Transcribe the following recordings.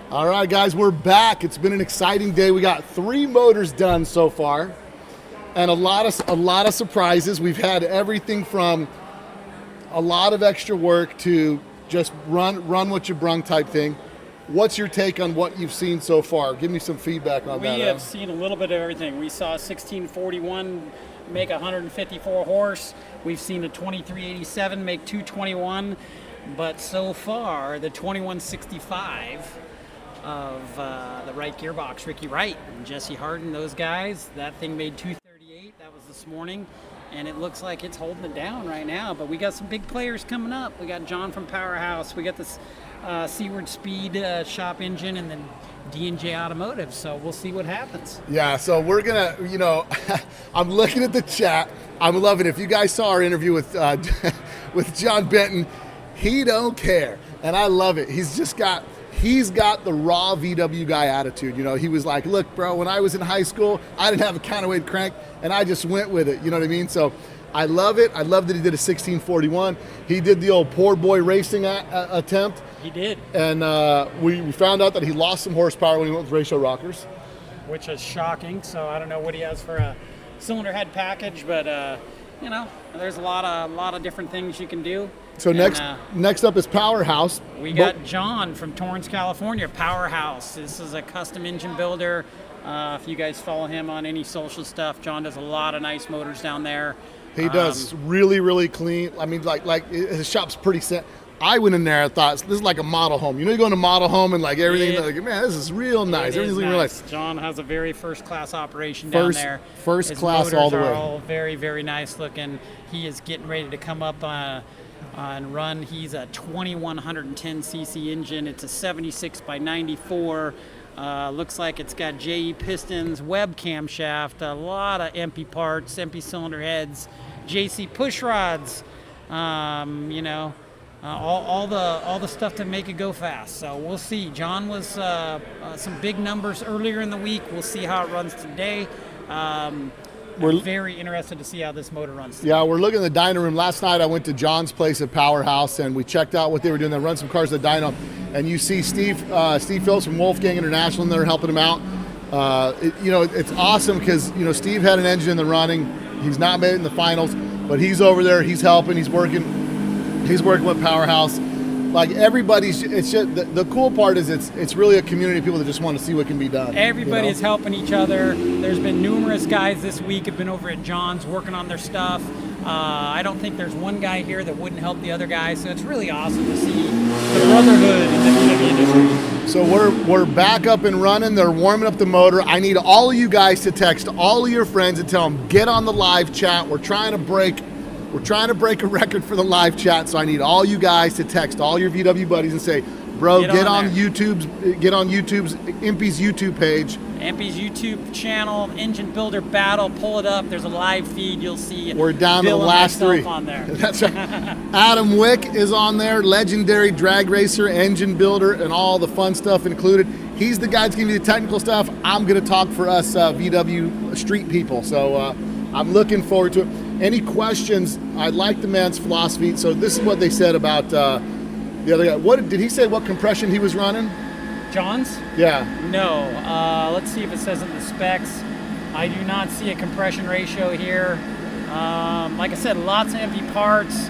All right, guys, we're back. It's been an exciting day. We got 3 motors done so far, and a lot of surprises. We've had everything from a lot of extra work to just run what you brung type thing. What's your take on what you've seen so far? Give me some feedback on that. We have seen a little bit of everything. We saw a 1641 make 154 horse. We've seen a 2387 make 221, but so far the 2165 of the Wright gearbox, Ricky Wright and Jesse Harden, those guys, that thing made 238. That was this morning, and it looks like it's holding it down right now. But we got some big players coming up. We got John from Powerhouse. We got this Seward Speed Shop engine, and then D&J Automotive. So we'll see what happens. Yeah, so we're gonna, I'm looking at the chat. I'm loving it. If you guys saw our interview with with John Benton, he don't care, and I love it. He's got the raw VW guy attitude. He was like, look, bro, when I was in high school, I didn't have a counterweight crank, and I just went with it. You know what I mean? So I love it. I love that he did a 1641. He did the old poor boy racing attempt. He did. And we found out that he lost some horsepower when he went with ratio rockers. Which is shocking. So I don't know what he has for a cylinder head package, but there's a lot of different things you can do. So next up is Powerhouse. We got John from Torrance, California, Powerhouse. This is a custom engine builder. If you guys follow him on any social stuff, John does a lot of nice motors down there. He does really, really clean. I mean, like his shop's pretty set. I went in there and thought, this is like a model home. You go in a model home and like everything, like, man, this is real nice. Everything's real nice. John has a very first-class operation down there. First class all the way. His motors are all very, very nice looking. He is getting ready to come up and run. He's a 2110 cc engine. It's a 76 by 94. Looks like it's got JE pistons, web camshaft, a lot of EMPI parts, EMPI cylinder heads, JC push rods. All the stuff to make it go fast. So we'll see. John was some big numbers earlier in the week. We'll see how it runs today. We're very interested to see how this motor runs today. Yeah, we're looking at the dyno room. Last night I went to John's place at Powerhouse and we checked out what they were doing. They run some cars at the dyno, and you see Steve Phillips from Wolfgang International in there helping him out. It's awesome because Steve had an engine in the running. He's not made it in the finals, but he's over there. He's helping. He's working with Powerhouse. Like everybody's, it's just the cool part is it's really a community of people that just want to see what can be done. Everybody is helping each other. There's been numerous guys this week have been over at John's working on their stuff. I don't think there's one guy here that wouldn't help the other guy. So it's really awesome to see the brotherhood in the Chevy industry. So we're back up and running. They're warming up the motor. I need all of you guys to text all of your friends and tell them, get on the live chat. We're trying to break a record for the live chat, so I need all you guys to text all your VW buddies and say, bro, get on YouTube's EMPI's YouTube page. EMPI's YouTube channel, Engine Builder Battle, pull it up. There's a live feed. You'll see. We're down to the last 3 on there. That's right. Adam Wick is on there, legendary drag racer, engine builder, and all the fun stuff included. He's the guy that's giving you the technical stuff. I'm going to talk for us VW street people. So I'm looking forward to it. Any questions? I like the man's philosophy. So this is what they said about the other guy. What did he say? What compression he was running? John's? Yeah. No. Let's see if it says in the specs. I do not see a compression ratio here. Like I said, lots of EMPI parts.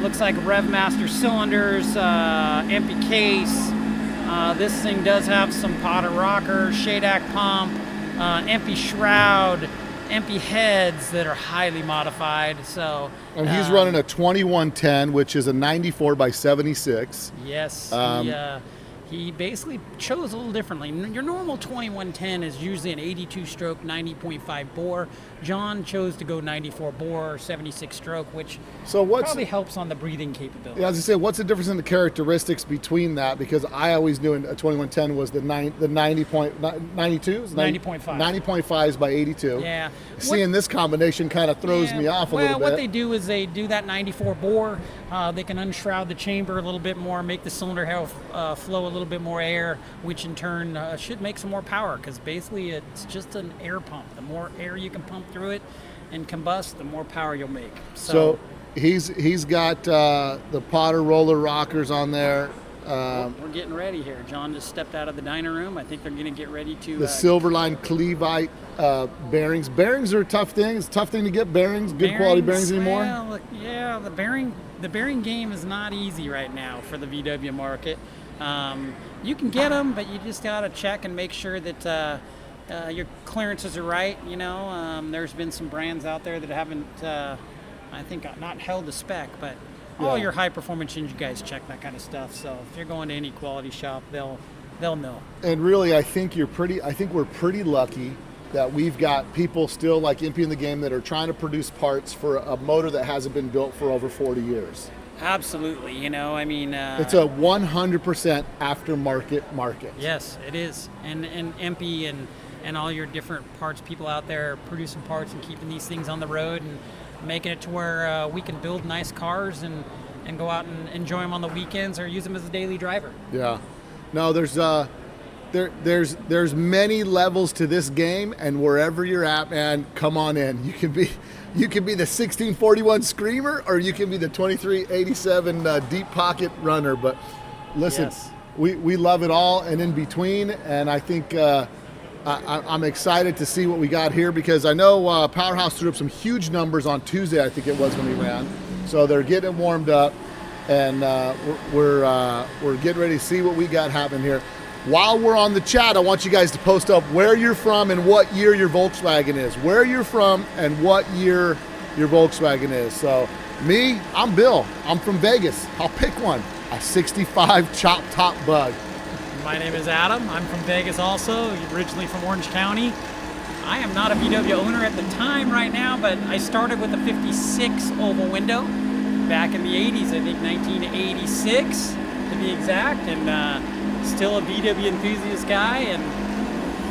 Looks like RevMaster cylinders, EMPI case. This thing does have some Potter rocker, Shadak pump, EMPI shroud, EMPI heads that are highly modified. So, and he's running a 2110, which is a 94 by 76. Yes. He basically chose a little differently. Your normal 2110 is usually an 82 stroke, 90.5 bore. John chose to go 94 bore or 76 stroke, which probably helps on the breathing capability. Yeah, as I say, what's the difference in the characteristics between that? Because I always knew a 2110 was the 90.5 90.5s by 82. Yeah. Seeing this combination kind of throws me off a little bit. Well, what they do is they do that 94 bore. They can unshroud the chamber a little bit more, make the cylinder head flow a little bit more air, which in turn should make some more power, because basically it's just an air pump. The more air you can pump through it and combust, the more power you'll make. So he's got the Potter roller rockers on there. We're getting ready here. John just stepped out of the dyno room. I think they're going to get ready to. The Silverline Cleveite bearings. Bearings are a tough thing. It's a tough thing to get bearings, good quality bearings anymore. Well, yeah, the bearing game is not easy right now for the VW market. You can get them, but you just got to check and make sure that your clearances are right. There's been some brands out there that haven't, I think, not held the spec, but all your high performance engine guys check that kind of stuff. So if you're going to any quality shop, they'll know. And really, I think we're pretty lucky that we've got people still like EMPI in the game that are trying to produce parts for a motor that hasn't been built for over 40 years. Absolutely, it's a 100% aftermarket market. Yes, it is, and EMPI and all your different parts people out there producing parts and keeping these things on the road and making it to where we can build nice cars and go out and enjoy them on the weekends or use them as a daily driver. Yeah, no, there's many levels to this game, and wherever you're at, man, come on in. You can be the 1641 Screamer, or you can be the 2387 deep pocket runner. But listen, yes. we love it all and in between, and I think I'm excited to see what we got here, because I know Powerhouse threw up some huge numbers on Tuesday, I think it was, when we ran. So they're getting warmed up, and we're getting ready to see what we got happening here. While we're on the chat, I want you guys to post up where you're from and what year your Volkswagen is. Where you're from and what year your Volkswagen is. So me, I'm Bill. I'm from Vegas. I'll pick one. A 65 chop top bug. My name is Adam. I'm from Vegas also, originally from Orange County. I am not a VW owner at the time right now, but I started with a 56 oval window back in the 80s, I think 1986 to be exact, and still a VW enthusiast guy and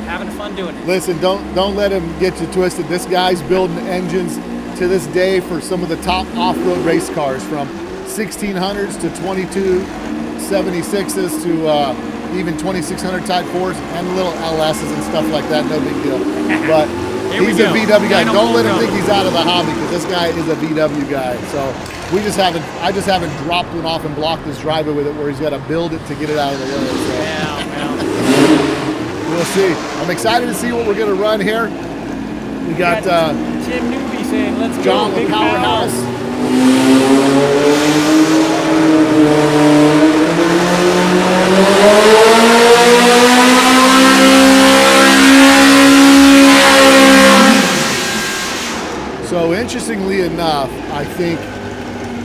having fun doing it. Listen, don't let him get you twisted. This guy's building engines to this day for some of the top off-road race cars, from 1600s to 2276s to even 2600 Type 4s and little LSs and stuff like that. No big deal. But he's a VW guy. Don't let him think he's out of the hobby, because this guy is a VW guy. So I just haven't dropped one off and blocked his driveway with it, where he's got to build it to get it out of the way. So. Yeah, well. We'll see. I'm excited to see what we're going to run here. We got Tim Newby saying, let's John go, with big Powerhouse. So interestingly enough, I think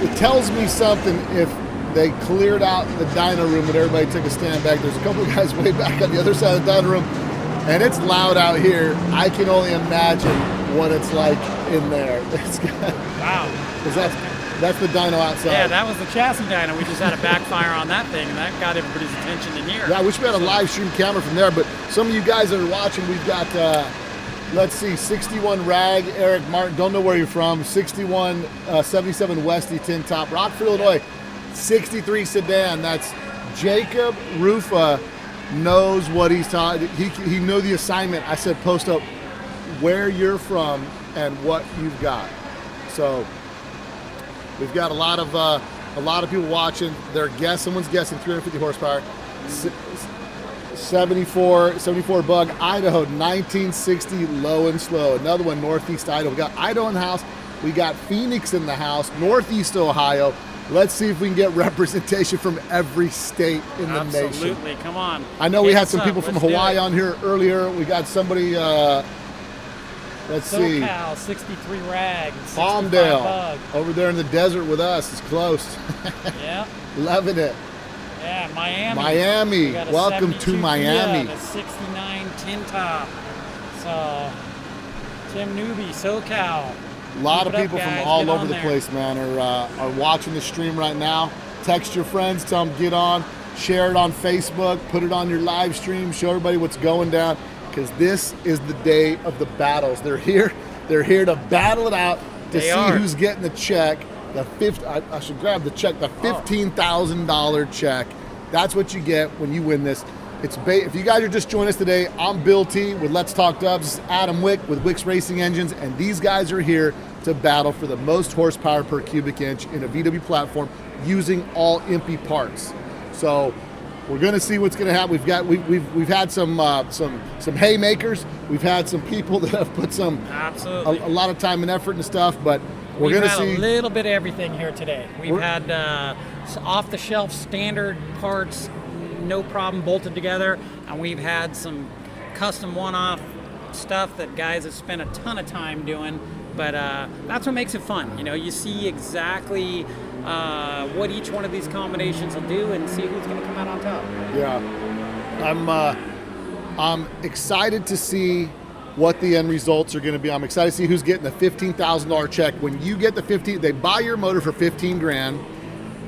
it tells me something if they cleared out the dyno room and everybody took a stand back. There's a couple of guys way back on the other side of the dyno room, and it's loud out here. I can only imagine what it's like in there. Wow. Because that's the dyno outside. Yeah, that was the chassis dyno. We just had a backfire on that thing, and that got everybody's attention in here. Yeah, I wish we had a live stream camera from there, but some of you guys that are watching, we've got, let's see, 61 Rag, Eric Martin, don't know where you're from, 61 77 Westy Tin Top, Rockford, Illinois, 63 Sedan. That's Jacob Rufa. Knows what he's talking. He knew the assignment. I said post up where you're from and what you've got. So we've got a lot of people watching. Someone's guessing 350 horsepower. 74 bug, Idaho, 1960 low and slow. Another one, Northeast Idaho. We got Idaho in the house. We got Phoenix in the house, Northeast Ohio. Let's see if we can get representation from every state in the nation. Absolutely, come on. I know we had some people from Hawaii on here earlier. We got somebody, let's see. SoCal, 63 Rag, Palmdale, over there in the desert with us. It's close. Yeah. Loving it. Yeah, Miami. Miami. Welcome to Miami. Yeah, the 69 Tin Top. So, Tim Newby, SoCal. A lot of people from all over the place, man, are watching the stream right now. Text your friends, tell them get on, share it on Facebook, put it on your live stream, show everybody what's going down, because this is the day of the battles. They're here to battle it out to see who's getting the check. I should grab the check, the $15,000 check. That's what you get when you win this. If you guys are just joining us today, I'm Bill T with Let's Talk Dubs, Adam Wick with Wick's Racing Engines, and these guys are here to battle for the most horsepower per cubic inch in a VW platform using all EMPI parts. So we're going to see what's going to happen. We've had some haymakers. We've had some people that have put a lot of time and effort and stuff, but we're going to see a little bit of everything here today. We've had off-the-shelf standard parts, no problem, bolted together, and we've had some custom one-off stuff that guys have spent a ton of time doing. But that's what makes it fun. You know, you see exactly what each one of these combinations will do and see who's going to come out on top. Yeah, I'm excited to see what the end results are going to be. I'm excited to see who's getting the $15,000 check. When you get the they buy your motor for 15 grand,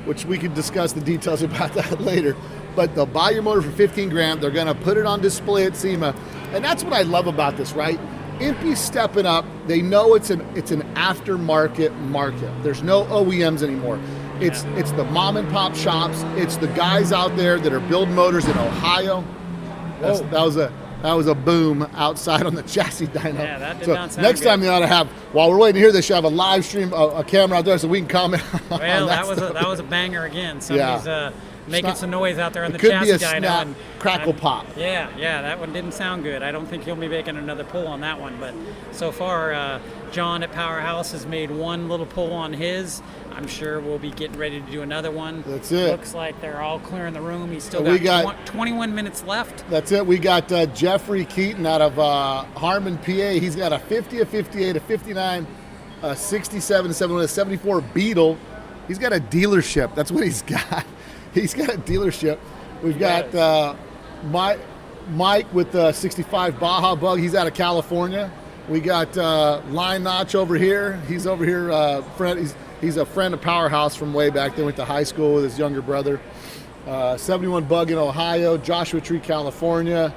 which we could discuss the details about that later. But they'll buy your motor for 15 grand. They're going to put it on display at SEMA, and that's what I love about this, right? EMPI's stepping up. They know it's an aftermarket market. There's no OEMs anymore. It's the mom and pop shops. It's the guys out there that are building motors in Ohio. That was a boom outside on the chassis dyno. Yeah, that did not sound next good. time they ought to have, while we're waiting to hear this, you have a live stream, a camera out there so we can comment. Well, that was a banger again. Somebody's making some noise out there on the chassis chassis dyno. It could be a snap, crackle, pop. Yeah, that one didn't sound good. I don't think he'll be making another pull on that one. But so far, John at Powerhouse has made one little pull on his. I'm sure we'll be getting ready to do another one. That's it. Looks like they're all clearing the room. He's still got 21 minutes left. That's it. We got Jeffrey Keaton out of Harmon, PA. He's got a 50, a 58, a 59, a 67, a 71, a 74 Beetle. He's got a dealership. That's what he's got. He's got a dealership. We've got Mike with the 65 Baja Bug. He's out of California. We got Line Notch over here. He's over here. He's a friend of Powerhouse from way back. They went to high school with his younger brother. 71 Bug in Ohio. Joshua Tree, California.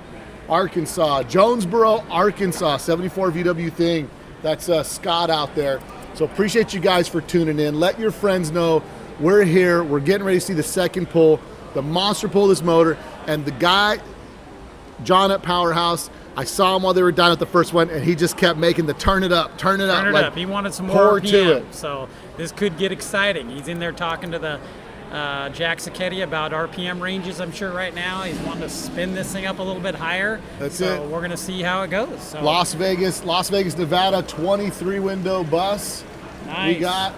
Arkansas. Jonesboro, Arkansas. 74 VW Thing. That's Scott out there. So appreciate you guys for tuning in. Let your friends know we're here. We're getting ready to see the second pull, the monster pull of this motor. And the guy, John at Powerhouse, I saw him while they were down at the first one, and he just kept making the turn it up. He wanted some more RPM, so this could get exciting. He's in there talking to the Jack Sacchetti about RPM ranges, I'm sure, right now. He's wanting to spin this thing up a little bit higher. That's it. We're going to see how it goes. So. Las Vegas, Nevada, 23-window bus. Nice. We got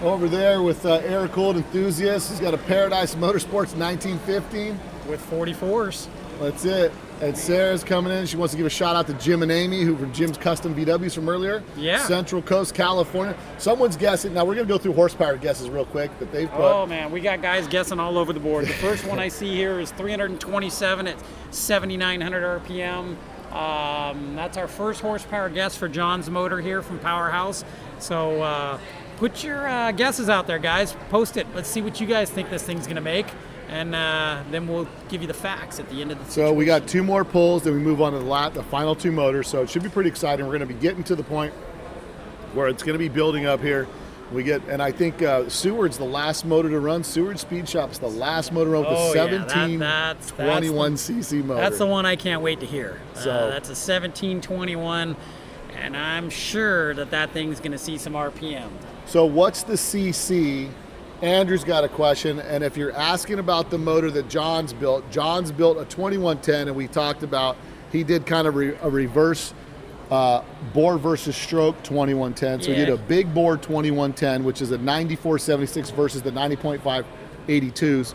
over there with air-cooled enthusiast. He's got a Paradise Motorsports 1915. With 44s. That's it. And Sarah's coming in. She wants to give a shout out to Jim and Amy, who from Jim's Custom VWs from earlier. Yeah. Central Coast, California. Someone's guessing. Now, we're going to go through horsepower guesses real quick that they've put. Oh, man. We got guys guessing all over the board. The first one I see here is 327 at 7,900 RPM. That's our first horsepower guess for John's motor here from Powerhouse. So put your guesses out there, guys. Post it. Let's see what you guys think this thing's going to make. And then we'll give you the facts at the end of the situation. So we got two more pulls, then we move on to the final two motors. So it should be pretty exciting. We're going to be getting to the point where it's going to be building up here. And I think Seward's the last motor to run. Seward Speed Shop's the last motor to run with 1721cc motor. That's the one I can't wait to hear. So that's a 1721, and I'm sure that thing's going to see some RPM. So what's the CC? Andrew's got a question, and if you're asking about the motor that John's built a 2110, and we talked about he did kind of a reverse bore versus stroke 2110. So he did a big bore 2110, which is a 9476 versus the 90.5 82s.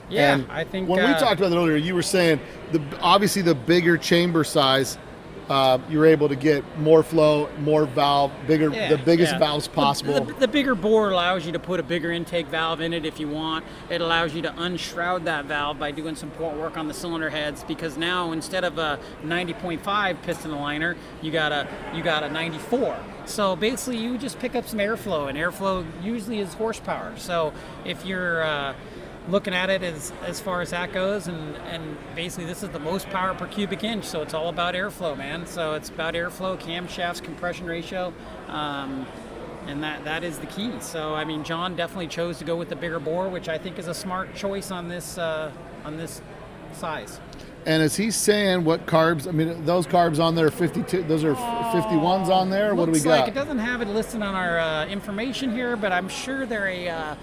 Yeah, and I think when we talked about that earlier, you were saying obviously the bigger chamber size, you're able to get more flow, more valve, the biggest valves possible. The bigger bore allows you to put a bigger intake valve in it if you want. It allows you to unshroud that valve by doing some port work on the cylinder heads, because now instead of a 90.5 piston aligner, you got a 94. So basically you just pick up some airflow, and airflow usually is horsepower. So if you're looking at it as far as that goes, and basically this is the most power per cubic inch, so it's all about airflow, man. So it's about airflow, camshafts, compression ratio, and that is the key. So I mean, John definitely chose to go with the bigger bore, which I think is a smart choice on this size. And is he saying what carbs? I mean, those carbs on there are 52. Those are 51s on there. What do we got? Like it doesn't have it listed on our information here, but I'm sure they're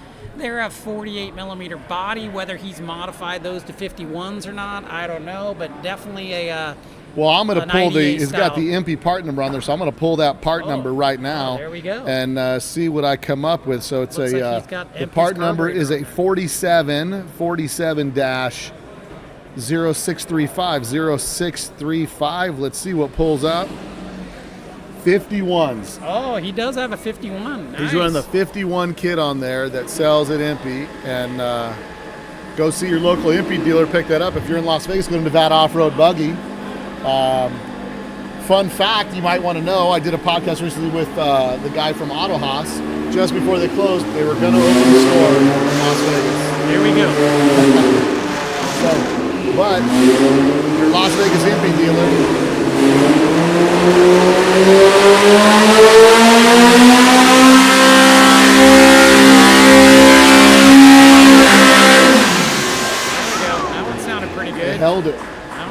a 48 millimeter body. Whether he's modified those to 51s or not, I don't know. But definitely a. Well, I'm going to pull the. It's style. got the EMPI part number on there, so I'm going to pull that part number right now. There we go. And see what I come up with. So it's Looks a. like he's got the part number carburetor. is a 47 dash 0635. Let's see what pulls up. 51s. Oh, he does have a 51. Nice. He's running the 51 kit on there that sells at EMPI. And go see your local EMPI dealer, pick that up. If you're in Las Vegas, go to Nevada Off-Road Buggy. Fun fact you might want to know, I did a podcast recently with the guy from Autolinea. Just before they closed, they were going to open the store in Las Vegas. Here we go. But your Las Vegas EMPI dealer. That one sounded pretty good. It held it.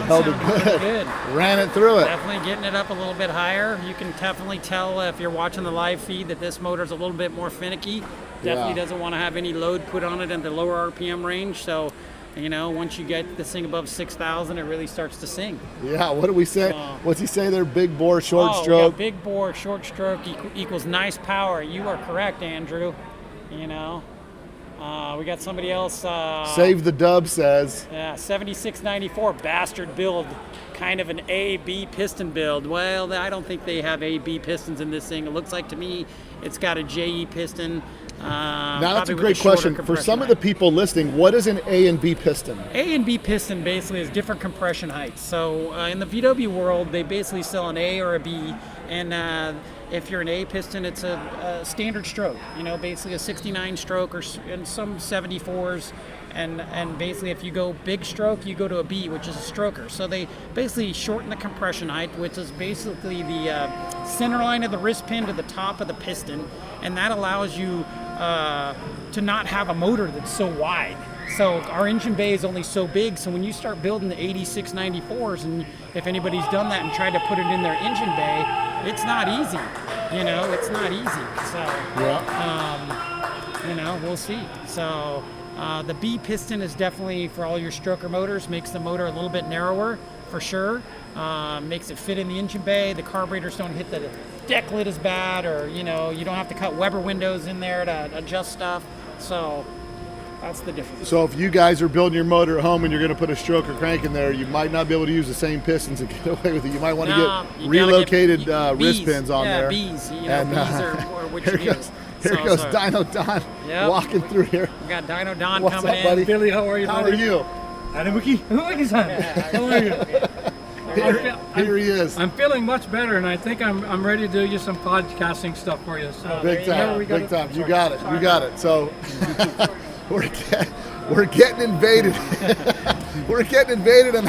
Held it good. Ran it through it. Definitely getting it up a little bit higher. You can definitely tell if you're watching the live feed that this motor's a little bit more finicky. Definitely doesn't want to have any load put on it in the lower RPM range. So, you know, once you get this thing above 6,000, it really starts to sing. Yeah, what do we say? What's he say there? Big bore, short stroke? Yeah, big bore, short stroke equals nice power. You are correct, Andrew. You know, we got somebody else. Save the dub says. Yeah, 7694 bastard build. Kind of an A-B piston build. Well, I don't think they have A-B pistons in this thing. It looks like to me it's got a JE piston. Now that's a great question. For some of the people listening, what is an A and B piston? A and B piston basically is different compression heights. So in the VW world, they basically sell an A or a B. And if you're an A piston, it's a standard stroke. You know, basically a 69 stroke and some 74s. And basically, if you go big stroke, you go to a B, which is a stroker. So they basically shorten the compression height, which is basically the center line of the wrist pin to the top of the piston, and that allows you to not have a motor that's so wide. So our engine bay is only so big, so when you start building the 8694s, and if anybody's done that and tried to put it in their engine bay, it's not easy. You know, it's not easy. So, you know, we'll see. So. The B piston is definitely for all your stroker motors, makes the motor a little bit narrower for sure, makes it fit in the engine bay. The carburetors don't hit the deck lid as bad, or you know, you don't have to cut Weber windows in there to adjust stuff. So that's the difference. So if you guys are building your motor at home and you're going to put a stroker crank in there, you might not be able to use the same pistons and get away with it. You might want to get relocated wrist pins on there. Bees, you know, bees or what you use. Here goes Dyno Don walking through here. We got Dyno Don What's coming up, buddy? in. Billy, how are you? How are you? How are you? Here he is. I'm feeling much better, and I think I'm ready to do you some podcasting stuff for you. So big time, big time. You got it. You got it. So we're getting invaded. We're getting invaded, and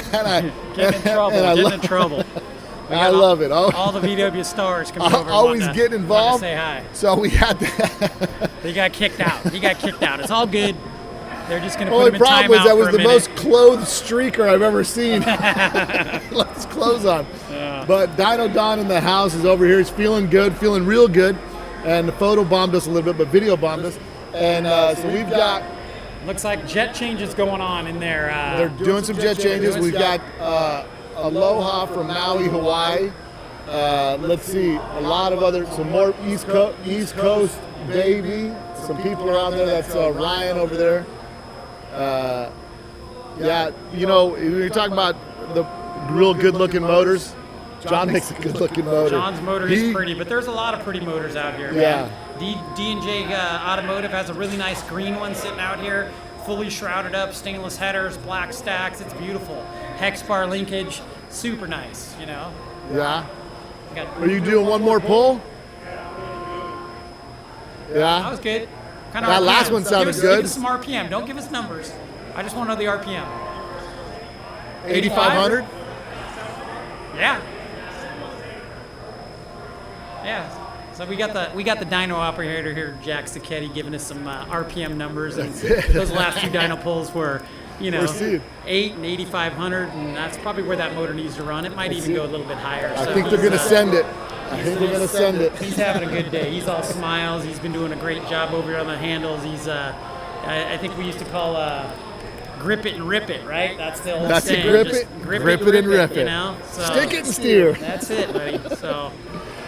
Getting in trouble. I love it. All the VW stars come over. Always get involved. Say hi. So we had to. He got kicked out. It's all good. They're just going to Only put him in timeout. problem was that was the minute. most clothed streaker I've ever seen. He left his clothes on. Yeah. But Dyno Don in the house is over here. He's feeling good, feeling real good. And the photo bombed us a little bit, but video bombed us. And so we've got. Looks like jet changes going on in there. They're doing some jet changes. We've got Aloha from Maui, Hawaii. Let's see, a lot of some more East Coast baby. Some people around there. That's Ryan over there. Yeah, you know, you're talking about the real good-looking motors. John makes a good-looking motor. John's motor is pretty, but there's a lot of pretty motors out here. Yeah. D&J Automotive has a really nice green one sitting out here, fully shrouded up, stainless headers, black stacks. It's beautiful. Hex bar linkage, super nice. You know. Yeah. Are you doing one more pull? Yeah. That was good. That last one sounded good. Give us some RPM. Don't give us numbers. I just want to know the RPM. 8,500? Yeah. Yeah. So we got the dyno operator here, Jack Sacchetti, giving us some RPM numbers, and those last two dyno pulls were you know, We're 8 and 8,500, and that's probably where that motor needs to run. It might even go a little bit higher. I So think they're going to send it. I think they're going to send it. He's having a good day. He's all smiles. He's been doing a great job over here on the handles. He's, I think we used to call grip it and rip it, right? That's the old That's saying. a grip Just it, grip it and rip it. You know? So, Stick it and steer. That's it, buddy. So.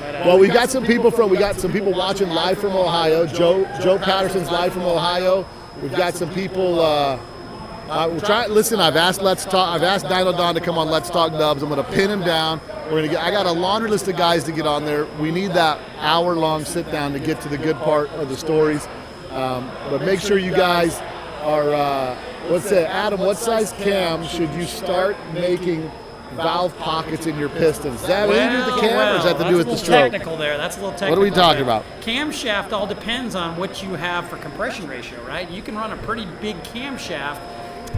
But, Well, we got some people watching live from Ohio. Joe Patterson's live from Ohio. We've got some people. We're trying. Listen, I've asked Dyno Don to come on Let's Talk Dubs. I'm going to pin him down. I got a laundry list of guys to get on there. We need that hour-long sit-down to get to the good part of the stories. But make sure you guys are. Adam? What size cam should you start making valve pockets in your pistons? Is that anything to do with the cam, or does that have to do with the stroke? Technical there. That's a little technical. What are we talking about? Camshaft all depends on what you have for compression ratio, right? You can run a pretty big camshaft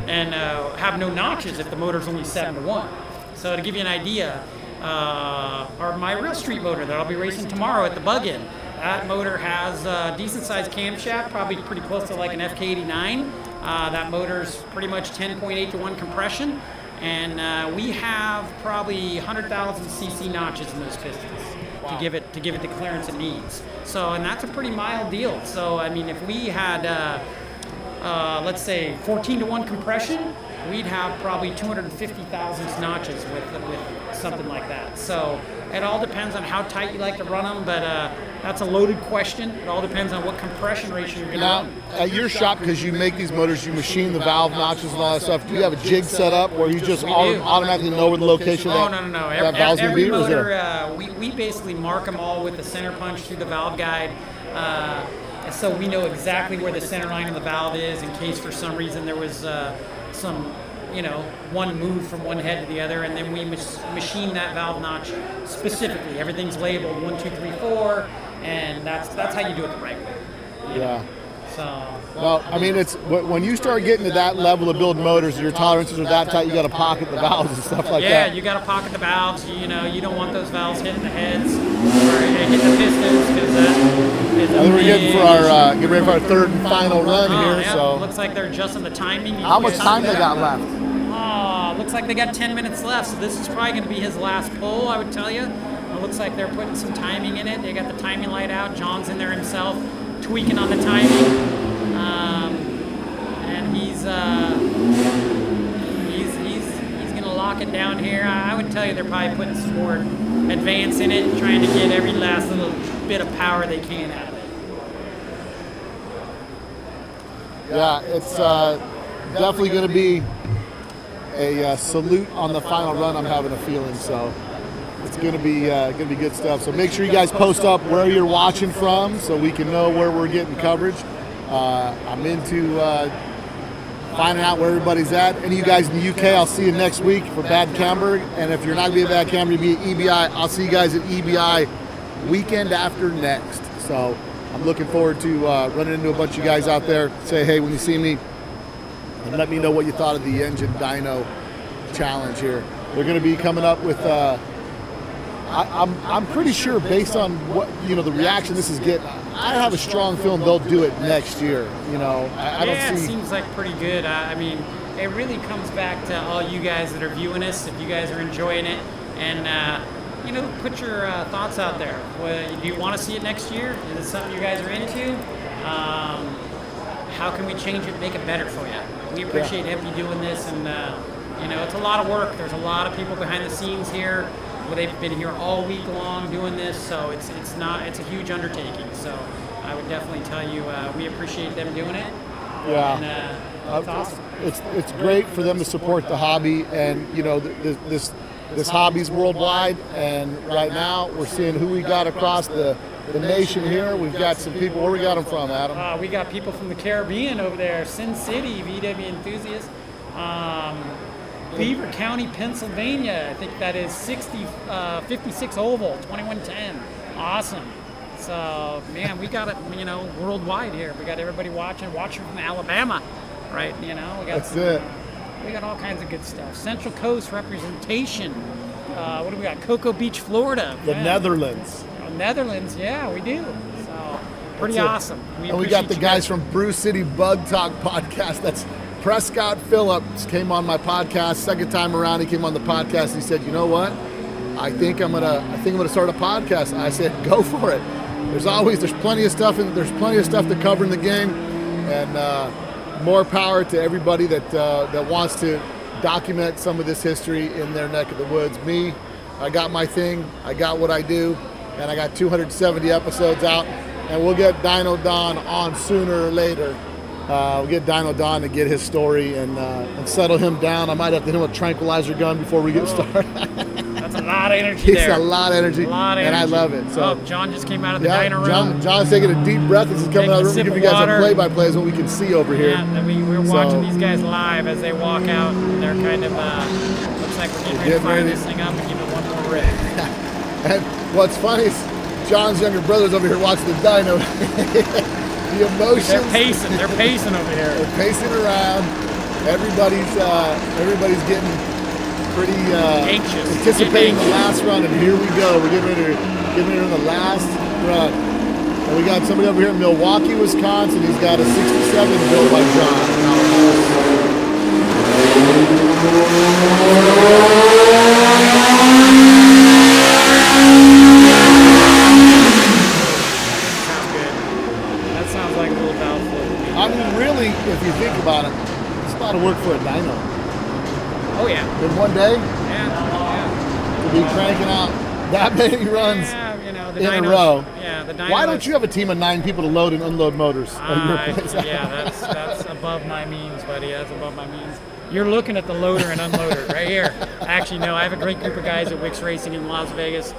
and have no notches if the motor's only 7-to-1. So to give you an idea, my real street motor that I'll be racing tomorrow at the Bug-In, that motor has a decent sized camshaft, probably pretty close to like an FK89. That motor's pretty much 10.8 to 1 compression, and we have probably 100,000 cc notches in those pistons to give it the clearance it needs. So, and that's a pretty mild deal. So, I mean, if we had let's say 14 to 1 compression, we'd have probably 250,000 notches with something like that. So it all depends on how tight you like to run them, but that's a loaded question. It all depends on what compression ratio you're going to run. At your shop, because you make these motors, you machine the valve notches and all that stuff, do you have a jig set up where you just automatically know where the location no. that valve's going to be? Every motor, we basically mark them all with the center punch through the valve guide. So we know exactly where the center line of the valve is in case for some reason there was some, one move from one head to the other, and then we machine that valve notch specifically. Everything's labeled 1, 2, 3, 4, and that's how you do it the right way. Yeah. So. Well, I mean, it's when you start getting to that level of building motors, your tolerances are that tight. You got to pocket the valves and stuff like that. Yeah, you got to pocket the valves. You don't want those valves hitting the heads or hitting the pistons because that is I think we're getting ready for our third and final run here. Yeah, So looks like they're adjusting the timing. How much time they got left? Looks like they got 10 minutes left. So this is probably going to be his last pull, I would tell you. It looks like they're putting some timing in it. They got the timing light out. John's in there himself, tweaking on the timing. And he's gonna lock it down here. I would tell you they're probably putting some more advance in it, trying to get every last little bit of power they can out of it. Yeah, it's definitely going to be a salute on the final run. I'm having a feeling so. It's going to be good stuff. So make sure you guys post up where you're watching from so we can know where we're getting coverage. I'm into finding out where everybody's at. Any of you guys in the UK, I'll see you next week for Bad Camberg. And if you're not going to be at Bad Camberg, you'll be at EBI. I'll see you guys at EBI weekend after next. So I'm looking forward to running into a bunch of you guys out there. Say hey when you see me, and let me know what you thought of the engine dyno challenge here. They're going to be coming up with. I'm pretty sure based on what the reaction this is getting, I have a strong feeling they'll do it next year. I don't see. It seems like pretty good. I mean, it really comes back to all you guys that are viewing us. If you guys are enjoying it, and put your thoughts out there. Do you want to see it next year? Is it something you guys are into? How can we change it, make it better for you? We appreciate EMPI doing this, and it's a lot of work. There's a lot of people behind the scenes here. Well, they've been here all week long doing this, so it's a huge undertaking. So I would definitely tell you we appreciate them doing it. Yeah, and, it's awesome. It's great for them to support the hobby, and this hobby's worldwide. And right now we're seeing who we got across the nation here. We've got some people. Where we got them from, Adam? We got people from the Caribbean over there, Sin City, VW enthusiasts. Beaver County, Pennsylvania. I think that is 56 Oval, 2110. Awesome. So, man, we got it, worldwide here. We got everybody watching from Alabama, right? We got That's it. We got all kinds of good stuff. Central Coast representation. What do we got? Cocoa Beach, Florida. The Netherlands. Netherlands, yeah, we do. So, pretty awesome. And we got the guys from Brew City Bug Talk podcast. Prescott Phillips came on my podcast. Second time around, he came on the podcast. And he said, "You know what? I think I'm gonna start a podcast." I said, "Go for it." There's plenty of stuff, and there's plenty of stuff to cover in the game, and more power to everybody that wants to document some of this history in their neck of the woods. Me, I got my thing. I got what I do, and I got 270 episodes out, and we'll get Dyno Don on sooner or later. We'll get Dyno Don to get his story and settle him down. I might have to hit him with a tranquilizer gun before we get started. That's a lot of energy there. It's a lot of energy, and I love it. So John just came out of the dyno room. John's taking a deep breath as he's coming out of the room. Give you guys a play-by-play is what we can see over here. Yeah, and we're watching these guys live as they walk out. They're kind of, looks like we're getting ready to fire this thing up and give it one more rip. And what's funny is John's younger brother's over here watching the dyno. The emotions. They're pacing over here. They're pacing around. Everybody's getting pretty anxious, anticipating the last run, and here we go. We're getting ready to the last run. And we got somebody over here in Milwaukee, Wisconsin. He's got a 67 built by John. I mean, really, if you think about it, it's a lot of work for a dyno. Oh, yeah. In one day? Yeah. To be cranking out that many runs in a row. Yeah, the dyno. Why don't you have a team of 9 people to load and unload motors at your place? Yeah, that's above my means, buddy. That's above my means. You're looking at the loader and unloader right here. Actually, no, I have a great group of guys at Wix Racing in Las Vegas.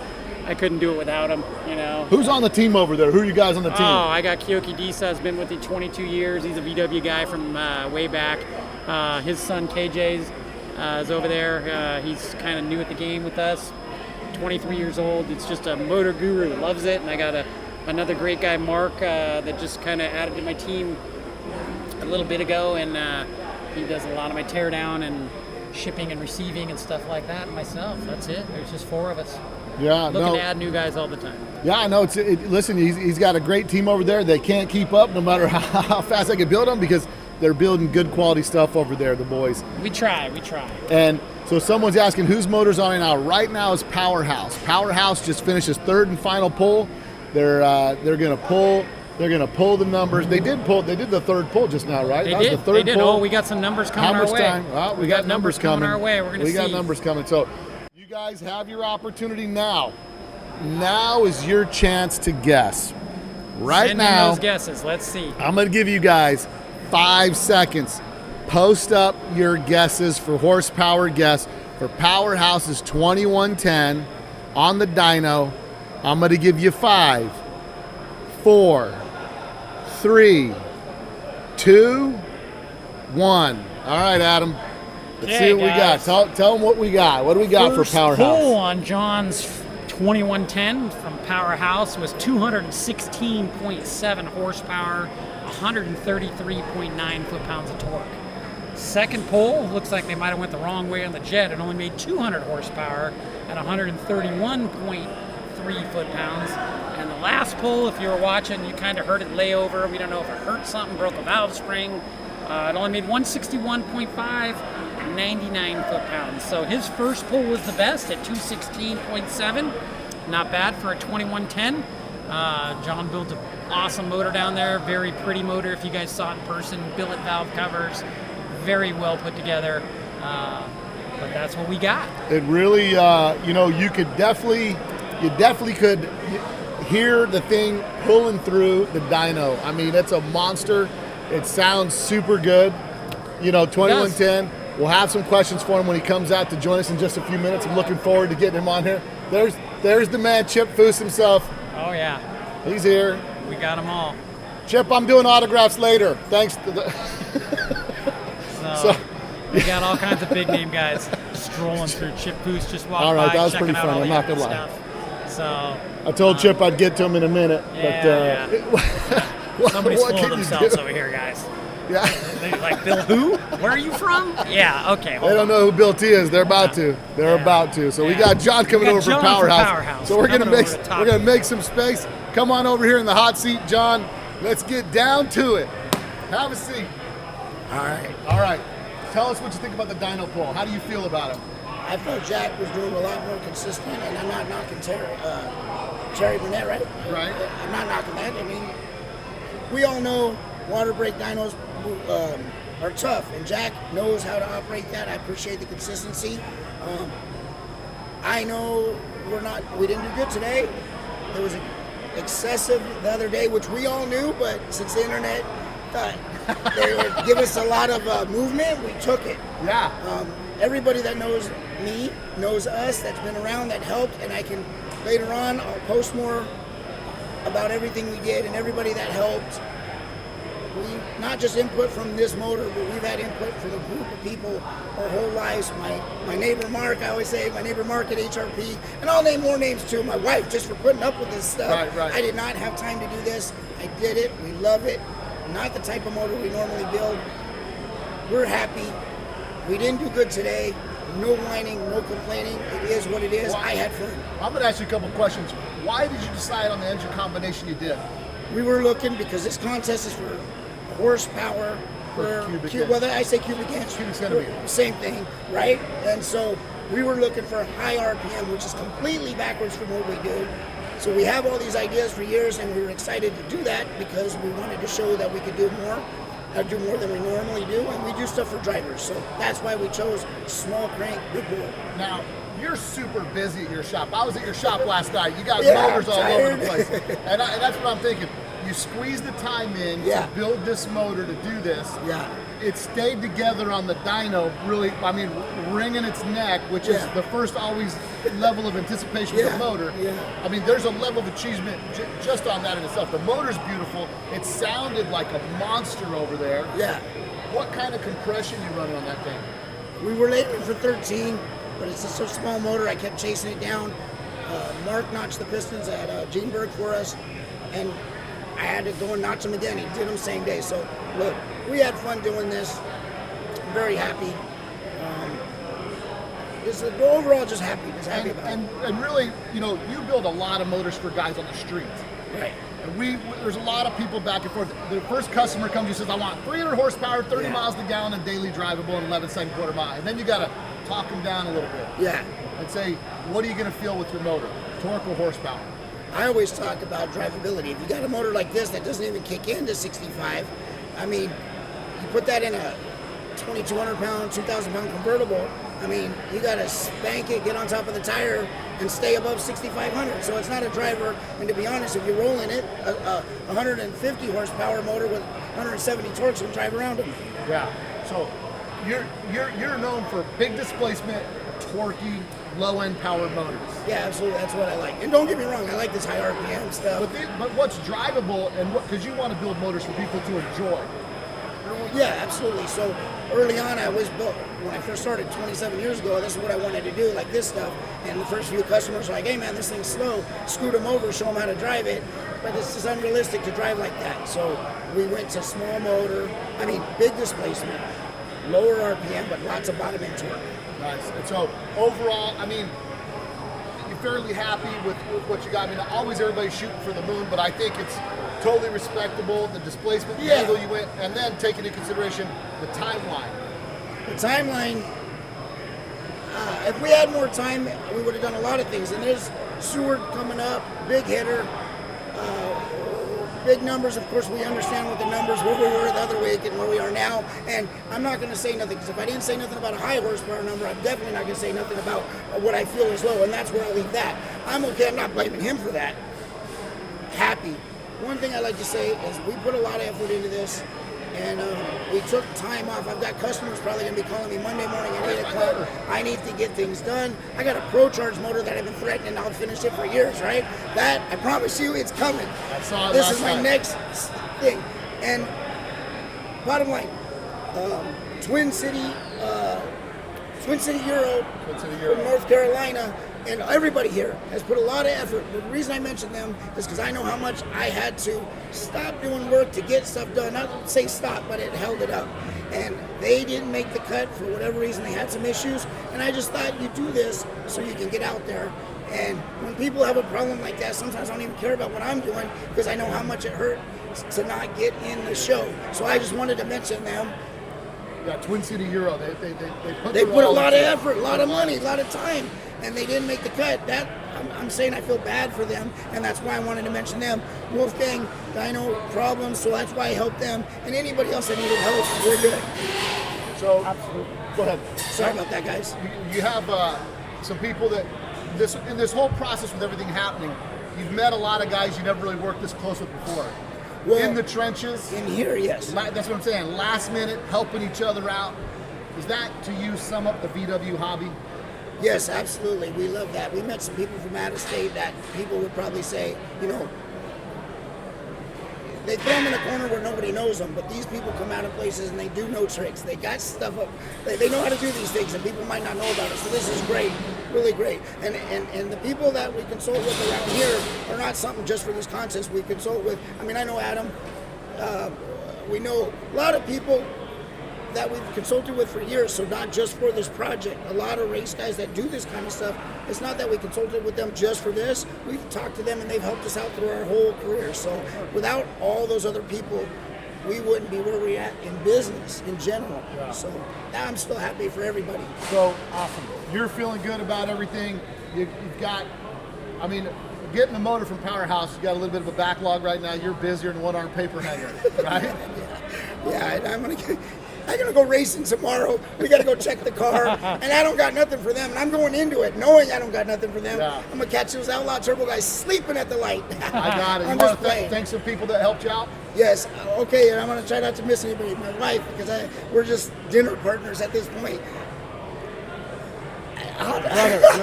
I couldn't do it without him, you know. Who's on the team over there? Who are you guys on the team? Oh, I got Kyoki Disa, has been with me 22 years. He's a VW guy from way back. His son KJ's is over there. He's kind of new at the game with us. 23 years old. It's just a motor guru. Loves it. And I got another great guy, Mark, that just kind of added to my team a little bit ago, and he does a lot of my teardown and shipping and receiving and stuff like that. And myself. That's it. There's just 4 of us. Yeah, looking to add new guys all the time. Yeah, I know. Listen, he's got a great team over there. They can't keep up no matter how fast they can build them because they're building good quality stuff over there, the boys. We try. And so someone's asking whose motor's on it now. Right now is Powerhouse. Powerhouse just finished his 3rd and final pull. They're gonna pull the numbers. They did the 3rd pull just now, right? They did. Oh, we got some numbers coming our way. Time? Well, we got numbers coming our way. We're gonna see. We got numbers coming. So you guys have your opportunity now. Now is your chance to guess. Right now. Send in those guesses. Let's see. I'm going to give you guys 5 seconds. Post up your guesses for horsepower guess for Powerhouse's 2110 on the dyno. I'm going to give you 5, 4, 3, 2, 1. All right, Adam. Let's see what guys. we got. Tell them what we got. What do we got for Powerhouse? Pull on John's 2110 from Powerhouse was 216.7 horsepower, 133.9 foot-pounds of torque. Second pull, looks like they might have went the wrong way on the jet. It only made 200 horsepower at 131.3 foot-pounds. And the last pull, if you were watching, you kind of heard it lay over. We don't know if it hurt something, broke a valve spring. It only made 161.5, 99 foot-pounds. So his first pull was the best at 216.7. Not bad for a 2110. John built an awesome motor down there. Very pretty motor if you guys saw it in person. Billet valve covers. Very well put together. But that's what we got. It really, you definitely could hear the thing pulling through the dyno. I mean, it's a monster. It sounds super good. 2110. We'll have some questions for him when he comes out to join us in just a few minutes. I'm looking forward to getting him on here. There's the man, Chip Foose himself. Oh, yeah. He's here. We got them all. Chip, I'm doing autographs later. Thanks to the... So, we got all kinds of big name guys strolling through. Chip Foose just walked all right, by, that was checking pretty out funny. all I'm the not gonna lie. stuff. So I told Chip I'd get to him in a minute. Yeah, But, somebody's what full of can you themselves do? over here, guys. Yeah. They're like, Bill who? Where are you from? Yeah, okay. They don't know who Bill T is. They're about to. They're about to. So we got John coming over from Powerhouse. So we're gonna make some space. Come on over here in the hot seat, John. Let's get down to it. Have a seat. All right. Tell us what you think about the dyno pull. How do you feel about it? I felt Jack was doing a lot more consistent, and I'm not knocking Terry Burnett, right? Right. I'm not knocking that. I mean, we all know water brake dynos are tough, and Jack knows how to operate that. I appreciate the consistency. I know we didn't do good today. There was excessive the other day, which we all knew, but since the internet thought they would give us a lot of movement, we took it. Yeah. Everybody that knows me, knows us, that's been around, that helped, and I can, later on, I'll post more about everything we did and everybody that helped. We not just input from this motor, but we've had input from a group of people our whole lives. My neighbor Mark, I always say, my neighbor Mark at HRP, and I'll name more names too. My wife, just for putting up with this stuff. Right. I did not have time to do this. I did it. We love it. Not the type of motor we normally build. We're happy. We didn't do good today. No whining, no complaining. It is what it is. I had fun. I'm going to ask you a couple questions. Why did you decide on the engine combination you did? We were looking because this contest is for horsepower, whether I say cubic inch, cubic centimeter, same thing, right? And so we were looking for high RPM, which is completely backwards from what we do. So we have all these ideas for years, and we were excited to do that because we wanted to show that we could do more than we normally do, and we do stuff for drivers. So that's why we chose small crank, big bore. Now, you're super busy at your shop. I was at your shop last night. You got motors all over the place. And that's what I'm thinking. You squeezed the time in to build this motor to do this. Yeah. It stayed together on the dyno, really, wringing its neck, which is the first always level of anticipation for the motor. Yeah. I mean, there's a level of achievement just on that in itself. The motor's beautiful. It sounded like a monster over there. Yeah. What kind of compression you running on that thing? We were aiming for 13, but it's just a small motor. I kept chasing it down. Mark notched the pistons at Jeanburg for us, and I had to go and notch them again. He did them same day. So, look, we had fun doing this. I'm very happy. Overall, just happy. Just happy about it. And really, you build a lot of motors for guys on the street. Right. And there's a lot of people back and forth. The first customer comes and says, I want 300 horsepower, 30 miles to gallon, and daily drivable, and 11-second quarter mile. And then you got to talk them down a little bit. Yeah. And say, what are you going to feel with your motor? Torque or horsepower? I always talk about drivability. If you got a motor like this that doesn't even kick into 65, I mean, you put that in a 2,200 pound, 2,000 pound convertible, I mean, you got to spank it, get on top of the tire, and stay above 6,500. So it's not a driver. And to be honest, if you're rolling it, a 150 horsepower motor with 170 torques will drive around them. Yeah. So you're known for big displacement, torquey, low-end power motors. Yeah, absolutely. That's what I like. And don't get me wrong, I like this high RPM stuff. But what's drivable, and because you want to build motors for people to enjoy. Yeah, absolutely. So early on, I always built, when I first started 27 years ago, this is what I wanted to do, like this stuff. And the first few customers were like, hey man, this thing's slow. Scoot them over, show them how to drive it. But it's just unrealistic to drive like that. So we went to small motor, big displacement, lower RPM, but lots of bottom end torque. Nice. And so overall, you're fairly happy with what you got. Always everybody's shooting for the moon, but I think it's totally respectable, the displacement, the angle you went, and then taking into consideration the timeline. The timeline, if we had more time, we would have done a lot of things. And there's Seward coming up, big hitter, big numbers. Of course, we understand what the numbers, where we were the other week and where we are now. And I'm not going to say nothing, because if I didn't say nothing about a high horsepower number, I'm definitely not going to say nothing about what I feel is low, and that's where I'll leave that. I'm okay. I'm not blaming him for that. Happy. One thing I like to say is we put a lot of effort into this, and we took time off. I've got customers probably going to be calling me Monday morning at 8 o'clock. I need to get things done. I got a Pro Charge motor that I've been threatening I'll finish it for years, right? That, I promise you, it's coming. This is my next thing. And bottom line, Twin City Euro from North Carolina, and everybody here has put a lot of effort. The reason I mention them is because I know how much I had to stop doing work to get stuff done. Not say stop, but it held it up. And they didn't make the cut for whatever reason. They had some issues, and I just thought you do this so you can get out there. And when people have a problem like that, sometimes I don't even care about what I'm doing, because I know how much it hurt to not get in the show. So I just wanted to mention them. Yeah, Twin City Euro. They put a lot of effort, a lot of money, a lot of time, and they didn't make the cut. That I'm saying I feel bad for them, and that's why I wanted to mention them. Wolfgang, dyno problems, so that's why I helped them. And anybody else that needed help, we're good. So, Absolutely. go ahead. Sorry about that, guys. You have some people that in this whole process with everything happening, you've met a lot of guys you never really worked this close with before. Well, in the trenches. In here, yes. That's what I'm saying. Last minute, helping each other out. Is that, to you, sum up the VW hobby? Yes, absolutely. We love that. We met some people from out of state that people would probably say, you know, they throw them in a corner where nobody knows them, but these people come out of places and they do know tricks. They got stuff up. They know how to do these things, and people might not know about it. So this is great, really great. And the people that we consult with around here are not something just for this contest. We consult with, I mean, I know Adam. We know a lot of people that we've consulted with for years, so not just for this project. A lot of race guys that do this kind of stuff, it's not that we consulted with them just for this. We've talked to them and they've helped us out through our whole career. So without all those other people, we wouldn't be where we're at in business in general. Yeah. So now I'm still happy for everybody. So awesome. You're feeling good about everything. You've got, I mean, getting the motor from Powerhouse, you got a little bit of a backlog right now. You're busier than one-arm paper hanger, right? Yeah, I'm gonna go racing tomorrow. We gotta go check the car, and I don't got nothing for them. And I'm going into it knowing I don't got nothing for them. Yeah. I'm gonna catch those outlaw turbo guys sleeping at the light. I got it. You want to thank some people that helped you out? Yes. Okay, and I'm gonna try not to miss anybody. My wife, because we're just dinner partners at this point. Your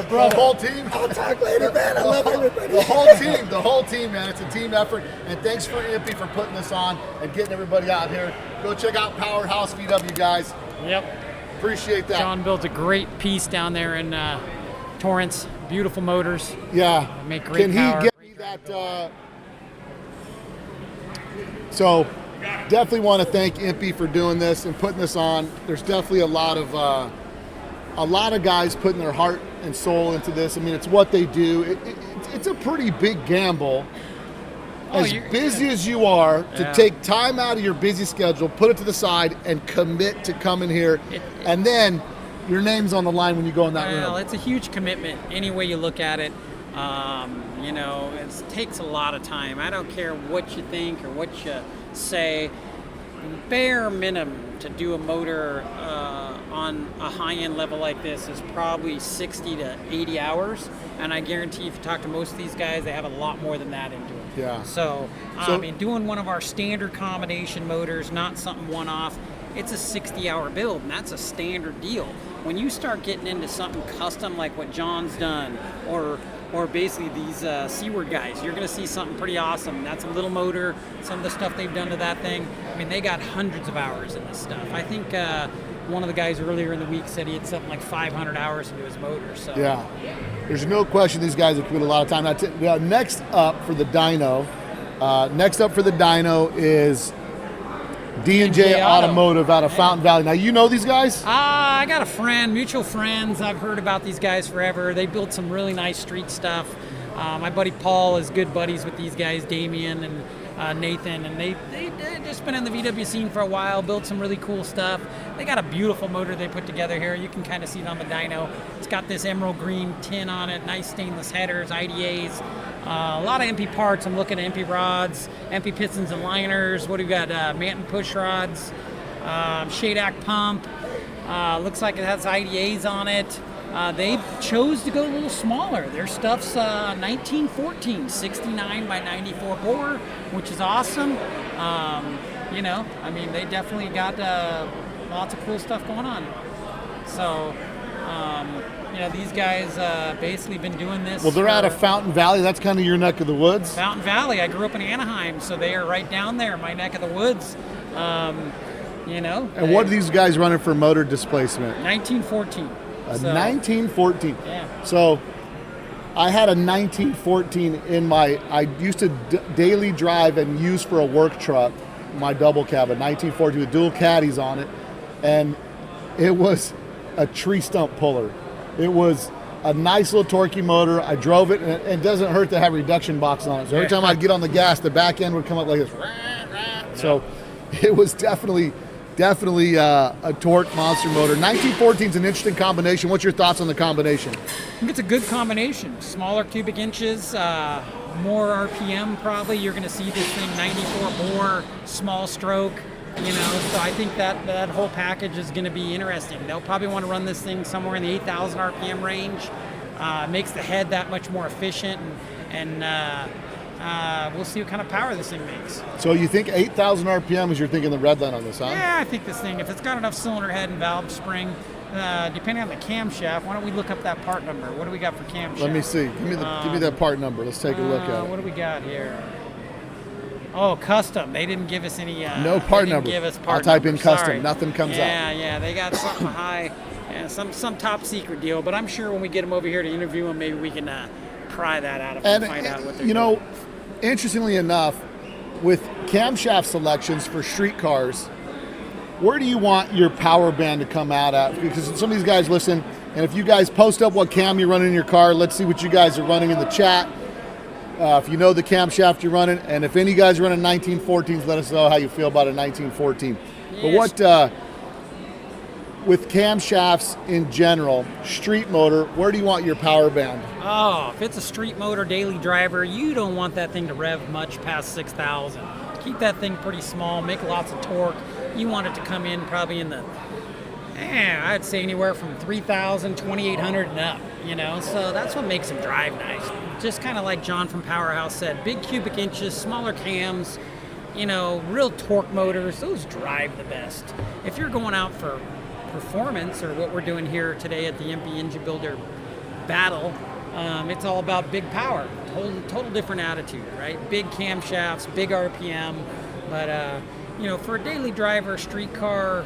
brother. The whole team. I'll talk later, man. I love everybody. The whole team, man. It's a team effort. And thanks for EMPI for putting this on and getting everybody out here. Go check out Powerhouse VW, guys. Yep. Appreciate that. John built a great piece down there in Torrance. Beautiful motors. Yeah. Make great power. Can he get me that? So, definitely want to thank EMPI for doing this and putting this on. There's definitely a lot of guys putting their heart and soul into this. I mean, it's what they do. It's a pretty big gamble. As busy as you are, to take time out of your busy schedule, put it to the side, and commit to coming here. And then your name's on the line when you go in that room. Well, it's a huge commitment any way you look at it. You know, it takes a lot of time. I don't care what you think or what you say. Bare minimum to do a motor on a high-end level like this is probably 60 to 80 hours, and I guarantee if you talk to most of these guys, they have a lot more than that into it. Yeah. So I mean, doing one of our standard combination motors, not something one-off, it's a 60-hour build, and that's a standard deal. When you start getting into something custom like what John's done, or basically these Seward guys, you're going to see something pretty awesome. That's a little motor, some of the stuff they've done to that thing. I mean, they got hundreds of hours in this stuff. I think one of the guys earlier in the week said he had something like 500 hours into his motor. So yeah, there's no question these guys have put a lot of time. Next up for the dyno, is D&J Automotive out of Fountain Valley. Now, you know these guys? I got a friend, mutual friends. I've heard about these guys forever. They built some really nice street stuff. My buddy Paul is good buddies with these guys, Damien and Nathan, and they've just been in the VW scene for a while, built some really cool stuff. They got a beautiful motor they put together here. You can kind of see it on the dyno. It's got this emerald green tin on it, nice stainless headers, IDAs. A lot of EMPI parts. I'm looking at EMPI rods, EMPI pistons and liners. What do we got? Manton push rods, Shadak pump. Looks like it has IDAs on it. They chose to go a little smaller. Their stuff's 1914, 69 by 94 bore, which is awesome. You know, I mean, they definitely got lots of cool stuff going on. So, you know, these guys basically been doing this. Well, they're out of Fountain Valley. That's kind of your neck of the woods. Fountain Valley. I grew up in Anaheim, so they are right down there, my neck of the woods. You know. And what are these guys running for motor displacement? 1914. 1914. Yeah. So I had a 1914 in my, I used to daily drive and use for a work truck, my double cab, a 1914 with dual caddies on it. And it was a tree stump puller. It was a nice little torquey motor. I drove it, and it doesn't hurt to have a reduction box on it. So every time I'd get on the gas, the back end would come up like this. So it was definitely Definitely a torque monster motor. 1914 is an interesting combination. What's your thoughts on the combination? I think it's a good combination. Smaller cubic inches, more RPM probably. You're going to see this thing 94 bore, small stroke. So I think that whole package is going to be interesting. They'll probably want to run this thing somewhere in the 8,000 RPM range. Makes the head that much more efficient, and we'll see what kind of power this thing makes. So you think 8,000 RPM is you're thinking the red line on this, huh? Yeah, I think this thing, if it's got enough cylinder head and valve spring, depending on the camshaft, why don't we look up that part number? What do we got for camshaft? Let me see. Give me that part number. Let's take a look at it. What do we got here? Oh, custom. They didn't give us any. No part number. Give us I'll part type in number. custom. Sorry. Nothing comes up. Yeah. They got something high, some top secret deal. But I'm sure when we get them over here to interview them, maybe we can pry that out of them and find out what they're doing. Interestingly enough, with camshaft selections for street cars, where do you want your power band to come out at? Because some of these guys listen, and if you guys post up what cam you're running in your car, let's see what you guys are running in the chat. If you know the camshaft you're running, and if any guys are running 1914s, let us know how you feel about a 1914. Yes. But with camshafts in general, street motor, where do you want your power band? Oh, if it's a street motor daily driver, you don't want that thing to rev much past 6,000. Keep that thing pretty small, make lots of torque. You want it to come in probably in the, I'd say anywhere from 3,000, 2,800 and up, So that's what makes them drive nice. Just kind of like John from Powerhouse said, big cubic inches, smaller cams, real torque motors, those drive the best. If you're going out for performance, or what we're doing here today at the EMPI Engine Builder Battle, it's all about big power, total different attitude, right? Big camshafts, big RPM, but for a daily driver, street car,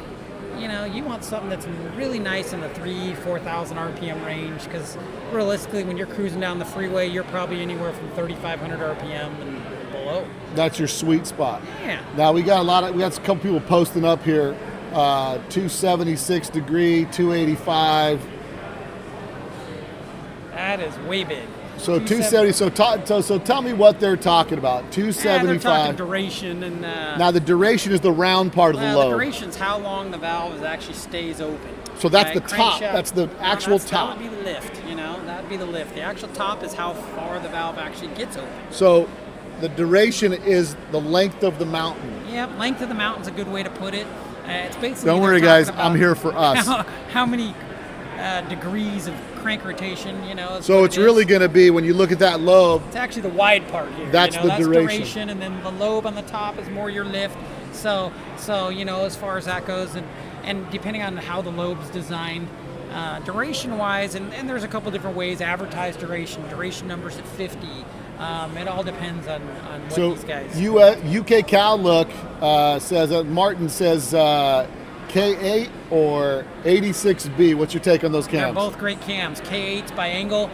you want something that's really nice in the 4,000 RPM range, because realistically, when you're cruising down the freeway, you're probably anywhere from 3,500 RPM and below. That's your sweet spot. Yeah. Now we got a couple people posting up here. 276 degree, 285. That is way big. So 270. So tell me what they're talking about. 275. They're talking duration and. Now the duration is the round part of the lobe. The duration's how long the valve actually stays open. So that's the top. That's the actual top. That would be the lift. That would be the lift. The actual top is how far the valve actually gets open. So the duration is the length of the mountain. Yeah, length of the mountain's a good way to put it. It's basically. Don't worry, guys. I'm here for us. How many degrees of crank rotation? So it's really going to be, when you look at that lobe. It's actually the wide part here. That's the duration, and then the lobe on the top is more your lift. So as far as that goes, and depending on how the lobe's designed, duration-wise, and there's a couple different ways. Advertised duration numbers at 50. It all depends on what these guys. UK Cal look says, Martin says K8 or 86B. What's your take on those cams? They're both great cams. K8's by Angle.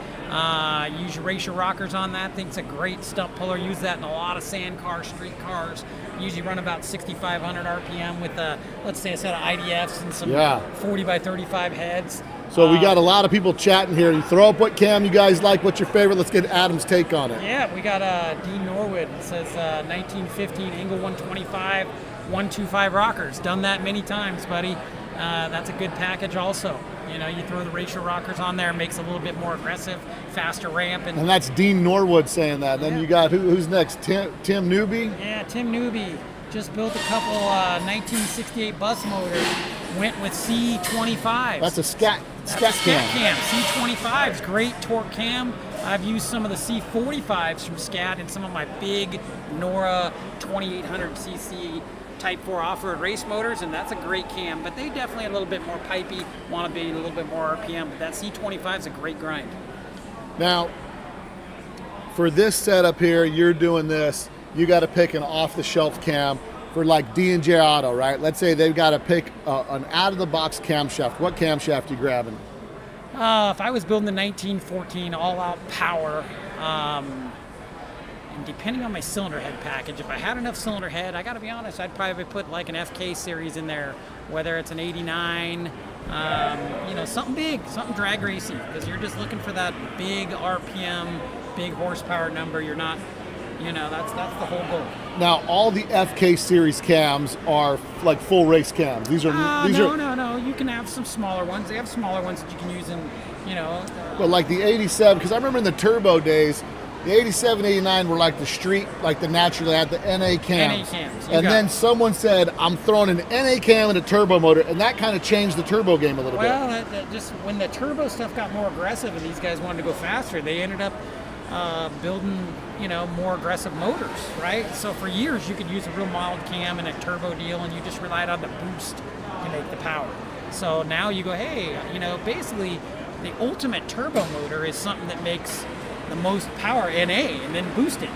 Use your racer rockers on that. I think it's a great stump puller. Use that in a lot of sand cars, street cars. Usually run about 6,500 RPM with, let's say, a set of IDFs and some 40 by 35 heads. So we got a lot of people chatting here. You throw up what cam you guys like. What's your favorite? Let's get Adam's take on it. Yeah, we got Dean Norwood. It says 1915 Angle 125, 125 rockers. Done that many times, buddy. That's a good package also. You throw the racer rockers on there, makes it a little bit more aggressive, faster ramp. And that's Dean Norwood saying that. Then you got, who's next? Tim Newby? Yeah, Tim Newby. Just built a couple 1968 bus motors. Went with C25s. That's a scat cam. C25 is great torque cam. I've used some of the C45s from Scat in some of my big Nora 2800cc Type 4 off-road race motors, and that's a great cam. But they definitely a little bit more pipey, want to be a little bit more RPM. But that C25 is a great grind. Now, for this setup here, you're doing this. You got to pick an off-the-shelf cam for like D&J Auto, right? Let's say they've got to pick an out-of-the-box camshaft. What camshaft are you grabbing? If I was building the 1914 all-out power, and depending on my cylinder head package, if I had enough cylinder head, I got to be honest, I'd probably put like an FK series in there, whether it's an 89, something big, something drag racing, because you're just looking for that big RPM, big horsepower number. You're not You know, that's the whole goal. Now, all the FK series cams are like full race cams. These are No. You can have some smaller ones. They have smaller ones that you can use in, you know. But like the 87, because I remember in the turbo days, the 87, 89 were like the street, like the naturally had the NA cams. NA cams. And then someone said, I'm throwing an NA cam and a turbo motor, and that kind of changed the turbo game a little bit. Well, that just when the turbo stuff got more aggressive and these guys wanted to go faster, they ended up building, you know, more aggressive motors, right? So for years you could use a real mild cam and a turbo deal, and you just relied on the boost to make the power. So now you go, hey, you know, basically the ultimate turbo motor is something that makes the most power NA and then boost it,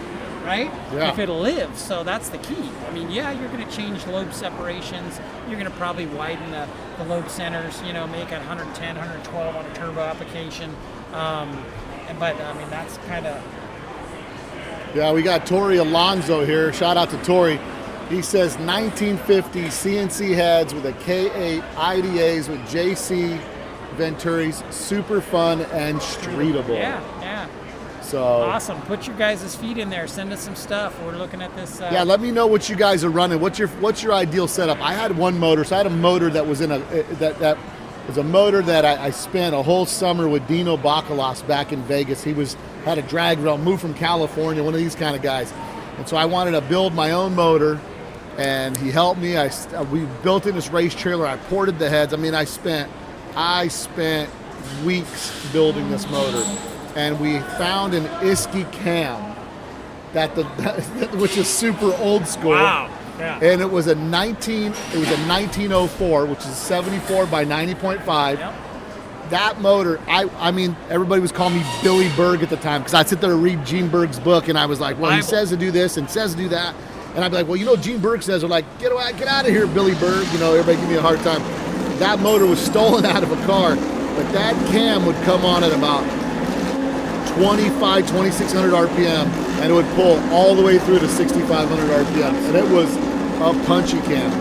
right? Yeah. If it'll live. So that's the key. I mean, yeah, you're going to change lobe separations. You're going to probably widen the lobe centers, you know, make it 110, 112 on a turbo application. But I mean, that's kind of. Yeah, we got Tori Alonso here. Shout out to Tori. He says 1950 CNC heads with a K8 IDAs with JC Venturis, super fun and streetable. Yeah. So awesome. Put your guys' feet in there. Send us some stuff. We're looking at this. Yeah, let me know what you guys are running. What's your ideal setup? I had one motor, so I had a motor that was in that was a motor that I spent a whole summer with Dino Bacalhau back in Vegas. He had a drag rail, moved from California, one of these kind of guys. And so I wanted to build my own motor, and he helped me. We built in this race trailer. I ported the heads. I mean, I spent weeks building this motor, and we found an Isky cam which is super old school. Wow. Yeah. And it was a 1904, which is 74 by 90.5. Yep. That motor, I mean, everybody was calling me Billy Berg at the time, because I'd sit there and read Gene Berg's book, and I was like, well, he says to do this and says to do that. And I'd be like, well, you know, Gene Berg says, they're like, get out of here, Billy Berg. You know, everybody give me a hard time. That motor was stolen out of a car, but that cam would come on at about 2,600 RPM, and it would pull all the way through to 6,500 RPM. And it was a punchy cam.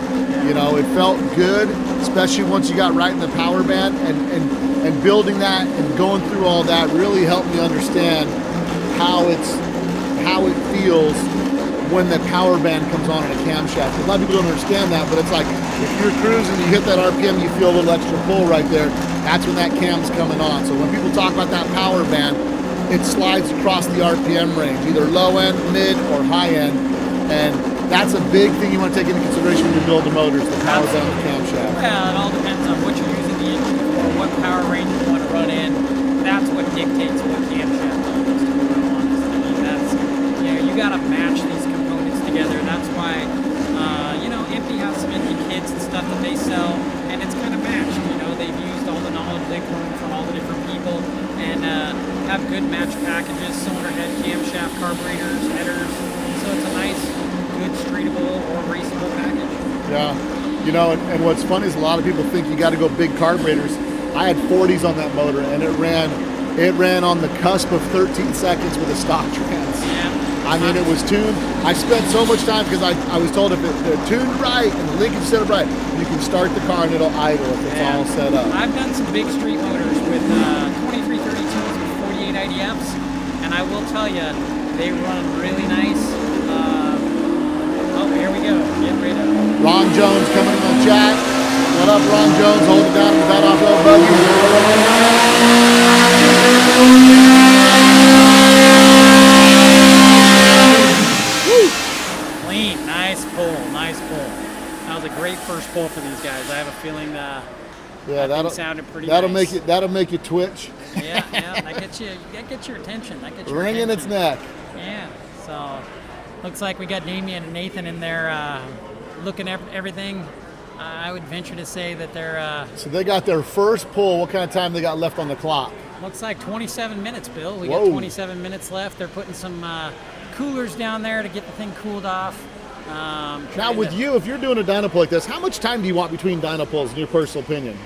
You know, it felt good, especially once you got right in the power band, and building that and going through all that really helped me understand how it feels when the power band comes on in a camshaft. A lot of people don't understand that, but it's like if you're cruising, you hit that RPM, you feel a little extra pull right there. That's when that cam's coming on. So when people talk about that power band, it slides across the RPM range, either low end, mid, or high end, and that's a big thing you want to take into consideration when you build the motors, the power band, the camshaft. Well, it all depends on what you're using the engine for, what power range you want to run in. That's what dictates what camshaft is, to be real honest. I mean, that's, you know, you got to match these components together. That's why, you know, EMPI has some EMPI kits and stuff that they sell, and it's kind of matched. You know, they've used all the knowledge they've learned from all the different people, and have good match packages, cylinder head, camshaft, carburetors, headers. So it's a nice, good streetable or raceable package. Yeah, you know, and what's funny is a lot of people think you got to go big carburetors. I had 40s on that motor, and it ran on the cusp of 13 seconds with a stock trans. Yeah. I mean, it was tuned. I spent so much time because I was told if they're tuned right and the linkage set up right, you can start the car and it'll idle if it's all set up. I've done some big street motors with 2332s with 48 IDFs, and I will tell you, they run really nice. Oh, here we go. Get ready. Ron Jones coming in the chat. What up, Ron Jones? Hold it down with that off-road buggy. Clean. Nice pull. Nice pull. That was a great first pull for these guys. I have a feeling that thing sounded pretty nice. That'll make you twitch. Yeah, that gets your attention. That gets your ring in its neck. Yeah. So looks like we got Damian and Nathan in there looking at everything. I would venture to say that they're. So they got their first pull. What kind of time they got left on the clock? Looks like 27 minutes, Bill. We Whoa. got 27 minutes left. They're putting some coolers down there to get the thing cooled off. Now with you, if you're doing a dyno pull like this, how much time do you want between dyno pulls, in your personal opinion?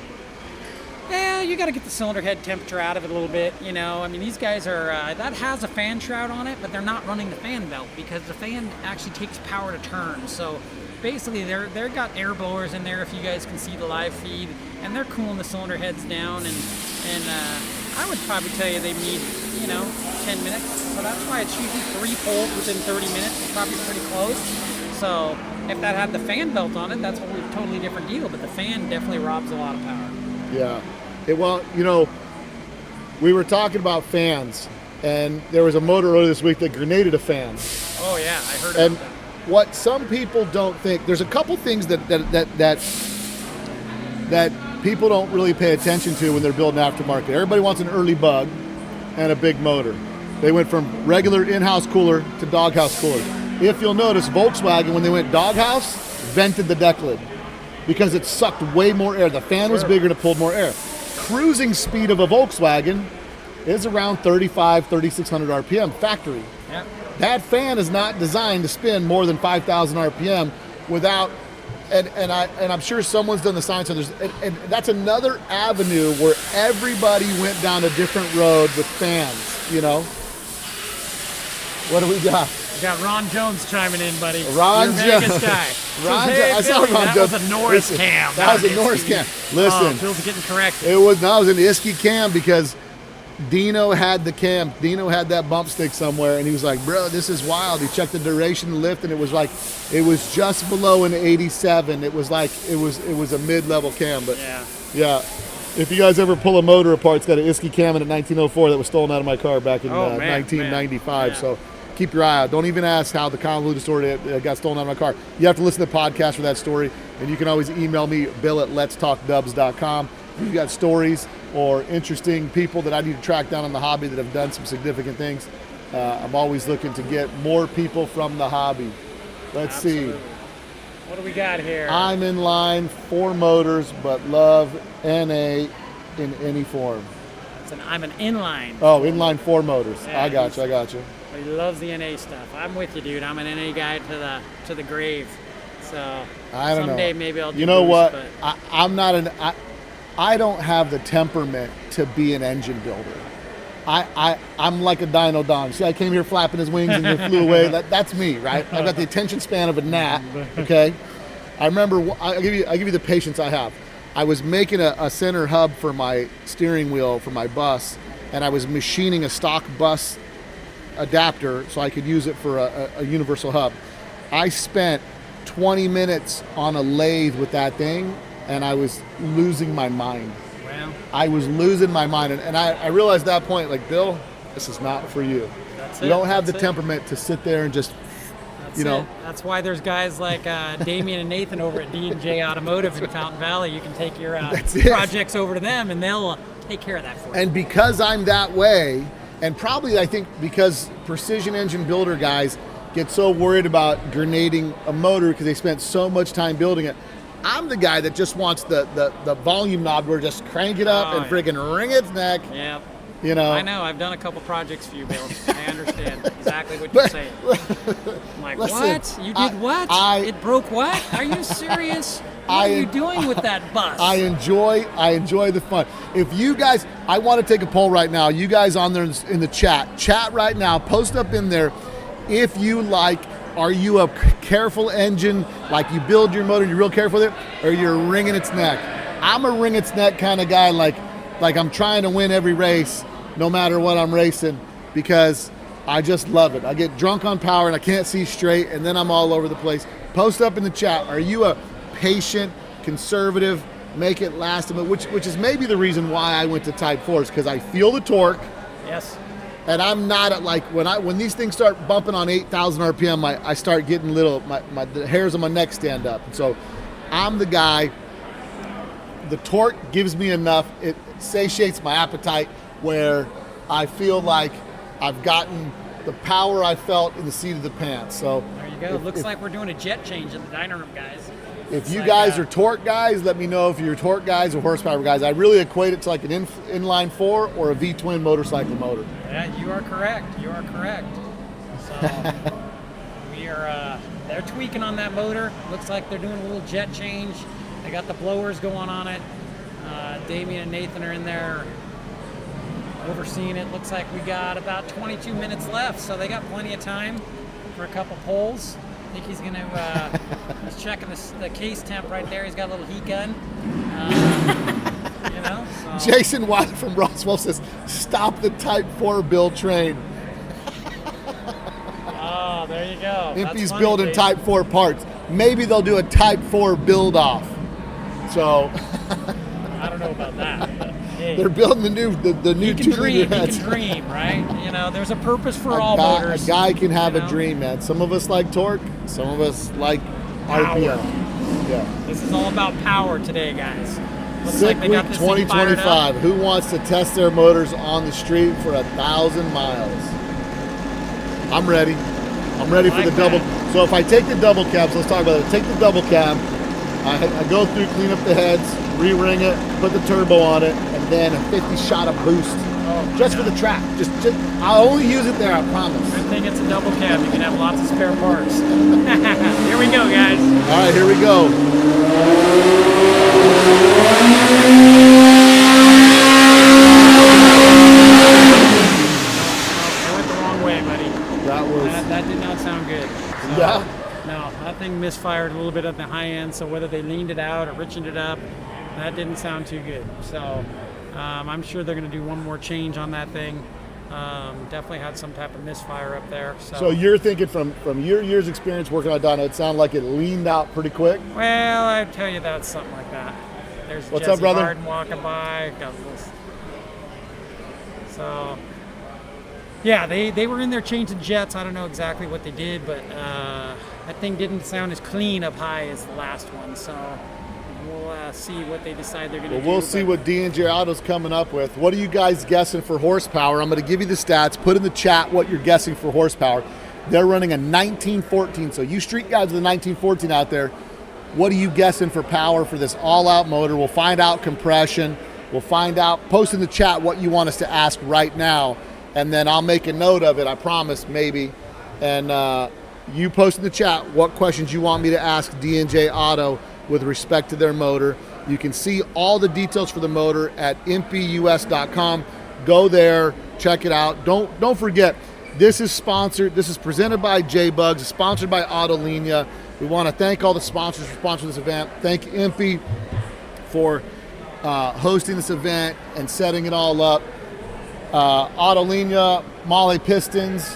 Yeah, you got to get the cylinder head temperature out of it a little bit. You know, I mean, these guys are, that has a fan shroud on it, but they're not running the fan belt because the fan actually takes power to turn. So basically, they've got air blowers in there if you guys can see the live feed, and they're cooling the cylinder heads down. And I would probably tell you they need 10 minutes. So that's why it's usually 3 pulls within 30 minutes. It's probably pretty close. So if that had the fan belt on it, that's a totally different deal. But the fan definitely robs a lot of power. Yeah. We were talking about fans, and there was a motor earlier this week that grenaded a fan. Oh yeah, I heard And about that. what some people don't think, there's a couple things that people don't really pay attention to when they're building aftermarket. Everybody wants an early bug and a big motor. They went from regular in-house cooler to doghouse cooler. If you'll notice, Volkswagen, when they went doghouse, vented the deck lid because it sucked way more air. The fan was bigger and it pulled more air. Cruising speed of a Volkswagen is around 3,600 RPM factory. Yeah. That fan is not designed to spin more than 5,000 RPM without, and I'm sure someone's done the science on this, and that's another avenue where everybody went down a different road with fans, What do we got? We got Ron Jones chiming in, buddy. Ron You're a Vegas Jones. guy. Ron Says, Jones. hey, I saw Billy, Ron that Jones. was a Norris Listen, cam. that was not a Norris Iskey. cam. Listen. Bill's getting corrected. It was an Iskey cam because Dino had the cam. Dino had that bump stick somewhere, and he was like, bro, this is wild. He checked the duration, the lift, and it was just below an 87. It was a mid-level cam, but yeah. If you guys ever pull a motor apart, it's got an Iskey cam in a 1904 that was stolen out of my car back in 1995. Yeah. So keep your eye out. Don't even ask how the convoluted story got stolen out of my car. You have to listen to the podcast for that story, and you can always email me, bill@letstalkdubs.com. If you've got stories or interesting people that I need to track down in the hobby that have done some significant things, I'm always looking to get more people from the hobby. Let's see. What do we got here? I'm in line for motors, but love NA in any form. I'm an inline. Oh, inline 4 motors. Yeah, I got you. He loves the NA stuff. I'm with you, dude. I'm an NA guy to the grave. So I don't know. someday maybe I'll do You know boost, what? but I'm not I don't have the temperament to be an engine builder. I'm like a dyno Don. See, I came here flapping his wings and they flew away. That's me, right? I've got the attention span of a gnat. Okay. I remember. I give you the patience I have. I was making a center hub for my steering wheel for my bus, and I was machining a stock bus adapter so I could use it for a universal hub. I spent 20 minutes on a lathe with that thing, and I was losing my mind. well, I was losing my mind, and I realized at that point, like, Bill, this is not for you. that's You it. don't have the That's it. temperament to sit there and just, That's you know. it. That's why there's guys like Damien and Nathan over at D&J Automotive in Fountain Valley. You can take your That's it. projects over to them, and they'll take care of that for you. And because I'm that way, and probably I think because precision engine builder guys get so worried about grenading a motor because they spent so much time building it, I'm the guy that just wants the volume knob where just crank it up and freaking wring its neck. Yeah. You know. I know. I've done a couple projects for you, Bill. I understand exactly what you're saying. I'm like, Listen, what? You did what? It broke what? Are you serious? What are you doing with that bus? I enjoy the fun. If you guys, I want to take a poll right now. You guys on there in the chat right now, post up in there if you like. Are you a careful engine, like you build your motor, you're real careful with it, or you're wringing its neck? I'm a wring its neck kind of guy, like I'm trying to win every race, no matter what I'm racing, because I just love it. I get drunk on power and I can't see straight, and then I'm all over the place. Post up in the chat. Are you a patient, conservative, make it last, which is maybe the reason why I went to Type 4s, because I feel the torque. Yes. And I'm not at like when these things start bumping on 8,000 RPM, I start getting little, the hairs on my neck stand up. And so I'm the guy. The torque gives me enough. It satiates my appetite where I feel like I've gotten the power I felt in the seat of the pants. So There you go. Looks like we're doing a jet change in the dyno room, guys. if you like, guys are torque guys, let me know if you're torque guys or horsepower guys. I really equate it to like an inline 4 or a V-twin motorcycle motor. Yeah, you are correct. You are correct. So they're tweaking on that motor. Looks like they're doing a little jet change. They got the blowers going on it. Damien and Nathan are in there overseeing it. Looks like we got about 22 minutes left, so they got plenty of time for a couple pulls. I think he's gonna. He's checking the case temp right there. He's got a little heat gun. You know. So. Jason Wilder from Roswell says, "Stop the Type 4 build train." Oh, there you go. EMPI's building Type 4 parts. Maybe they'll do a Type 4 build off. So I don't know about that. But, hey, they're building the new you can 2 dream. liter heads. You can dream, right? You know, there's a purpose for all motors. A guy can have you a know? dream, man. Some of us like torque. Some of us like RPM. Yeah. This is all about power today, guys. Looks Sick like they got Week this thing fired 2025. up. Who wants to test their motors on the street for 1,000 miles? I'm ready. I'm ready for Like the double. that. So if I take the double cabs, let's talk about it. Take the double cab. I go through, clean up the heads, re-ring it, put the turbo on it, and then a 50 shot of boost. Just for the track. Just I'll only use it there, I promise. Good thing it's a double cab. You can have lots of spare parts. Here we go, guys. All right, here we go. I went the wrong way, buddy. That did not sound good. So, Yeah. No, that thing misfired a little bit at the high end. So whether they leaned it out or richened it up, that didn't sound too good. So I'm sure they're going to do one more change on that thing. Definitely had some type of misfire up there. So you're thinking from your year's experience working on dyno, it sounded like it leaned out pretty quick. Well, I tell you, that's something like that. There's What's Jesse up, brother? Harden walking by. So, yeah, they were in there changing jets. I don't know exactly what they did, but that thing didn't sound as clean up high as the last one. So we'll see what they decide they're going to do. We'll see what D&J Auto's coming up with. What are you guys guessing for horsepower? I'm going to give you the stats. Put in the chat what you're guessing for horsepower. They're running a 1914. So you street guys with a 1914 out there, what are you guessing for power for this all-out motor? We'll find out compression. We'll find out. Post in the chat what you want us to ask right now, and then I'll make a note of it, I promise, maybe. And you post in the chat what questions you want me to ask D&J Auto with respect to their motor. You can see all the details for the motor at empius.com. Go there, check it out. Don't forget, this is sponsored. This is presented by J-Bugs, sponsored by Autolinea. We want to thank all the sponsors for sponsoring this event. Thank EMPI for hosting this event and setting it all up. Autolinea, Molly Pistons.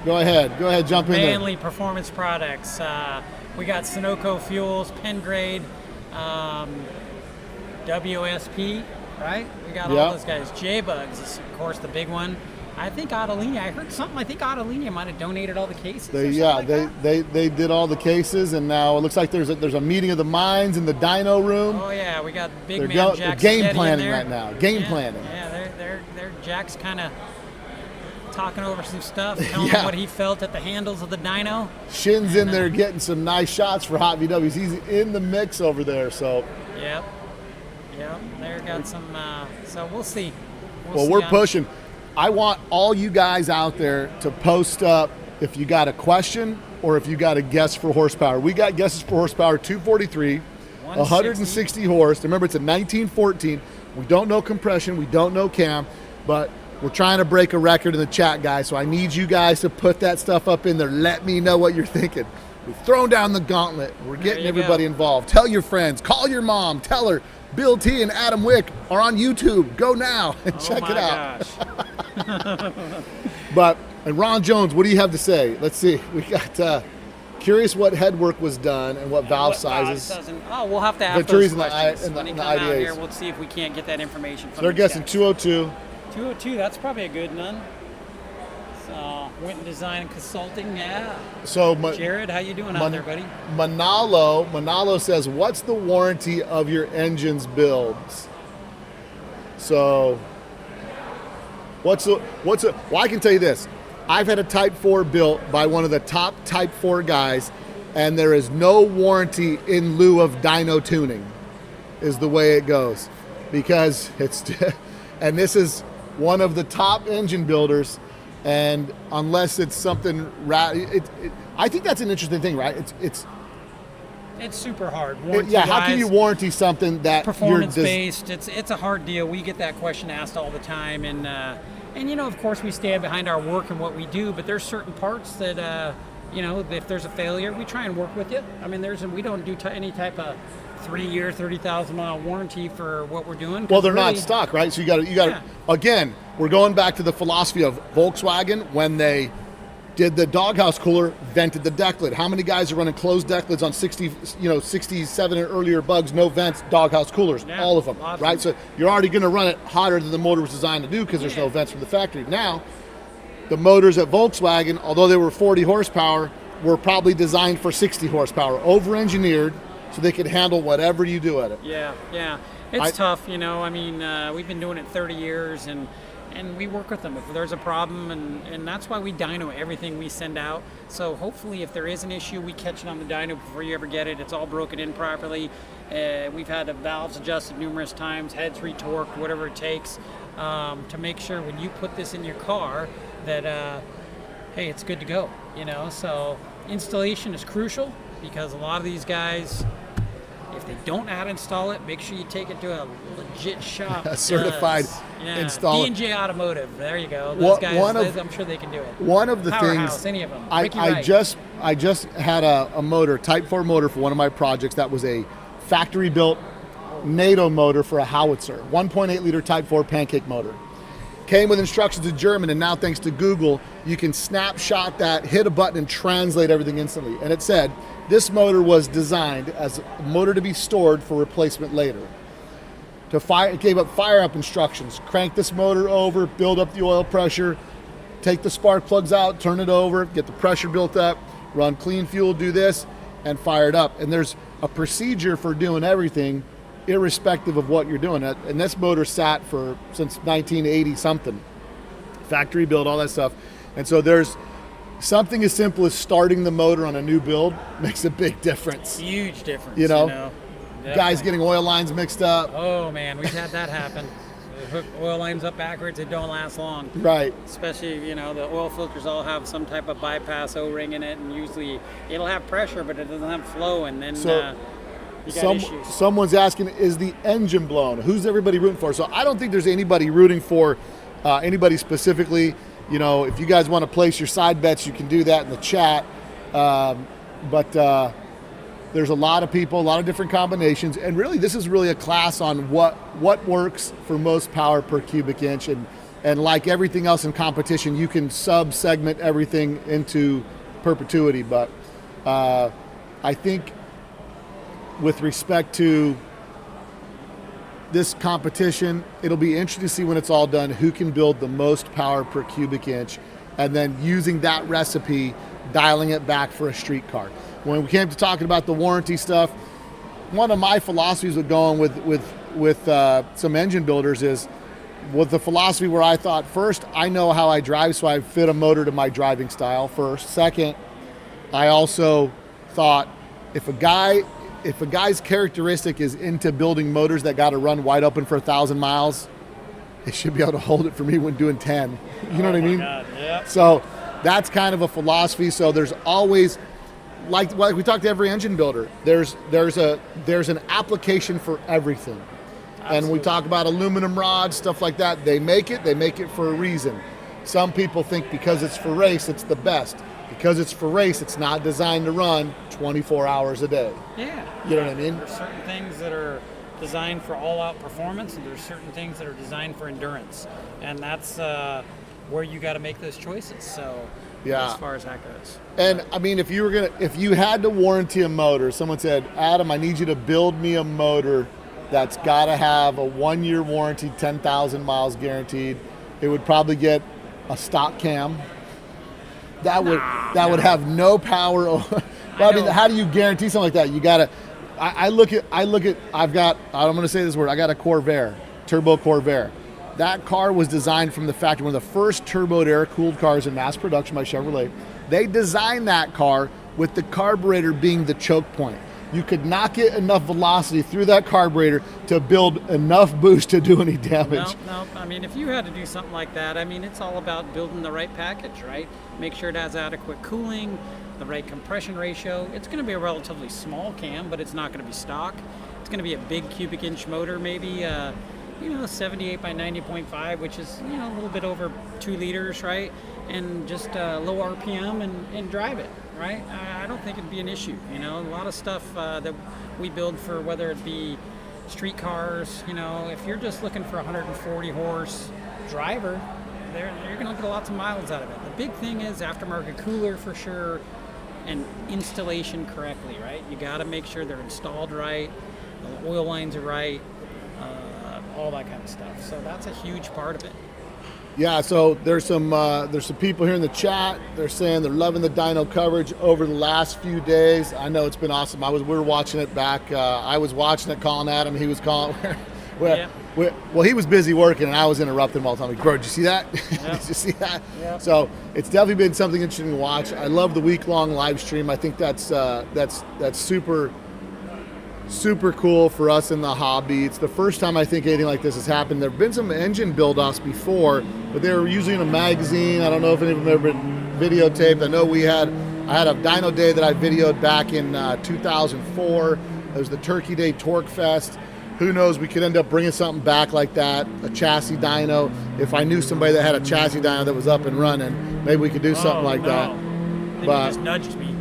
Go ahead, jump in there. Manly Performance Products. We got Sunoco Fuels, Pengrade, WSP, right? We got all those guys. J-Bugs is, of course, the big one. I think Autolinea, I heard something, I think Autolinea might have donated all the cases. They did all the cases, and now it looks like there's a meeting of the minds in the dyno room. Oh yeah, we got big They're man Jack game Spaghetti planning in there. right now. Game planning. Yeah, they're Jack's kind of talking over some stuff, telling him what he felt at the handles of the dyno. Shin's in there getting some nice shots for Hot VWs. He's in the mix over there, so. Yep, they got some, so we'll see. Well, we're pushing. I want all you guys out there to post up if you got a question or if you got a guess for horsepower. We got guesses for horsepower, 243, 160 horse. Remember, it's a 1914. We don't know compression, we don't know cam, but we're trying to break a record in the chat, guys, so I need you guys to put that stuff up in there. Let me know what you're thinking. We've thrown down the gauntlet. We're getting everybody involved. Tell your friends. Call your mom. Tell her. Bill T and Adam Wick are on YouTube. Go now and check it out. And Ron Jones, what do you have to say? Let's see. We got curious what headwork was done and what valve sizes. We'll have to ask Venturi's those questions. When he comes out IDAs. here, we'll see if we can't get that information from So they're guessing 202. 202, that's probably a good one. So, Winton Design and Consulting, yeah. So, Jared, how you doing out there, buddy? Manalo says, what's the warranty of your engine's builds? So, well, I can tell you this. I've had a Type 4 built by one of the top Type 4 guys, and there is no warranty in lieu of dyno tuning, is the way it goes. Because it's, and this is one of the top engine builders, and unless it's something, I think that's an interesting thing, right? It's super hard. How can you warranty something that performance based? It's a hard deal. We get that question asked all the time, and you know, of course, we stand behind our work and what we do, but there's certain parts that you know, if there's a failure, we try and work with you. I mean, we don't do any type of 3-year, 30,000-mile warranty for what we're doing. Well, they're not stock, right? So you got to. Again, we're going back to the philosophy of Volkswagen when they did the doghouse cooler, vented the deck lid. How many guys are running closed deck lids on 67 and earlier bugs, no vents, doghouse coolers? Yeah, all of them, awesome. right? So you're already going to run it hotter than the motor was designed to do because there's no vents from the factory. Now, the motors at Volkswagen, although they were 40 horsepower, were probably designed for 60 horsepower, over-engineered so they could handle whatever you do at it. Yeah. It's tough, you know. I mean, we've been doing it 30 years, and we work with them if there's a problem, and that's why we dyno everything we send out. So hopefully if there is an issue, we catch it on the dyno before you ever get it. It's all broken in properly. We've had the valves adjusted numerous times, heads retorqued, whatever it takes, to make sure when you put this in your car that, hey, it's good to go, you know. So installation is crucial because a lot of these guys, if they don't know how to install it, make sure you take it to a legit shop. A certified installer. D&J Automotive. There you go. Those guys, I'm sure they can do it. One of the Powerhouse, things, any of them. I just had a motor, Type 4 motor for one of my projects that was a factory-built NATO motor for a howitzer, 1.8 liter Type 4 pancake motor. Came with instructions in German, and now thanks to Google, you can snapshot that, hit a button, and translate everything instantly. And it said, this motor was designed as a motor to be stored for replacement later. It gave up fire-up instructions. Crank this motor over, build up the oil pressure, take the spark plugs out, turn it over, get the pressure built up, run clean fuel, do this, and fire it up. And there's a procedure for doing everything irrespective of what you're doing. And this motor sat since 1980 something, factory built, all that stuff. And so there's something as simple as starting the motor on a new build makes a big difference. Huge difference. You know? Guys getting oil lines mixed up. Oh man, we've had that happen. Hook oil lines up backwards, it don't last long. Right. Especially, you know, the oil filters all have some type of bypass O-ring in it, and usually it'll have pressure, but it doesn't have flow, and then you got issues. Someone's asking, is the engine blown? Who's everybody rooting for? So I don't think there's anybody rooting for anybody specifically. You know, if you guys want to place your side bets, you can do that in the chat. But there's a lot of people, a lot of different combinations, and really this is really a class on what works for most power per cubic inch, and like everything else in competition, you can sub-segment everything into perpetuity. But I think with respect to this competition, it'll be interesting to see when it's all done who can build the most power per cubic inch, and then using that recipe, dialing it back for a street car. When we came to talking about the warranty stuff, one of my philosophies with going with some engine builders is with the philosophy where I thought, first, I know how I drive, so I fit a motor to my driving style first. Second, I also thought if a guy's characteristic is into building motors that got to run wide open for 1,000 miles, they should be able to hold it for me when doing 10. You know what I mean? God, yeah. So that's kind of a philosophy. So there's always, like we talk to every engine builder, there's an application for everything. Absolutely. And we talk about aluminum rods, stuff like that. They make it for a reason. Some people think because it's for race, it's the best. Because it's for race, it's not designed to run 24 hours a day. Yeah. You know what I mean? There's certain things that are designed for all-out performance, and there's certain things that are designed for endurance. And that's where you got to make those choices. So yeah, as far as that goes. And I mean, if you had to warranty a motor, someone said, Adam, I need you to build me a motor that's got to have a 1-year warranty, 10,000 miles guaranteed. It would probably get a stock cam. That would have no power. But I mean, how do you guarantee something like that? You gotta. I'm gonna say this word. I got a Corvair, turbo Corvair. That car was designed from the factory, one of the first turbo air-cooled cars in mass production by Chevrolet. They designed that car with the carburetor being the choke point. You could not get enough velocity through that carburetor to build enough boost to do any damage. No. I mean, if you had to do something like that, I mean, it's all about building the right package, right? Make sure it has adequate cooling, the right compression ratio. It's going to be a relatively small cam, but it's not going to be stock. It's going to be a big cubic inch motor, maybe. 78 by 90.5, which is, a little bit over 2 liters, right? And just low RPM and drive it, right? I don't think it'd be an issue. A lot of stuff that we build for, whether it be street cars, if you're just looking for a 140 horse driver, you're going to get lots of miles out of it. The big thing is aftermarket cooler for sure, and installation correctly, right? You got to make sure they're installed right, the oil lines are right, all that kind of stuff. So that's a huge part of it. Yeah, so there's some people here in the chat. They're saying they're loving the dyno coverage over the last few days. I know it's been awesome. We were watching it back. I was watching it, calling at him. He was calling. Well, he was busy working, and I was interrupting him all the time. Like, bro, did you see that? Yep. Did you see that? Yep. So it's definitely been something interesting to watch. I love the week-long live stream. I think that's super cool for us in the hobby. It's the first time I think anything like this has happened. There have been some engine build-offs before, but they were usually in a magazine. I don't know if any of them have ever been videotaped. I know I had a dyno day that I videoed back in 2004. It was the Turkey Day Torque Fest. Who knows, we could end up bringing something back like that, a chassis dyno. If I knew somebody that had a chassis dyno that was up and running, maybe we could do something like that. I think you just nudged me.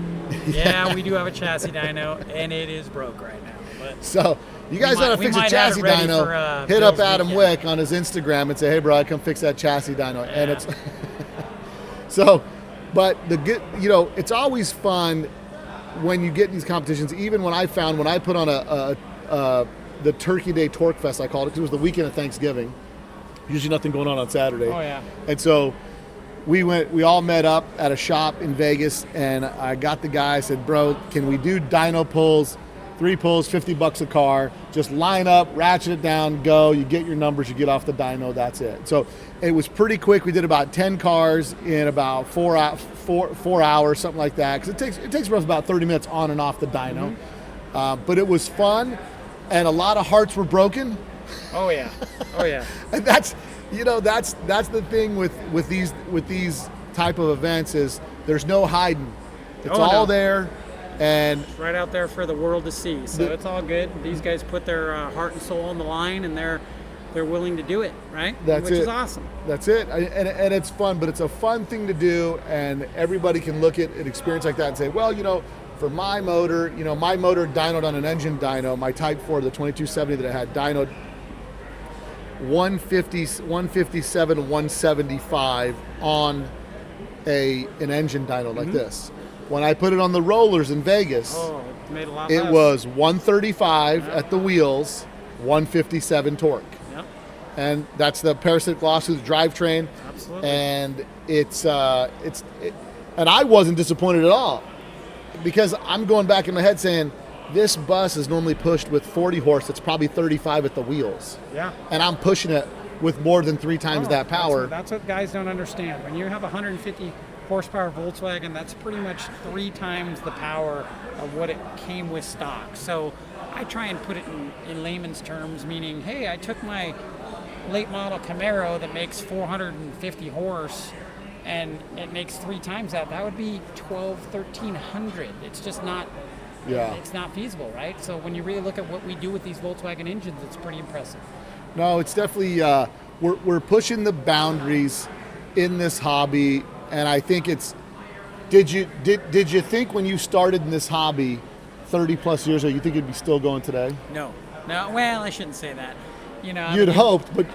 Yeah, we do have a chassis dyno, and it is broke right now. But so you guys ought to fix a chassis dyno. Hit up Adam Wick on his Instagram and say, hey, bro, I come fix that chassis dyno. Yeah. And it's so, but it's always fun when you get in these competitions. Even when I put on the Turkey Day Torque Fest, I called it, because it was the weekend of Thanksgiving. Usually nothing going on Saturday. Oh, yeah. And so we all met up at a shop in Vegas, and I got the guy, I said, bro, can we do dyno pulls, 3 pulls, $50 a car, just line up, ratchet it down, go, you get your numbers, you get off the dyno, that's it. So it was pretty quick. We did about 10 cars in about 4 hours, something like that, because it takes roughly about 30 minutes on and off the dyno. Mm-hmm. But it was fun. And a lot of hearts were broken. Oh yeah, oh yeah. And that's the thing with these type of events is there's no hiding. It's all there, and it's right out there for the world to see. So it's all good. These guys put their heart and soul on the line, and they're willing to do it, right? Which is awesome. That's it, and it's fun. But it's a fun thing to do, and everybody can look at an experience like that and say, well, for my motor, my motor dynoed on an engine dyno, my Type 4, the 2270 that I had dynoed 157, 175 on an engine dyno like this. When I put it on the rollers in Vegas, it made a lot it less. was 135 at the wheels, 157 torque. Yep. And that's the parasitic loss through the drivetrain. Absolutely. And and I wasn't disappointed at all. Because I'm going back in my head saying, this bus is normally pushed with 40 horse, it's probably 35 at the wheels. Yeah. And I'm pushing it with more than 3 times that power. That's what guys don't understand. When you have a 150 horsepower Volkswagen, that's pretty much 3 times the power of what it came with stock. So I try and put it in layman's terms, meaning, hey, I took my late model Camaro that makes 450 horse, and it makes 3 times that. That would be 1,300. It's just not. Yeah. It's not feasible, right? So when you really look at what we do with these Volkswagen engines, it's pretty impressive. No, it's definitely we're pushing the boundaries in this hobby, and I think it's. Did you think when you started in this hobby 30 plus years ago, you think you'd be still going today? No. Well, I shouldn't say that. You'd hoped, but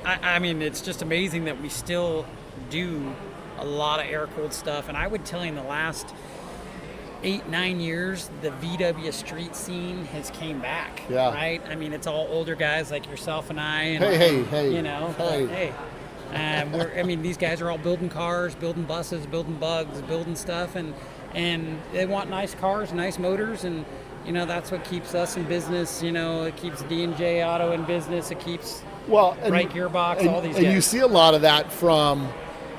I mean, it's just amazing that we still do a lot of air-cooled stuff, and I would tell you in the last 8-9 years, the VW street scene has came back. Yeah. Right? I mean, it's all older guys like yourself and I. And hey. Hey. These guys are all building cars, building buses, building bugs, building stuff, and they want nice cars, nice motors, and that's what keeps us in business. It keeps D&J Auto in business. It keeps Right Gearbox, all these guys. And you see a lot of that from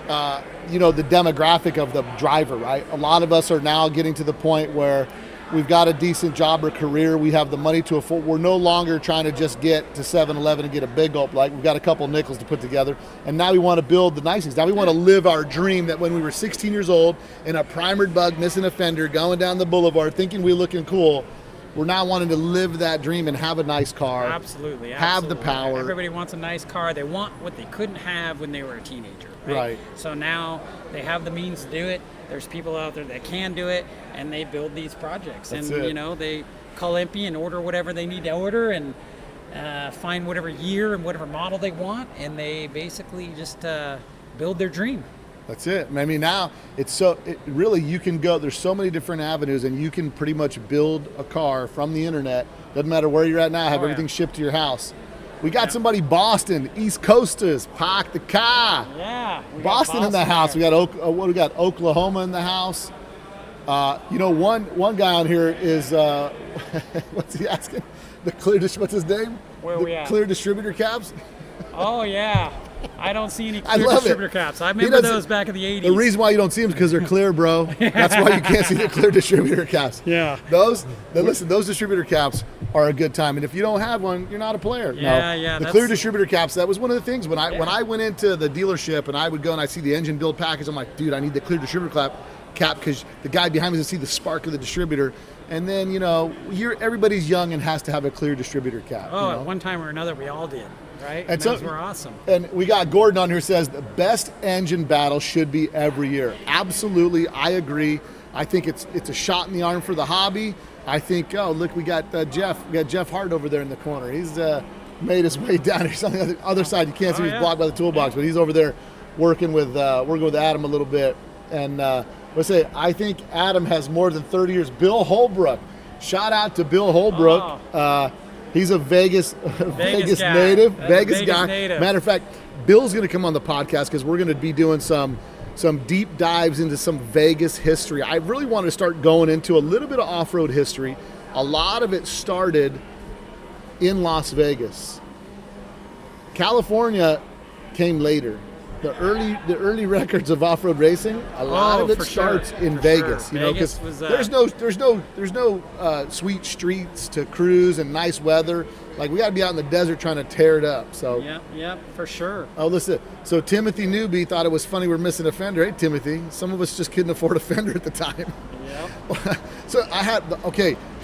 the demographic of the driver, right? A lot of us are now getting to the point where we've got a decent job or career. We have the money to afford. We're no longer trying to just get to 7-Eleven and get a big gulp. Like, we've got a couple nickels to put together. And now we want to build the nice things. Now we want to live our dream that when we were 16 years old in a primered bug, missing a fender, going down the boulevard, thinking we're looking cool, we're now wanting to live that dream and have a nice car. Absolutely. Have the power. Everybody wants a nice car. They want what they couldn't have when they were a teenager. Right. So now they have the means to do it. There's people out there that can do it, and they build these projects. That's and it. you know, they call EMPI and order whatever they need to order, and find whatever year and whatever model they want, and they basically just build their dream. That's it. I mean, now really, you can go, there's so many different avenues, and you can pretty much build a car from the internet. Doesn't matter where you're at now, have everything shipped to your house. We got somebody, Boston, East Coasters, park the car. Yeah. Boston in the house. We got we got Oklahoma in the house. You know, one guy on here is what's he asking? The clear. What's his name? Where the we at? Clear distributor caps. Oh yeah. I don't see any I clear love distributor it. caps. I remember those back in the 80s. The reason why you don't see them is because they're clear, bro. That's why you can't see the clear distributor caps. Yeah. Listen, those distributor caps are a good time. And if you don't have one, you're not a player. Yeah, yeah. The clear distributor caps, that was one of the things when I went into the dealership and I would go and I see the engine build package, I'm like, dude, I need the clear distributor cap because the guy behind me can see the spark of the distributor. And then, you know, everybody's young and has to have a clear distributor cap. Oh, you know? at one time or another, we all did, right? And those were awesome. And we got Gordon on here says the best engine battle should be every year. Absolutely, I agree. I think it's a shot in the arm for the hobby. I think, oh, look, we got Jeff. We got Jeff Hart over there in the corner. He's made his way down here. He's on the other side. You can't see he's blocked by the toolbox, but he's over there working with Adam a little bit. And let's say, I think Adam has more than 30 years. Bill Holbrook. Shout out to Bill Holbrook. Oh. He's a Vegas guy. native. That's Vegas guy. native. Matter of fact, Bill's going to come on the podcast because we're going to be doing some deep dives into some Vegas history. I really want to start going into a little bit of off-road history. A lot of it started in Las Vegas. California came later. The early records of off-road racing, a lot of it starts in Vegas. You know, because there's no sweet streets to cruise and nice weather. Like, we got to be out in the desert trying to tear it up. So Yep, for sure. Oh, listen. So Timothy Newby thought it was funny we're missing a fender. Hey, Timothy, some of us just couldn't afford a fender at the time. Yep. So I had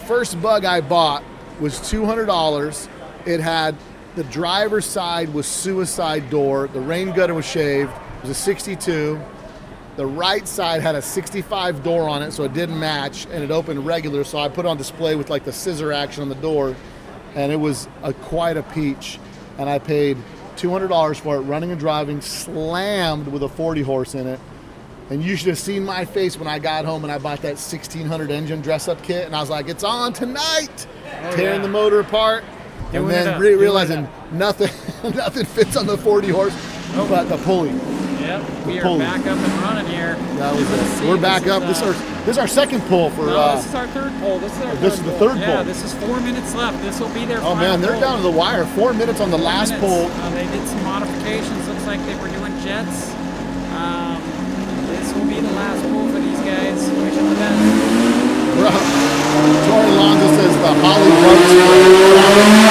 first Bug I bought was $200. It had the driver's side was suicide door. The rain gutter was shaved. It was a 62. The right side had a 65 door on it, so it didn't match, and it opened regular. So I put it on display with like the scissor action on the door, and it was quite a peach. And I paid $200 for it, running and driving, slammed with a 40 horse in it. And you should have seen my face when I got home and I bought that 1600 engine dress-up kit, and I was like, "It's on tonight!" Tearing the motor apart. And then realizing nothing fits on the 40 horse, but the pulley. Yep, we are back up and running here. That was it. We're back up. This is our second pull for. No, this is our third pull. This is the third pull. Yeah, this is 4 minutes left. This will be their Oh final man, they're pull. down to the wire. 4 minutes on the last pull. They did some modifications. Looks like they were doing jets. This will be the last pull for these guys. Wish them the best. Tori Lonzo says the Holly Brothers.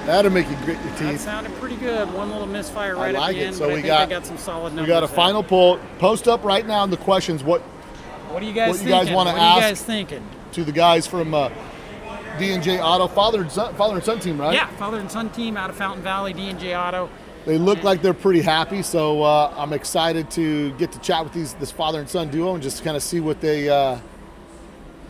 That'll make you grit your That teeth. sounded pretty good. One little misfire right I like at the it. end, So but we I think got- they got some solid numbers. We got a there. final pull. Post up right now in the questions what What are you guys what you thinking? guys wanna What are you ask? guys thinking? to the guys from D&J Auto, father and son team, right? Yeah, father and son team out of Fountain Valley, D&J Auto. They look like they're pretty happy, so I'm excited to get to chat with this father and son duo and just kind of see what they See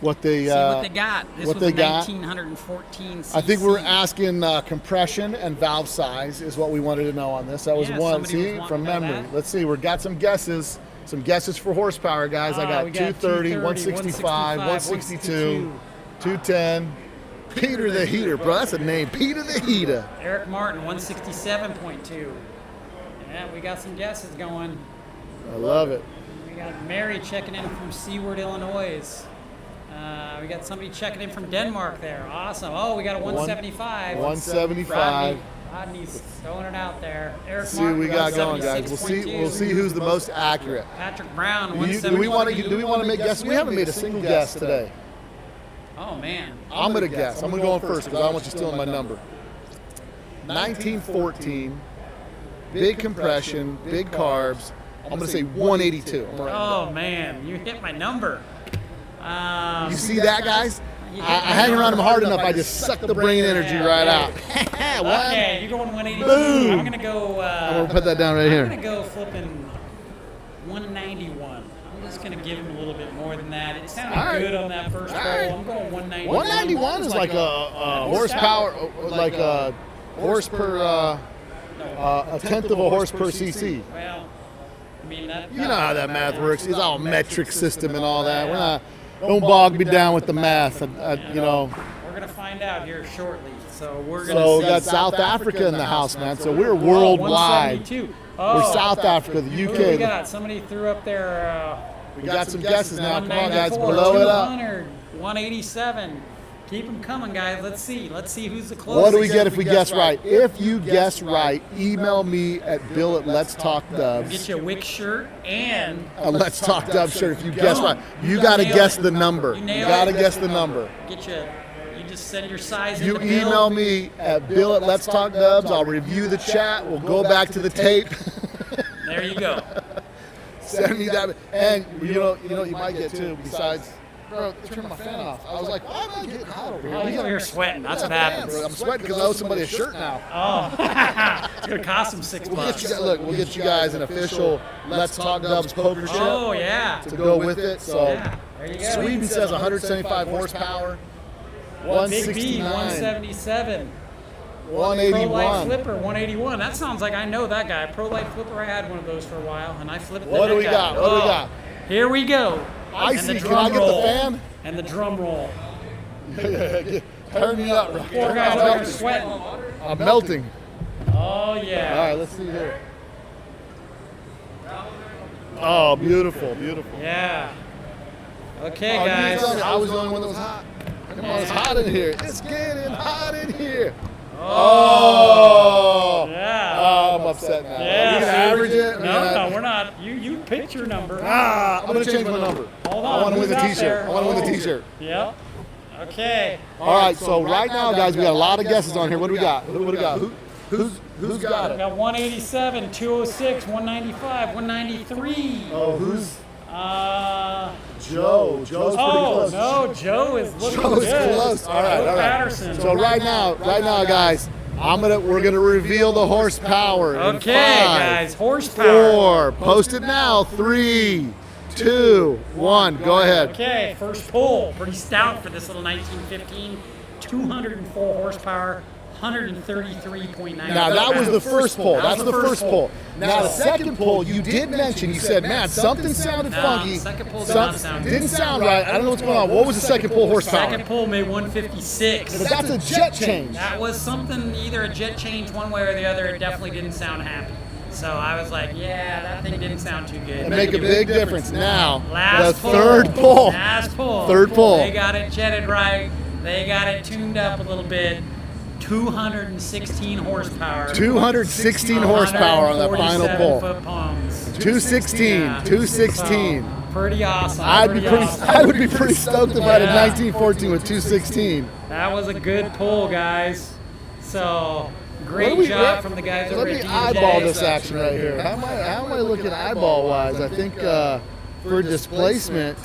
what they got. This what was they a got. 1914 cc. I think we're asking compression and valve size is what we wanted to know on this. That was Yeah, one. somebody was See, wanting from to know memory. that. Let's see. We got some guesses. Some guesses for horsepower, guys. I got we 230, 165, 162, 210. Peter the Heater, bro. That's a name. Peter the Heater. Eric Martin, 167.2. Yeah, we got some guesses going. I love it. We got Mary checking in from Seward, Illinois. We got somebody checking in from Denmark there. Awesome. Oh, we got a 175. 175. Rodney's throwing it out there. Eric See what we Martin, got going, guys. We'll 76.2. see who's the most accurate. Patrick Brown, Do 171. we want to make guesses? We haven't made a single guess today. Oh, man. I'm gonna guess. I'm gonna go first because I don't want you stealing my number. 1914 big compression, big carbs. I'm going to say 182. Oh man, you hit my number. You see that, guys? I hang around him hard enough, I just suck the brain energy right out. Okay, you're going 182. Boom. I'm gonna go. I'm going to put that down right here. I'm gonna go flipping 191. I'm just gonna give him a little bit more than that. It sounded good on that first roll. I'm going 191. 191 is like a horsepower, like a horse per, a tenth of a horse per cc. Well, I mean that. You know how that math works. It's all metric system and all that. We're not. Don't bog me down with the math. You know. We're gonna find out here shortly. So we're gonna. So we got South Africa in the house, man. So we're worldwide. 172. We're South Africa, the Who do we UK. got? Somebody threw up their. We got some guesses now. Come on, guys, 194, blow it up. 200, 187. Keep them coming, guys. Let's see who's the closest. What do we get if we guess right? If you guess right, email me at bill@letstalkdubs. Get you a Wick shirt and A Let's Talk Dubs shirt if you guess right. You got to guess the number. You got to guess the number. get you. You just send your size. You in the bill. email me at bill@letstalkdubs. I'll review the chat. We'll go back to the tape. There you go. Send me that. And you know, you might get too. Besides, bro, turn my fan off. I was like, why am I getting hot over here? Oh, you're sweating. That's what happens. I'm sweating because I owe somebody a shirt now. Oh, it's gonna cost them $6. We'll get you guys an official Let's Talk Dubs poker shirt Oh yeah. to go with it. So Yeah. There you go. Sweden says 175 horsepower, Big B 169, 177. Pro Light 181. Flipper 181. That sounds like I know that guy. Pro Light Flipper. I had one of those for a while, and I flipped. What do we got? What do we got? Here we go. Icy, And the can I drum get the roll. fan? And the drum roll. Turn me up. Poor guys over there sweating. I'm melting. Oh yeah. All right, let's see here. Oh, beautiful, beautiful. Yeah. Okay, Oh, you guys. didn't tell me I was the only one that was hot. Come on, it's hot in here. It's getting hot in here. Oh. Yeah. Oh, I'm upset now. Yeah. Are we gonna average it? No, we're not. You pick your number. I'm gonna change my number. Hold I on. want to win who's the out T-shirt. there? I want to win the T-shirt. Yep. Okay. All right, so right now, guys, we got a lot of guesses on here. What do we got? What do we got? Who's got We it? got 187, 206, 195, 193. Oh, who's Uh. Joe? Joe's pretty Oh close. no, Joe is looking Joe's good. close. All right, Joe all right. Patterson. So right now, guys, we're gonna reveal the horsepower. in Okay, 5, guys, horsepower. 4. Post it now. 3, 2, 1. Go ahead. Okay, first pull. Pretty stout for this little 1915. 204 horsepower, 133.9. Now that was the first pull. That's the first pull. Now the second pull, you did mention. You said, "Man, something sounded funky. second pull did not sound good. Didn't sound right. I don't know what's going on." What was the second pull horsepower? Second pull made 156. But that's a jet change. That was something, either a jet change one way or the other. It definitely didn't sound happy. So I was like, yeah, that thing didn't sound too good. And make a big difference. Now Last the pull. third pull. Last pull. Third pull. They got it jetted right. They got it tuned up a little bit. 216 horsepower. 216 horsepower on that final 147 pull. foot-pounds. 216. Yeah. 216. So, pretty awesome. I would be pretty stoked if I had a Yeah. 1914 with 216. That was a good pull, guys. So What great do we- job from the guys over Let me at eyeball D&J. this action right here. How am I looking eyeball wise? I think for displacement,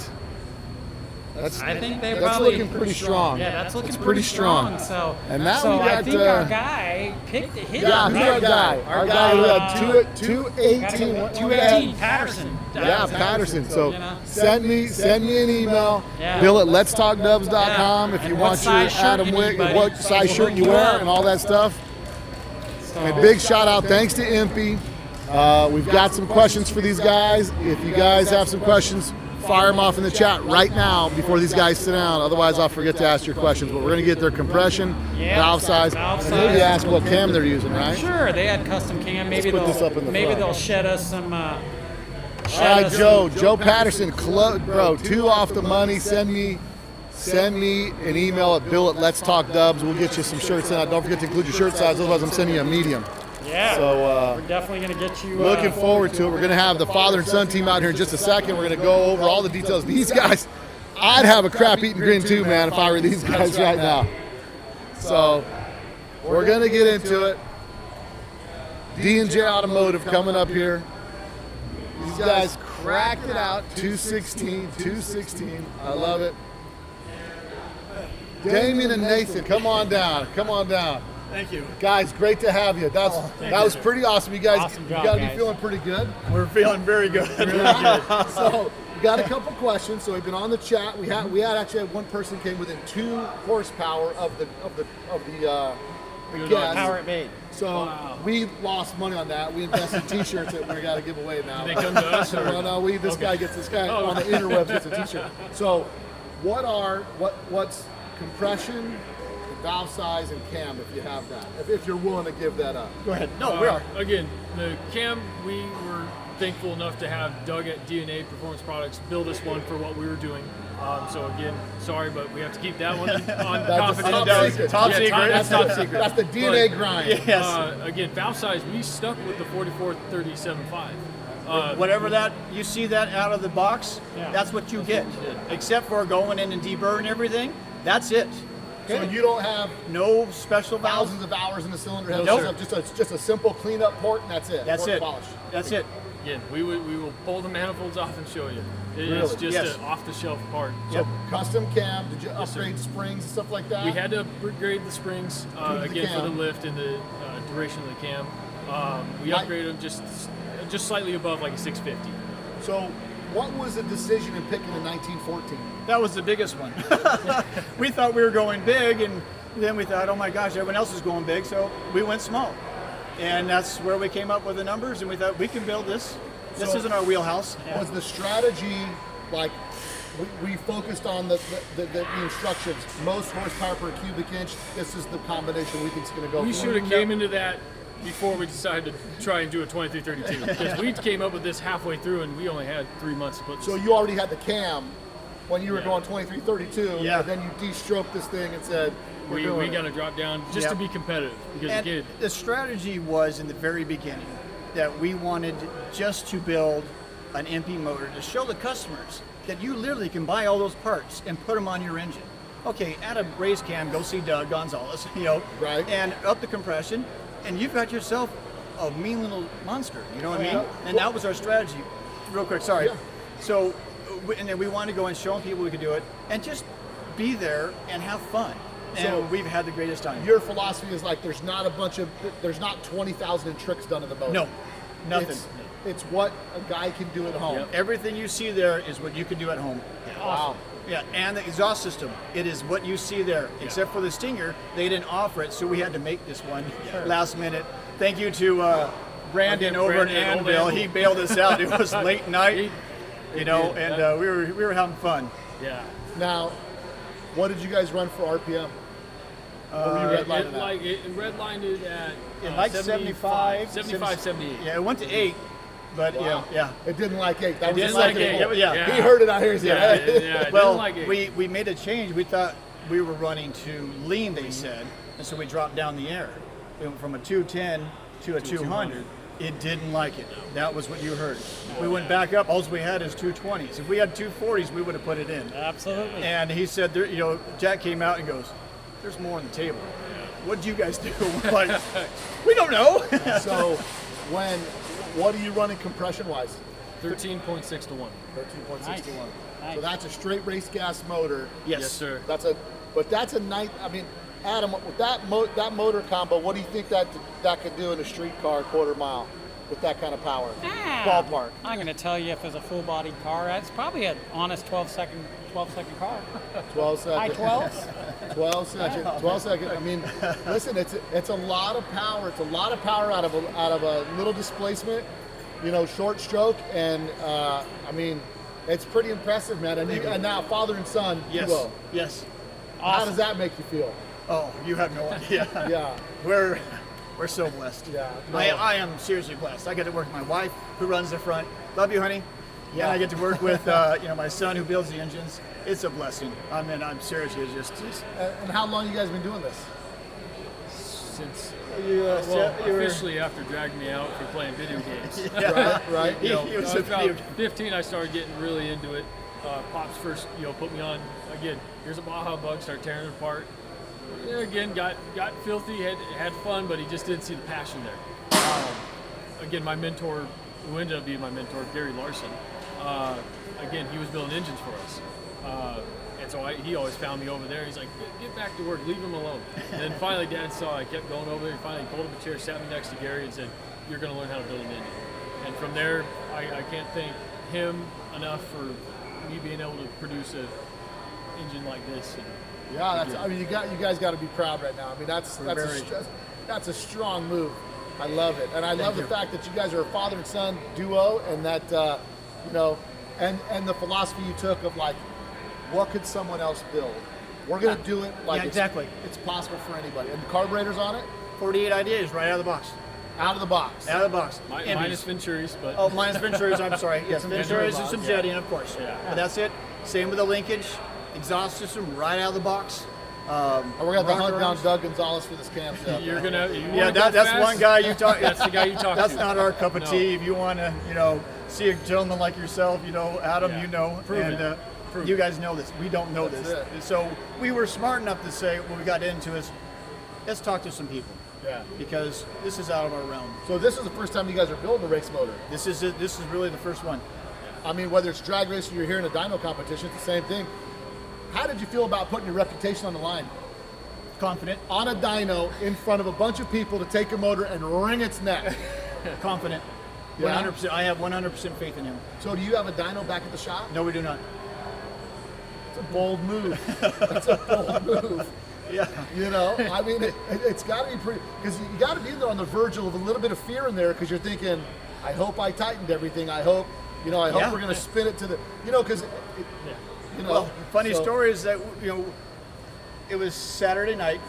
I think they that's probably looking pretty strong. Yeah, that's looking It's pretty strong. So, And now so we got, I think our guy picked a hit. Yeah, who's our guy? Our guy who had 218. 218 Patterson. Yeah, Patterson. So You know. send me an email. Yeah. Bill at letstalkdubs.com if And you what want your size shirt Adam you Wick, need, buddy. what size We'll shirt hook you you wear, up. and all that stuff. So, And a big shout out, thanks to EMPI. We've got some questions for these guys. If you guys have some questions, fire them off in the chat right now before these guys sit down. Otherwise, I'll forget to ask your questions. But we're going to get their compression, Yeah, valve size, valve and maybe size. ask what cam they're using, right? Sure, they had custom cam. Maybe put this up in the maybe front. they'll shed us some. All right, Joe Patterson, bro, 2 off the money. Send me an email at bill@letstalkdubs. We'll get you some shirts in. Don't forget to include your shirt size. Otherwise, I'm sending you a medium. Yeah. So we're definitely gonna get you. looking forward to it. We're going to have the father and son team out here in just a second. We're going to go over all the details. These guys, I'd have a crap eating grin too, man, if I were these guys right now. So we're going to get into it. D&J Automotive coming up here. These guys cracked it out. 216. I love it. Damien and Nathan, come on down. Thank you. Guys, great to have you. That was pretty awesome. You guys, Awesome job, you got to be guys. feeling pretty good. We're feeling very good. So, we got a couple questions. So we've been on the chat. We had actually had one person came within 2 horsepower of the guest. Power it made. So we lost money on that. We invested in T-shirts that we got to give away now. They come to us, or No, this guy on the interwebs gets a T-shirt. So, what's compression, valve size, and cam if you have that? If you're willing to give that up. Go ahead. No, we are. Again, the cam, we were thankful enough to have Doug at D&A Performance Products build us one for what we were doing. So again, sorry, but we have to keep that one on confidential. Top secret. That's top secret. That's the DNA grind. Yes. Again, valve size, we stuck with the 44-37.5. Whatever that you see that out of the box, Yeah. that's what you get. Except for going in and deburring everything, that's it. So you don't have No special valves. thousands of hours in the cylinder head. Nope. Just a simple cleanup port, and that's it. That's Port it. polish. That's it. Again, we will pull the manifolds off and show you. It's Really? just Yes. an off-the-shelf part. So custom cam. Did you Yes, sir. upgrade springs and stuff like that? We had to upgrade the springs the again for the cam. lift and the duration of the cam. We Like- upgraded them just slightly above like a 650. So, what was the decision in picking the 1914? That was the biggest one. We thought we were going big, and then we thought, oh my gosh, everyone else is going big, so we went small. And that's where we came up with the numbers, and we thought we can build this. This So- isn't our wheelhouse. Was the strategy like we focused on the instructions? Most horsepower per cubic inch. This is the combination we think is going to go. We for. should have came into that before we decided to try and do a 2332 because we came up with this halfway through and we only had 3 months to put this. So you already had the cam when you were Yeah. going 2332, Yeah. and then you de-stroked this thing and said, we got to drop down just to Yep. be competitive because And again, the strategy was in the very beginning that we wanted just to build an EMPI motor to show the customers that you literally can buy all those parts and put them on your engine. Okay, add a race cam, go see Doug Gonzalez, Right. and up the compression, and you've got yourself a mean little monster, you know what I mean? Yeah. And that was our strategy. Real quick, sorry. Yeah. So, and then we wanted to go and show people we could do it, and just be there and have fun. And So- we've had the greatest time. your philosophy is like there's not 20,000 tricks done in the motor. No, nothing. It's what a guy can do at home. Yep. Everything you see there is what you can do at home. Wow. Yeah, and the exhaust system, it is what you see there. Except for the Stinger, they didn't offer it, so we had to make this one last minute. Thank you to Brandon over Brandon, at old Anvil. Anvil. He bailed us out. It was late night, He and did. we were having fun. yeah. Now, what did you guys run for RPM? Or were you redlining that? It redlined it at Like 75, 78. Yeah, it went to 8, but Wow. yeah. It didn't like 8. That was didn't the like second 8, one. yeah. He heard it out here. He said, Yeah, hey. yeah, it Well, didn't like it. we made a change. We thought we were running too lean, they said, and so we dropped down the air. We went from a 210 to a 200. It didn't like it. That was what you heard. We went back up. All we had is 220s. If we had 240s, we would have put it in. Absolutely. And he said, there, Jack came out and goes, "There's more on the table. What did you guys do?" We're like, we don't know. So, what are you running compression-wise? 13.6 to 1. 13.61. Nice. So that's a straight race gas motor. Yes, sir. That's a nice. I mean, Adam, with that motor combo, what do you think that could do in a street car quarter mile with that kind of power? Ballpark. I'm going to tell you if it's a full-bodied car, it's probably an honest 12-second car. 12 High seconds. 12s. 12 seconds. I mean, listen, it's a lot of power. It's a lot of power out of a little displacement, short stroke, and I mean, it's pretty impressive, man. And now father and son, Yes. duo. Yes. How does that make you feel? Oh, you have no idea. Yeah. We're so blessed. Yeah. No. I am seriously blessed. I get to work with my wife, who runs the front. Love you, honey. Yeah. And I get to work with my son, who builds the engines. It's a blessing. I mean, I'm seriously just And how long you guys been doing this? Since you were officially after dragging me out for playing video games. Right. He was a about video- 15, I started getting really into it. Pops first, put me on again. Here's a Baja bug, start tearing it apart. Yeah, again, got filthy, had fun, but he just didn't see the passion there. again, my mentor, who ended up being my mentor, Gary Larson, again, he was building engines for us. And so he always found me over there. He's like, get back to work, leave him alone. And then finally Dad saw I kept going over there. He finally pulled up a chair, sat me next to Gary and said, you're going to learn how to build an engine. And from there, I can't thank him enough for me being able to produce an engine like this. And Yeah, I mean, you guys got to be proud right now. I mean, that's a strong move. I love it, and I love the fact that you guys are a father and son duo, and that and the philosophy you took of like, what could someone else build? We're gonna do it like exactly. It's possible for anybody. And the carburetors on it, 48 ideas right out of the box. out of the box. Out of the box. Minus Venturi's, but Minus Venturi's. I'm sorry. Yes, Venturi's and some jetting, of course. Yeah. But that's it. Same with the linkage, exhaust system right out of the box. And we're gonna have to hunt down arms. Doug Gonzalez for this camshaft. you're gonna. That's one guy you talk. That's the guy you talk That's to. not our cup of No. tea. If you want to, see a gentleman like yourself, Adam, Yeah. Prove and it. Prove you it. guys know this. We don't know That's this. it. So we were smart enough to say when we got into is, let's talk to some people Yeah. because this is out of our realm. So this is the first time you guys are building a race motor. This is it. This is really the first one. I mean, whether it's drag racing or you're here in a dyno competition, it's the same thing. How did you feel about putting your reputation on the line? Confident. On a dyno in front of a bunch of people to take a motor and wring its neck. Confident. Yeah? 100%. I have 100% faith in him. So do you have a dyno back at the shop? No, we do not. It's a bold move. That's a bold move. Yeah. I mean, it's got to be pretty, because you got to be there on the verge of a little bit of fear in there, because you're thinking, I hope I tightened everything. I hope we're going to spin it to the, because, Well, funny so- story is that it was Saturday night.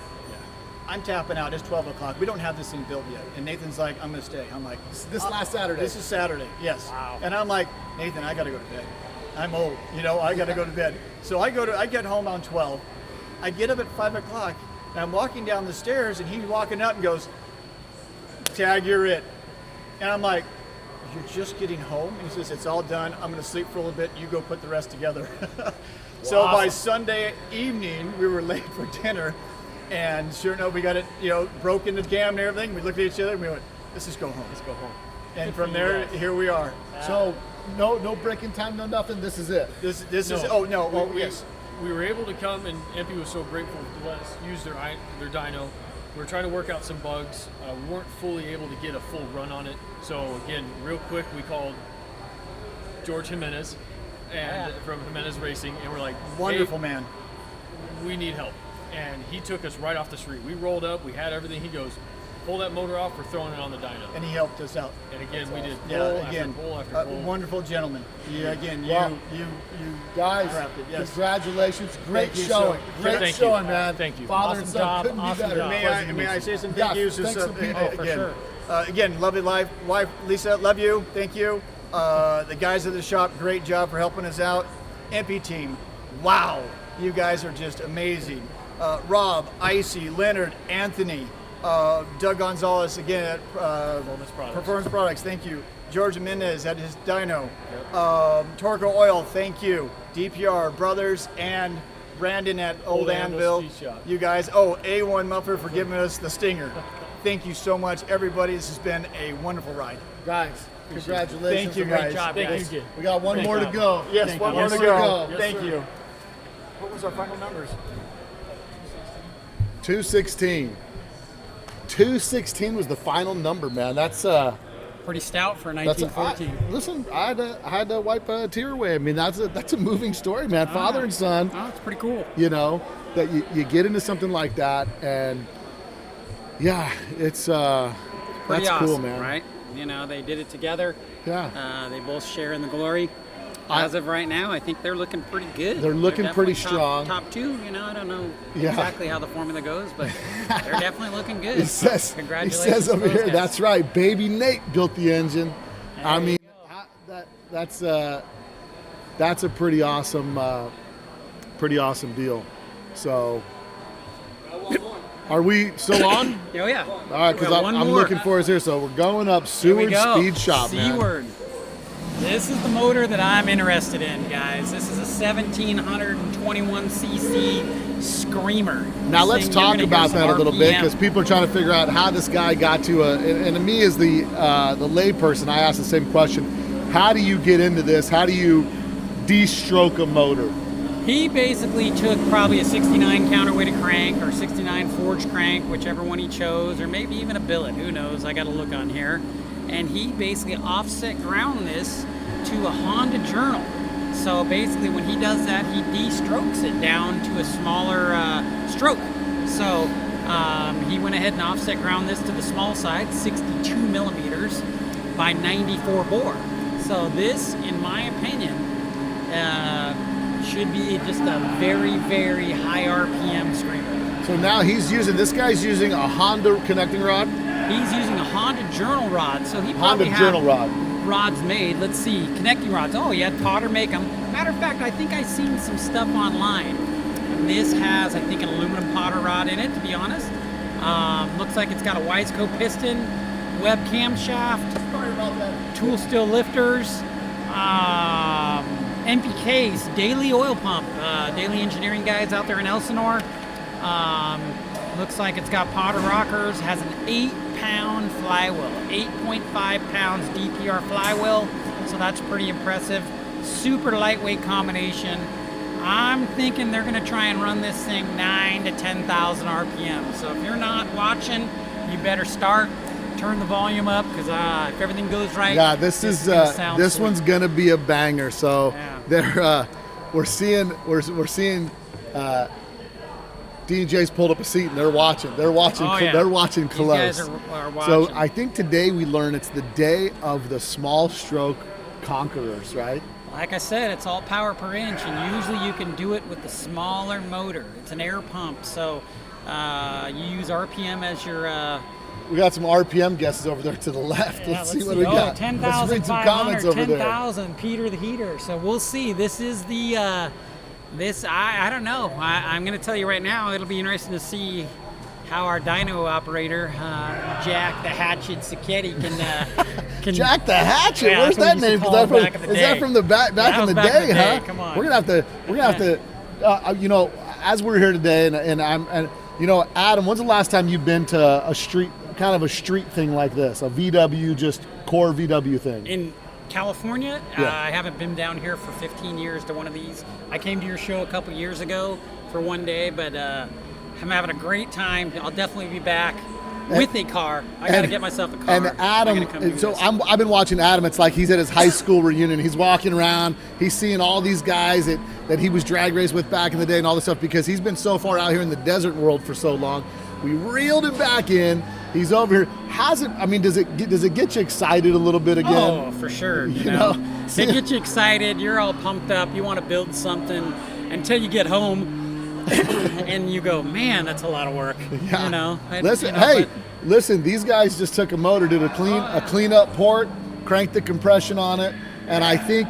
I'm tapping out. It's 12 o'clock. We don't have this thing built yet. And Nathan's like, I'm going to stay. I'm like, This last Saturday. This is Saturday, yes. Wow. And I'm like, Nathan, I got to go to bed. I'm old, I got to go to bed. So I get home on 12. I get up at 5 o'clock, and I'm walking down the stairs, and he's walking up and goes, Tag, you're it. And I'm like, you're just getting home? And he says, it's all done. I'm going to sleep for a little bit. You go put the rest together. So by Sunday evening, we were late for dinner. And sure enough, we got it, broke into the cam and everything. We looked at each other and we went, let's just go home. Let's go home. And Good from for you there, guys. here we are. So no breaking time, no nothing. This is it. This is, yes. We were able to come, and EMPI was so grateful to let us use their dyno. We were trying to work out some bugs. We weren't fully able to get a full run on it. So again, real quick, we called George Jimenez from Jimenez Racing, and we're like, Wonderful hey, man. we need help. And he took us right off the street. We rolled up, we had everything. He goes, pull that motor off, we're throwing it on the dyno. And he helped us out. And again, we did Yeah, pull again, after pull after pull. wonderful gentleman. Yeah, again, Wow. you Guys, crafted, yes. Congratulations. Great Thank you, showing. sir. Great Thank you. showing, man. Thank you. Father Awesome and son job. couldn't Awesome be better. job. May I say some Yes, thank yous? thanks some people. For Again, sure. Again, lovely wife, Lisa, love you. Thank you. The guys at the shop, great job for helping us out. EMPI team, wow, you guys are just amazing. Rob, Icy, Leonard, Anthony, Doug Gonzalez again at Performance Products, thank you. George Mendez at his dyno. Torco Oil, thank you. DPR, Brothers, and Brandon at Old Anvil. Speed Shop. You guys, A1 Muffler for giving us the stinger. Thank you so much, everybody. This has been a wonderful ride. Guys, congratulations. Thank you, Great guys. job, Thank guys. you. We got one Great more to job. go. Yes, Thank one you. more to Yes, go. sir. Thank Yes, you. What was our final numbers? 216. 216 was the final number, man. That's Pretty stout for that's 1914. listen. I had to wipe a tear away. I mean, that's a moving story, man. Father and son. Oh, it's pretty cool. That you get into something like that, and yeah, it's Pretty that's awesome, cool, man. right? They did it together. Yeah. They both share in the glory. As of right now, I think they're looking pretty good. They're looking definitely pretty strong. Top two, I don't know Yeah. exactly how the formula goes, but they're definitely looking good. He says Congratulations over to those here. guys. That's right. Baby Nate built the engine. I There mean, you that's a pretty awesome deal. So, are we still on? Oh, yeah. All right, because We got one I'm more. looking for us here. So we're going up Here we Seward go. Speed Shop, man. Seward. This is the motor that I'm interested in, guys. This is a 1721cc Screamer. Now This let's thing, you're talk gonna hear about some that a little bit, RPM. because people are trying to figure out how this guy got to and to me as the layperson, I ask the same question. How do you get into this? How do you de-stroke a motor? He basically took probably a 69 counterweighted crank or 69 forged crank, whichever one he chose, or maybe even a billet, who knows, I got to look on here. And he basically offset ground this to a Honda Journal. So basically when he does that, he de-strokes it down to a smaller stroke. So he went ahead and offset ground this to the small side, 62 millimeters by 94 bore. So this, in my opinion, should be just a very, very high RPM Screamer. So now this guy's using a Honda connecting rod? He's using a Honda Journal rod, so he probably Honda Journal rod. rods made. Let's see, connecting rods. Oh, yeah, Potter make them. Matter of fact, I think I've seen some stuff online. And this has, I think, an aluminum Potter rod in it, to be honest. Looks like it's got a Wiseco piston, web camshaft, tool steel lifters, MPKs, Daily oil pump, Daily engineering guys out there in Elsinore. Looks like it's got Potter rockers, has an 8-pound flywheel, 8.5 pounds DPR flywheel, so that's pretty impressive. Super lightweight combination. I'm thinking they're going to try and run this thing 9 to 10,000 RPM. So if you're not watching, you better start. Turn the volume up, because if everything goes right, Yeah, this one's gonna be a banger. So Yeah. we're seeing D&J's pulled up a seat and they're watching. They're watching. Oh, yeah. They're watching These close. guys are watching. So I think today we learn it's the day of the small stroke conquerors, right? Like I said, it's all power per inch, and usually you can do it with the smaller motor. It's an air pump, so you use RPM as your. We got some RPM guesses over there to the left. Yeah, let's see what we got. Let's read some 10,500, comments over there. 10,000, Peter the Heater. So we'll see. This is the, I don't know. I'm going to tell you right now, it'll be interesting to see how our dyno operator, Jack the Hatchet Sacchetti, can Jack the Hatchet. Yeah, Where's that's what that we used to name? call him back in the Is that day. from the back in That the was back day, in the huh? day. Come on. We're gonna have to. As we're here today, and Adam, when's the last time you've been to a street thing like this, a VW, just core VW thing? In California, Yeah. I haven't been down here for 15 years to one of these. I came to your show a couple years ago for one day, but I'm having a great time. I'll definitely be back with a car. I got to get myself a car. And Adam, I've been watching Adam. It's like he's at his high school reunion. He's walking around. He's seeing all these guys that he was drag raced with back in the day and all this stuff, because he's been so far out here in the desert world for so long. We reeled him back in. He's over here. Does it get you excited a little bit again? Oh, for sure. You know, it gets you excited. You're all pumped up. You want to build something until you get home. And you go, man, that's a lot of work. Yeah. You know. Listen. These guys just took a motor, did a cleanup port, cranked the compression on it, and I think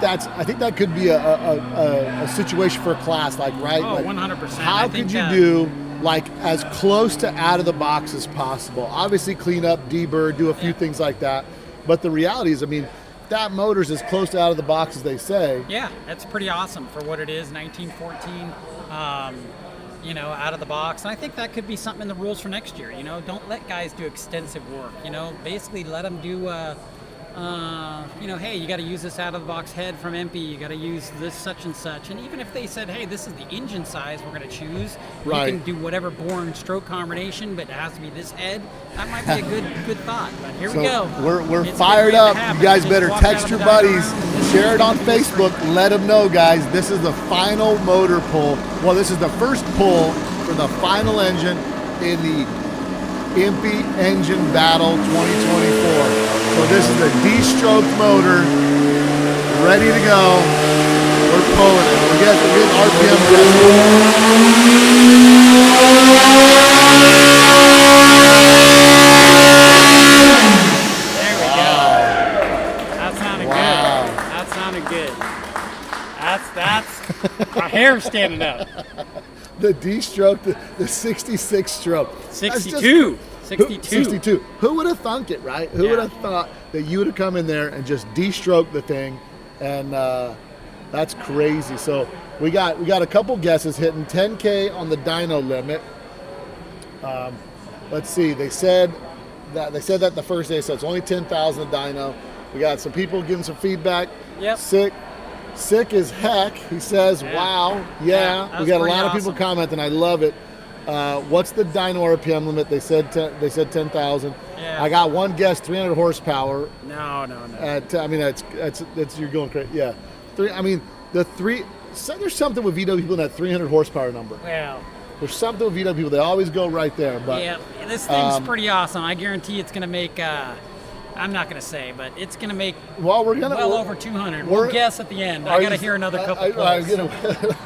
that could be a situation for a class, like, right? Oh, like, 100%. How could you do like as close to out of the box as possible? Obviously, clean up, deburr, do a few things like that. But the reality is, I mean, that motor's as close to out of the box as they say. Yeah, that's pretty awesome for what it is, 1914, out of the box. And I think that could be something in the rules for next year. Don't let guys do extensive work. Basically let them do, hey, you got to use this out of the box head from EMPI. You got to use this such and such. And even if they said, hey, this is the engine size we're going to choose, right. You can do whatever bore and stroke combination, but it has to be this head. That might be a good thought. But here we go. We're It's fired gonna up. happen. You guys Just better walk text out your of the buddies, dyno. share it on Facebook, let them know, guys. This is the final motor pull. Well, this is the first pull for the final engine in the EMPI Engine Battle 2024. So this is the D-stroked motor, ready to go. We're pulling it. We're getting RPM There we go. That sounded Wow. good. That sounded good. That's my hair standing up. The D-stroke, the 66 stroke. 62. 62. 62. Who would have thunk it, right? Who Yeah. would have thought that you would have come in there and just de-stroke the thing? And that's crazy. So we got a couple guesses hitting 10K on the dyno limit. Let's see. They said that the first day, so it's only 10,000 dyno. We got some people giving some feedback. Yep. Sick as heck. He says, Yeah. "Wow, Yeah, yeah." We got a pretty lot of people awesome. commenting. I love it. What's the dyno RPM limit? They said 10,000. Yeah. I got one guess, 300 horsepower. No. I mean, that's you're going crazy. Yeah, So there's something with VW people in that 300 horsepower number. Well, There's something with VW people. They always go right there. But yeah, this thing's pretty awesome. I guarantee it's going to make, I'm not going to say, but it's going to make well, we're gonna well over 200. we're- We'll guess at the end. I Are got to you- hear another couple I- quotes. you know,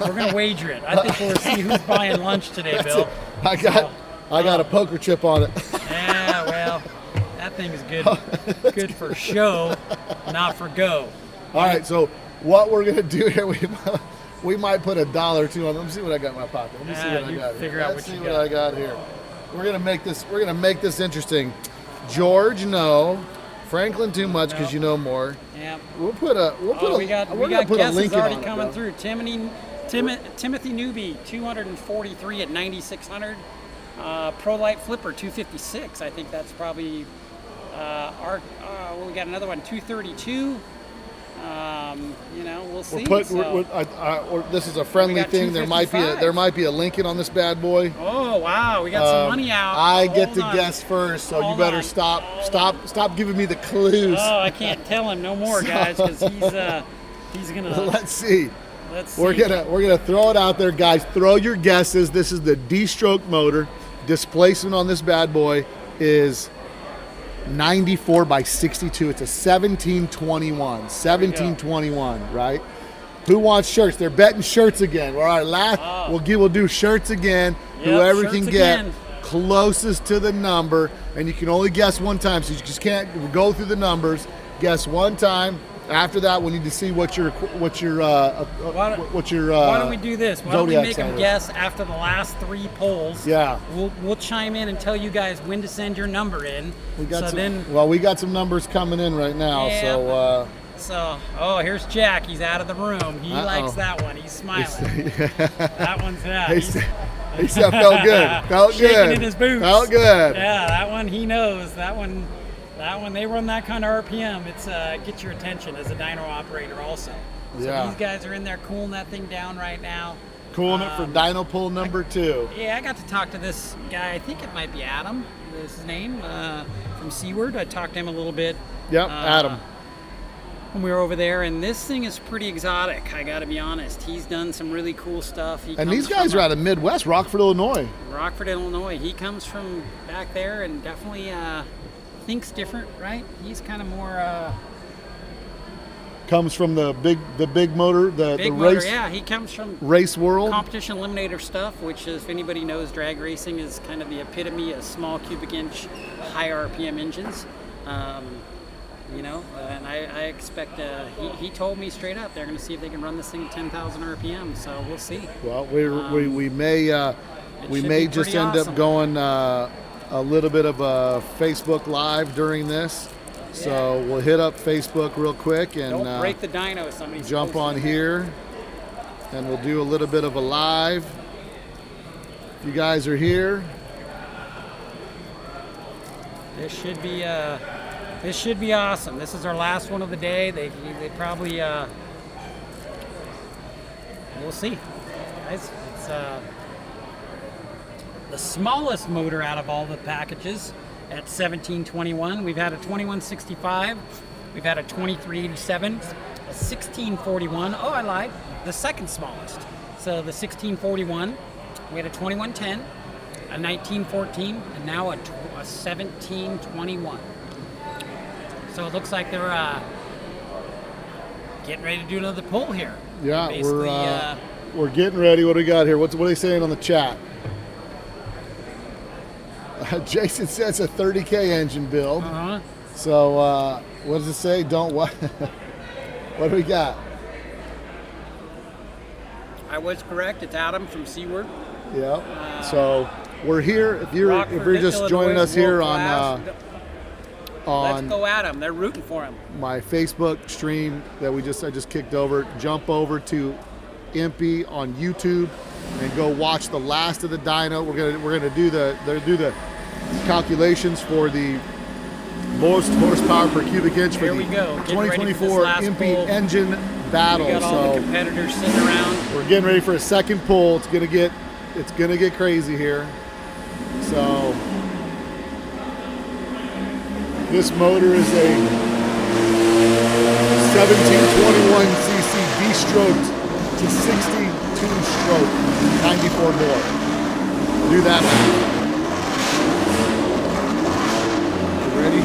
We're going to wager it. I think we'll see who's buying lunch today, Bill. I got a poker chip on it. Yeah, well, that thing is good for show, not for go. All right, so what we're gonna do here, we might put $1 or $2 on. Let me see what I got in my pocket. Let me see what I you got figure here. out Let's what see you what got. I got here. We're gonna make this interesting. George, no. Franklin, too much because you know more. Yeah. We'll put a We got guesses Lincoln already on it, coming bro. through. Timothy Newby, 243 at 9,600. Pro Light Flipper, 256. I think that's probably we got another one, 232. We'll see. This is a friendly got thing. There might be a Lincoln on this bad boy. Oh wow, we got some money out. I get Hold to on. guess first, so Hold you better on. stop giving me the clues. Oh, I can't tell him no more, guys, because he's gonna. Let's see. Let's see. We're gonna throw it out there, guys. Throw your guesses. This is the D-stroke motor. Displacement on this bad boy is 94 by 62. It's a 1721. 1721, right? Who wants shirts? They're betting shirts again. All right, we'll do shirts again. Yep, Whoever shirts can get again. closest to the number, and you can only guess one time, so you just can't go through the numbers. Guess one time. After that, we need to see what your Why don't we do this? Why don't we Zodiac make them sign is. guess after the last 3 polls? Yeah. We'll chime in and tell you guys when to send your number in. We got So we got some numbers coming in right now. Yeah. So here's Jack. He's out of the room. He likes that one. He's smiling. That one's he said felt good. Felt shaking good. in his boots. Felt good. Yeah, that one he knows. That one they run that kind of RPM. It's get your attention as a dyno operator also. So Yeah. these guys are in there cooling that thing down right now. Cooling it for dyno pull number 2. Yeah, I got to talk to this guy. I think it might be Adam. Is his name from Seward. I talked to him a little bit. Yep, Adam. When we were over there, and this thing is pretty exotic. I got to be honest. He's done some really cool stuff. And these guys are out of Midwest, Rockford, Illinois. Rockford, Illinois. He comes from back there, and definitely thinks different, right? He's kind of more Comes from the big motor, the big race motor. Yeah, he comes from race world. competition eliminator stuff, which is, if anybody knows, drag racing is kind of the epitome of small cubic inch, high RPM engines. And I expect, he told me straight up, they're going to see if they can run this thing at 10,000 RPM, so we'll see. Well, we may should be just pretty end awesome. up going a little bit of a Facebook Live during this. So we'll hit up Facebook real quick and Don't break the dyno, somebody's jump posting on it. here, and we'll do a little bit of a live. If you guys are here, This should be awesome. This is our last one of the day. They probably we'll see. It's the smallest motor out of all the packages at 1721. We've had a 2165. We've had a 2387, a 1641. Oh, I lied. The second smallest. So the 1641. We had a 2110, a 1914, and now a 1721. So it looks like they're getting ready to do another poll here. yeah, Basically, we're getting ready. What do we got here? What are they saying on the chat? Jason says a 30K engine build. uh-huh. So what does it say? Don't what? What do we got? I was correct. It's Adam from Seward. Yeah. So we're here. If you're Rockford, just joining Illinois, us here world-class. on Let's go at them. They're rooting for him. my Facebook stream that I just kicked over, jump over to EMPI on YouTube and go watch the last of the dyno. We're gonna do the calculations for the most horsepower per cubic inch for Here the we go. Getting ready for this 2024 last EMPI pull. engine battle. We got all the So competitors sitting around. we're getting ready for a second pull. It's gonna get crazy here. So this motor is a 1721 cc D-stroked to 62 stroke, 94 more. Do that math. You ready?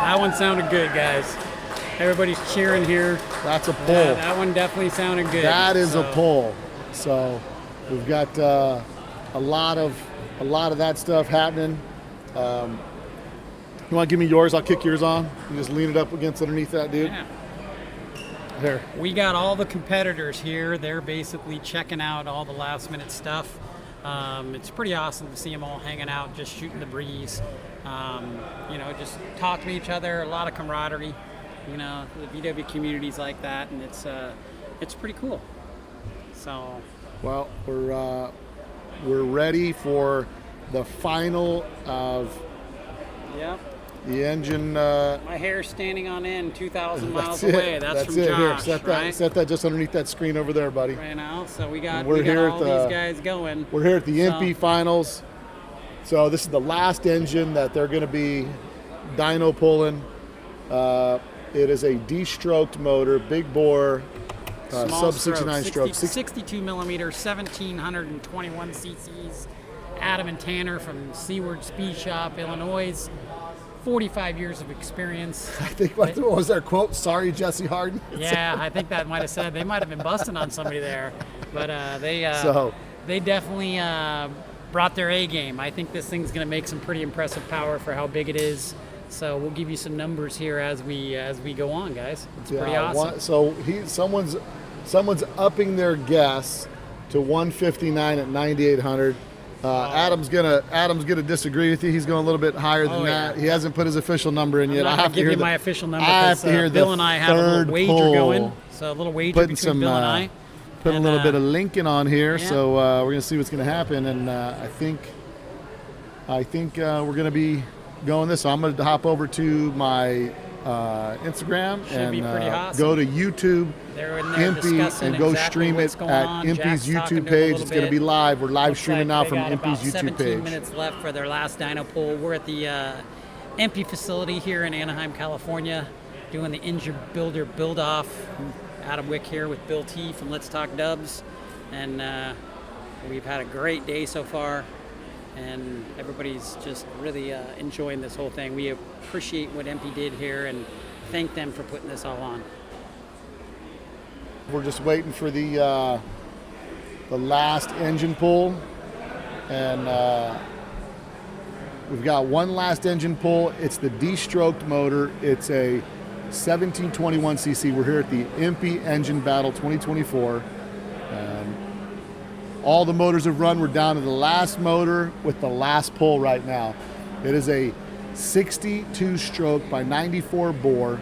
That one sounded good, guys. Everybody's cheering here. That's a pull. Yeah, that one definitely sounded good. That is a So, pull. So we've got a lot of that stuff happening. You want to give me yours? I'll kick yours on. You just lean it up against underneath that, dude. Yeah. Here. We got all the competitors here. They're basically checking out all the last minute stuff. It's pretty awesome to see them all hanging out, just shooting the breeze. Just talking to each other, a lot of camaraderie. The VW community's like that, and it's pretty cool. So, Well, we're ready for the final of yeah. the engine. My hair's standing on end 2,000 miles That's away. it. That's from it. Josh, Here, right? set that just underneath that screen over there, buddy. Right now, so we got We're here all at these guys going. We're here at the So- EMPI finals. So this is the last engine that they're going to be dyno pulling. It is a D-stroked motor, big bore, Small sub 69 stroke. 62 millimeter, 1,721 cc's. Adam and Tanner from Seward Speed Shop, Illinois. 45 years of experience. I think what was their quote? Sorry, Jesse Harden. Yeah, I think that might have said they might have been busting on somebody there, but So they definitely brought their A game. I think this thing's going to make some pretty impressive power for how big it is. So we'll give you some numbers here as we go on, guys. It's pretty awesome. Someone's upping their guess to 159 at 9,800. Adam's gonna disagree with you. He's going a little bit higher than that. Yeah. He hasn't put his official number in yet. I'm I not have gonna to give hear you my official number I have because to hear Bill the and I have a little third wager poll. going. So a little wager Putting between some Bill and I. putting And, a little bit of Lincoln on here, yeah. so we're gonna see what's gonna happen, and I think we're gonna be going this. So I'm gonna hop over to my Instagram Should be pretty and awesome. go to YouTube. They're in there EMPI discussing and go exactly stream what's it going at on. EMPI's Jack's talking YouTube to him a page. little It's going to bit. be live. We're live Looks streaming like now they from got about EMPI's YouTube 17 page. minutes left for their last dyno pull. We're at the EMPI facility here in Anaheim, California, doing the engine builder build-off. Adam Wick here with Bill T from Let's Talk Dubs, and we've had a great day so far, and everybody's just really enjoying this whole thing. We appreciate what EMPI did here and thank them for putting this all on. We're just waiting for the last engine pull, and we've got one last engine pull. It's the D-stroked motor. It's a 1721 cc. We're here at the EMPI Engine Battle 2024. All the motors have run. We're down to the last motor with the last pull right now. It is a 62 stroke by 94 bore.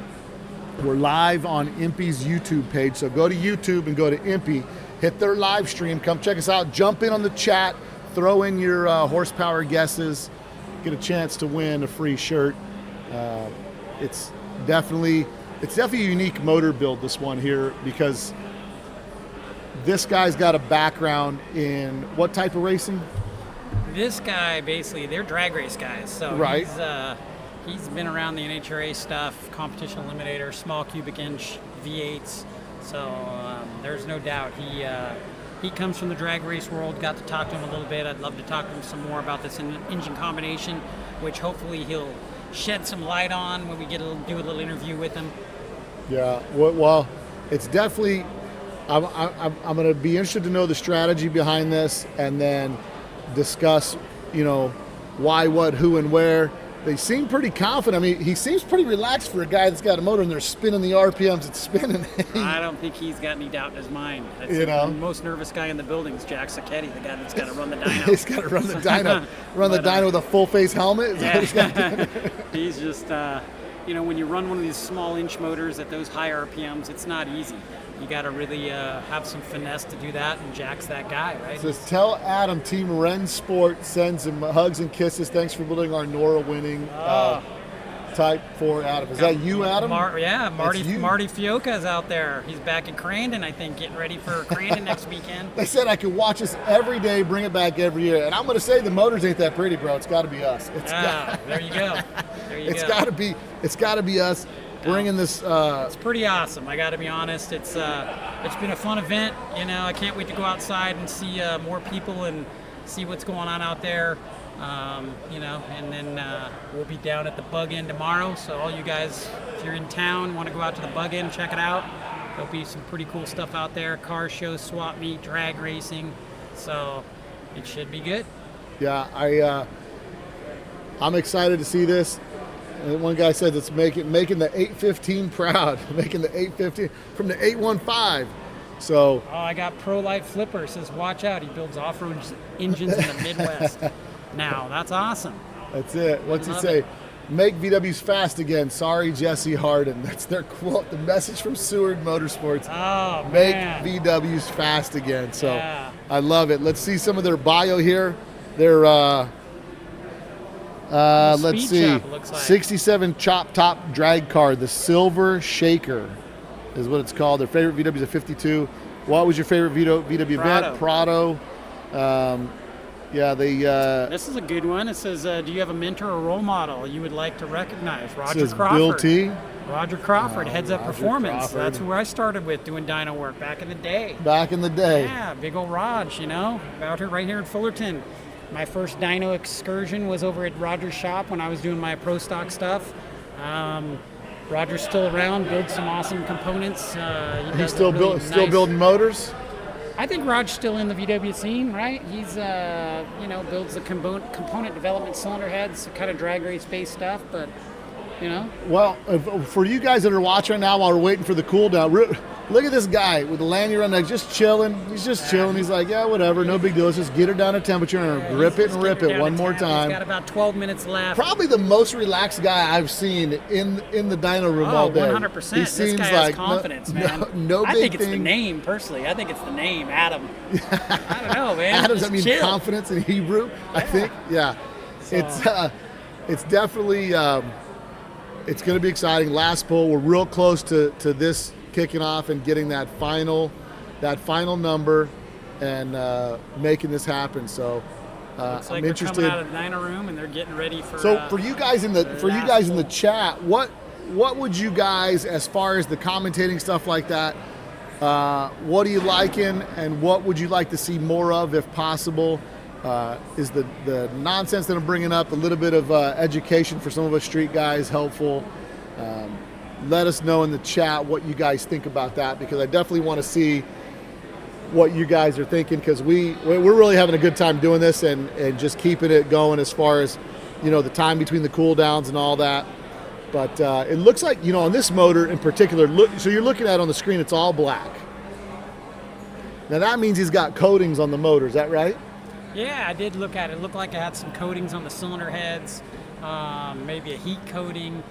We're live on EMPI's YouTube page, so go to YouTube and go to EMPI, hit their live stream, come check us out, jump in on the chat, throw in your horsepower guesses, get a chance to win a free shirt. It's definitely a unique motor build, this one here, because this guy's got a background in what type of racing? This guy, basically, they're drag race guys. So Right. he's been around the NHRA stuff, competition eliminator, small cubic inch V8s. So there's no doubt he comes from the drag race world. Got to talk to him a little bit. I'd love to talk to him some more about this engine combination, which hopefully he'll shed some light on when we do a little interview with him. Yeah, well, it's definitely. I'm going to be interested to know the strategy behind this, and then discuss, why, what, who, and where. They seem pretty confident. I mean, he seems pretty relaxed for a guy that's got a motor and they're spinning the RPMs. It's spinning. I don't think he's got any doubt in his mind. The most nervous guy in the building is Jack Sacchetti, the guy that's got to run the dyno. He's got to run the dyno. The dyno with a full-face helmet? Is that what he's got to do? He's just, when you run one of these small inch motors at those high RPMs, it's not easy. You got to really have some finesse to do that, and Jack's that guy, right? Says, tell Adam Team Ren Sport sends him hugs and kisses. Thanks for building our Nora winning Type 4 Adam. Is that you, Adam? Marty Fioca's out there. He's back in Crandon, I think, getting ready for Crandon next weekend. They said I could watch us every day, bring it back every year. And I'm going to say the motors ain't that pretty, bro. It's got to be us. There you go. It's got to be us. Bringing this, it's pretty awesome. I got to be honest. It's been a fun event. I can't wait to go outside and see more people and see what's going on out there. And then we'll be down at the Bug Inn tomorrow. So all you guys, if you're in town, want to go out to the Bug Inn, check it out. There'll be some pretty cool stuff out there: car show, swap meet, drag racing. So it should be good. Yeah, I'm excited to see this. And one guy said it's making the 815 proud, making the 815 from the 815. So. Oh, I got Pro Light Flipper. Says watch out. He builds off-road engines in the Midwest. Now that's awesome. That's it. What's he say? Make VWs fast again. Sorry, Jesse Harden. That's their quote. The message from Seward Motorsports. Oh, Make man. VWs fast again. So Yeah. I love it. Let's see some of their bio here. Their let's Speed see. Shop, looks like. 67 chop top drag car, the Silver Shaker is what it's called. Their favorite VW is a 52. What was your favorite VW event? Prado. This is a good one. It says, do you have a mentor or role model you would like to recognize? Roger says Crawford. Bill T. Roger Crawford, Heads Up Roger Performance. Crawford. That's who I started with doing dyno work back in the day. Back in the day. Yeah, big old Raj, out here right here in Fullerton. My first dyno excursion was over at Roger's shop when I was doing my pro stock stuff. Roger's still around, builds some awesome components. He's still building motors. I think Raj's still in the VW scene, right? He's builds the component development cylinder heads, kind of drag race based stuff, but Well, for you guys that are watching right now while we're waiting for the cool down, look at this guy with the lanyard on there, just chilling. He's just chilling. He's like, yeah, whatever, no big deal. Let's just get her down to temperature and grip it and rip it one more time. He's got about 12 minutes left. Probably the most relaxed guy I've seen in the dyno room all day. 100%. He This seems guy like has confidence, man. No I big think it's the thing. name, personally. I think it's the name, Adam. I don't know, man. Adam's, Just I mean, chill. confidence in Hebrew, I think. Yeah. It's definitely, it's going to be exciting. Last pull, we're real close to this kicking off and getting that final number and making this happen. So Looks like I'm they're interested. coming out of the dyno room and they're getting ready for. So for you guys in the chat, what would you guys, as far as the commentating stuff like that, what are you liking, and what would you like to see more of if possible? Is the nonsense that I'm bringing up, a little bit of education for some of us street guys, helpful? Let us know in the chat what you guys think about that, because I definitely want to see what you guys are thinking, because we're really having a good time doing this and just keeping it going as far as the time between the cool downs and all that. But it looks like on this motor in particular, so you're looking at on the screen, it's all black. Now that means he's got coatings on the motor, is that right? Yeah, I did look at it. It looked like it had some coatings on the cylinder heads, maybe a heat coating.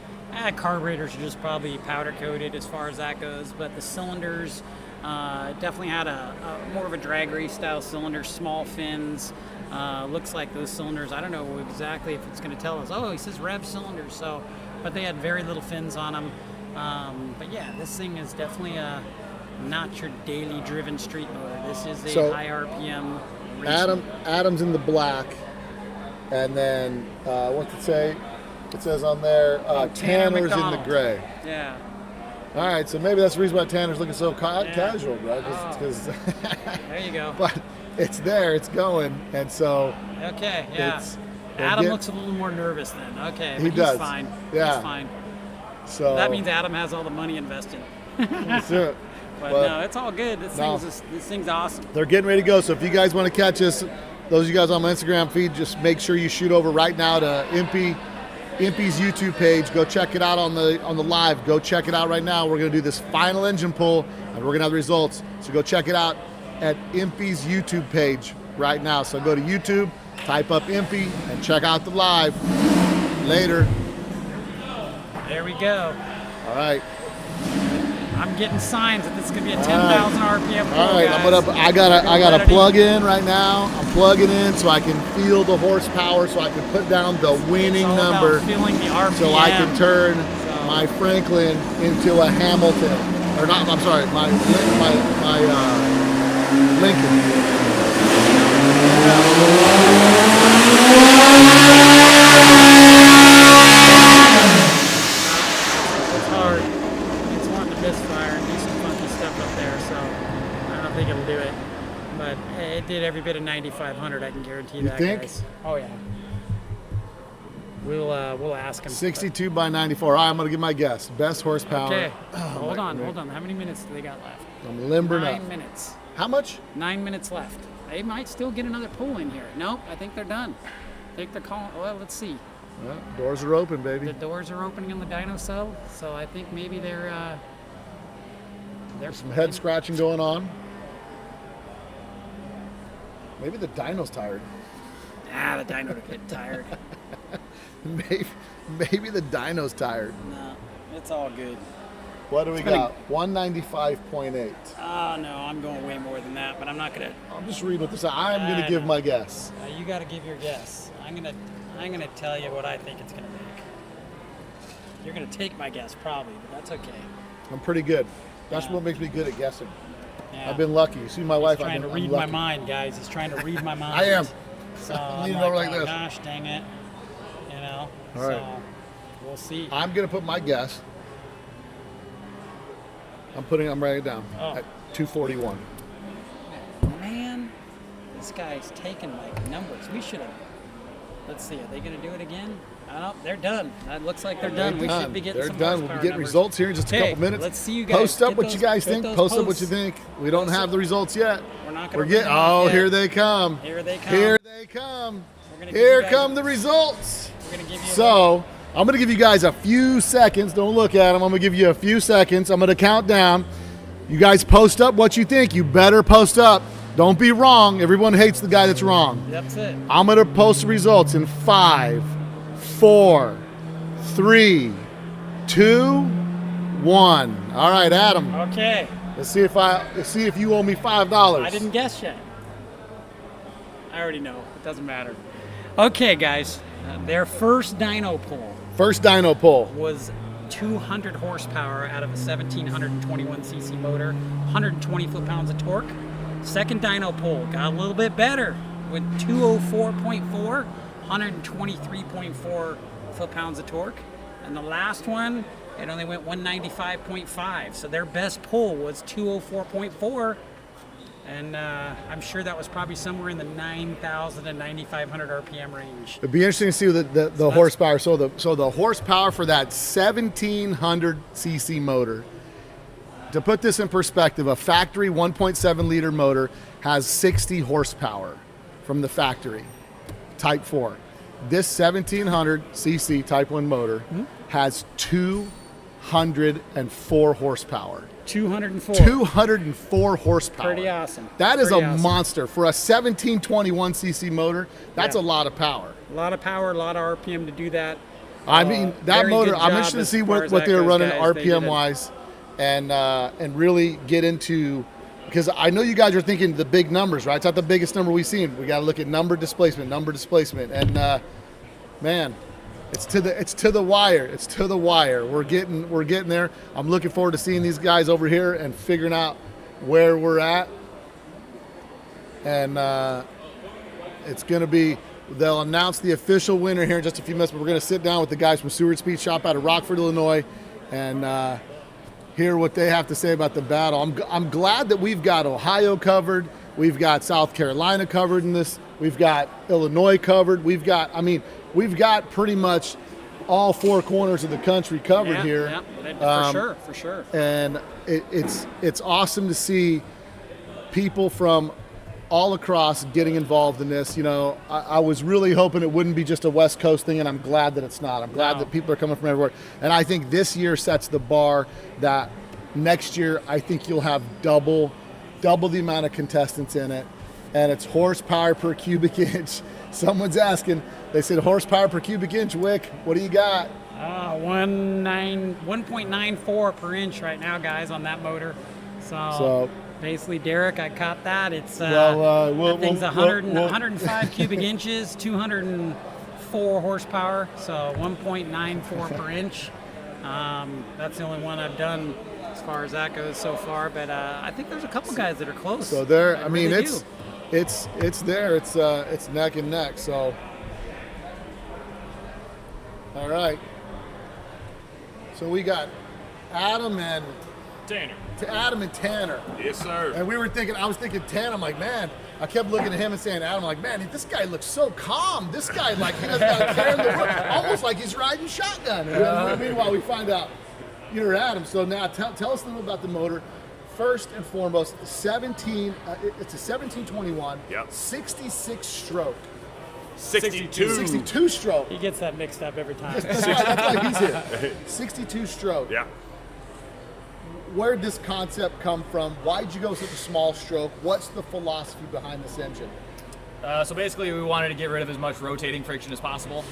Carburetors are just probably powder coated as far as that goes, but the cylinders definitely had a more of a drag race style cylinder, small fins. Looks like those cylinders, I don't know exactly if it's going to tell us, he says rev cylinders, but they had very little fins on them. But yeah, this thing is definitely not your daily driven street motor. This is a high RPM racing. Adam's in the black, and then what's it say? It says on there, Tanner's in the gray. Yeah. All right, so maybe that's the reason why Tanner's looking so casual, bro. Because there you go. But it's there, it's going, and so. Okay, yeah. Adam looks a little more nervous then. Okay, he does. He's fine. Yeah. He's fine. So that means Adam has all the money invested. That's it. But no, it's all good. This thing's awesome. They're getting ready to go. So if you guys want to catch us those of you guys on my Instagram feed, just make sure you shoot over right now to EMPI's YouTube page. Go check it out on the live. Go check it out right now. We're gonna do this final engine pull, and we're gonna have the results. So go check it out at EMPI's YouTube page right now. So go to YouTube, type up EMPI, and check out the live. Later. There we go. All right. I'm getting signs that this is gonna be a 10,000 RPM pull, All right, guys. I gotta plug in right now. I'm plugging in so I can feel the horsepower, so I can put down the winning It's all number, about feeling the RPM. so I can turn my Franklin into a Hamilton, or not. I'm sorry, my Lincoln. It's hard. It's wanting to misfire and do some funky stuff up there, so I don't think it'll do it. But hey, it did every bit of 9,500. I can guarantee that, think? guys. Oh yeah. We'll ask him. 62 by 94. All right, I'm gonna give my guess. Best horsepower. Okay. Oh, hold on. How many minutes do they got left? I'm limbering up. 9 minutes. How much? 9 minutes left. They might still get another pull in here. Nope, I think they're done. I think they're calling. Well, let's see. Well, doors are open, baby. The doors are opening on the dyno cell, so I think maybe they're Some head scratching going on. Maybe the dyno's tired. the dyno to get tired. Maybe the dyno's tired. No, it's all good. What do we got? 195.8. Oh no, I'm going way more than that, but I'm not gonna. I'll just read what this. I'm gonna give my guess. You got to give your guess. I'm gonna tell you what I think it's gonna make. You're gonna take my guess probably, but that's okay. I'm pretty good. That's what makes me good at guessing. Yeah. I've been lucky. You see my wife. He's trying to read my mind, guys. He's trying to read my mind. I am. So I'm I'm leaning like, over like oh, this. gosh, dang it. You know. All so right. we'll see. I'm gonna put my guess. I'm writing it down Oh. at 241. Man, this guy's taking my numbers. We should have. Let's see. Are they going to do it again? Oh, they're done. It looks like they're done. We should be getting They're some done. We'll horsepower be getting numbers. results here in just a Okay, couple minutes. let's see you guys. Post up Get what those- you guys get think. those Post up what posts. you think. We don't Post have up. the results yet. We're not going We're to. getting. Oh, here they come. Here they come. Here they come. We're gonna give Here you guys- come the results. We're going to give you. So I'm going to give you guys a few seconds. Don't look at them. I'm going to give you a few seconds. I'm going to count down. You guys post up what you think. You better post up. Don't be wrong. Everyone hates the guy that's wrong. That's it. I'm going to post the results in 5, 4, 3, 2, 1. All right, Adam. Okay. Let's see if you owe me $5. I didn't guess yet. I already know. It doesn't matter. Okay, guys. Their first dyno pull First dyno pull. was 200 horsepower out of a 1721cc motor, 120 foot-pounds of torque. Second dyno pull got a little bit better with 204.4, 123.4 foot-pounds of torque. And the last one, it only went 195.5. So their best pull was 204.4. And I'm sure that was probably somewhere in the 9,000 and 9,500 RPM range. It'd be interesting to see the horsepower. So the horsepower for that 1700 cc motor. To put this in perspective, a factory 1.7 liter motor has 60 horsepower from the factory, Type 4. This 1700 cc Type 1 motor has 204 horsepower. 204. 204 horsepower. Pretty awesome. That is Pretty a awesome. monster. For a 1721 cc motor, that's Yeah. a lot of power. A lot of power, a lot of RPM to do that. I mean, that very motor, good I'm job interested to as see far what as they that were goes, running guys. They did RPM it. wise and really get into, because I know you guys are thinking the big numbers, right? It's not the biggest number we've seen. We got to look at number displacement. And man, it's to the wire. It's to the wire. We're getting there. I'm looking forward to seeing these guys over here and figuring out where we're at. And it's going to be, they'll announce the official winner here in just a few minutes, but we're going to sit down with the guys from Seward Speed Shop out of Rockford, Illinois, and hear what they have to say about the battle. I'm glad that we've got Ohio covered. We've got South Carolina covered in this. We've got Illinois covered. We've got pretty much all four corners of the country covered here. Yeah, for sure. And it's awesome to see people from all across getting involved in this. You know, I was really hoping it wouldn't be just a West Coast thing, and I'm glad that it's not. I'm glad that people are coming from everywhere. And I think this year sets the bar that next year I think you'll have double the amount of contestants in it. And it's horsepower per cubic inch. Someone's asking, they said horsepower per cubic inch, Wick, what do you got? 1.94 per inch right now, guys, on that motor. So basically, Derek, I caught that. It's that thing's 105 cubic inches, 204 horsepower, so 1.94 per inch. That's the only one I've done as far as that goes so far. But I think there's a couple guys that are close. So there, I mean, it's there. It's neck and neck. So all right. So we got Adam and Tanner. Yes, sir. And I was thinking Tanner. I'm like, man, I kept looking at him and saying, Adam, I'm like, man, this guy looks so calm. This guy, like, he doesn't got a care in the world. Almost like he's riding shotgun. Meanwhile, we find out you're Adam. So now tell us a little about the motor. First and foremost, it's a 1721, 66 stroke. 62 stroke. He gets that mixed up every time. That's why he's here. 62 stroke. Yeah. Where'd this concept come from? Why'd you go such a small stroke? What's the philosophy behind this engine? So basically, we wanted to get rid of as much rotating friction as possible.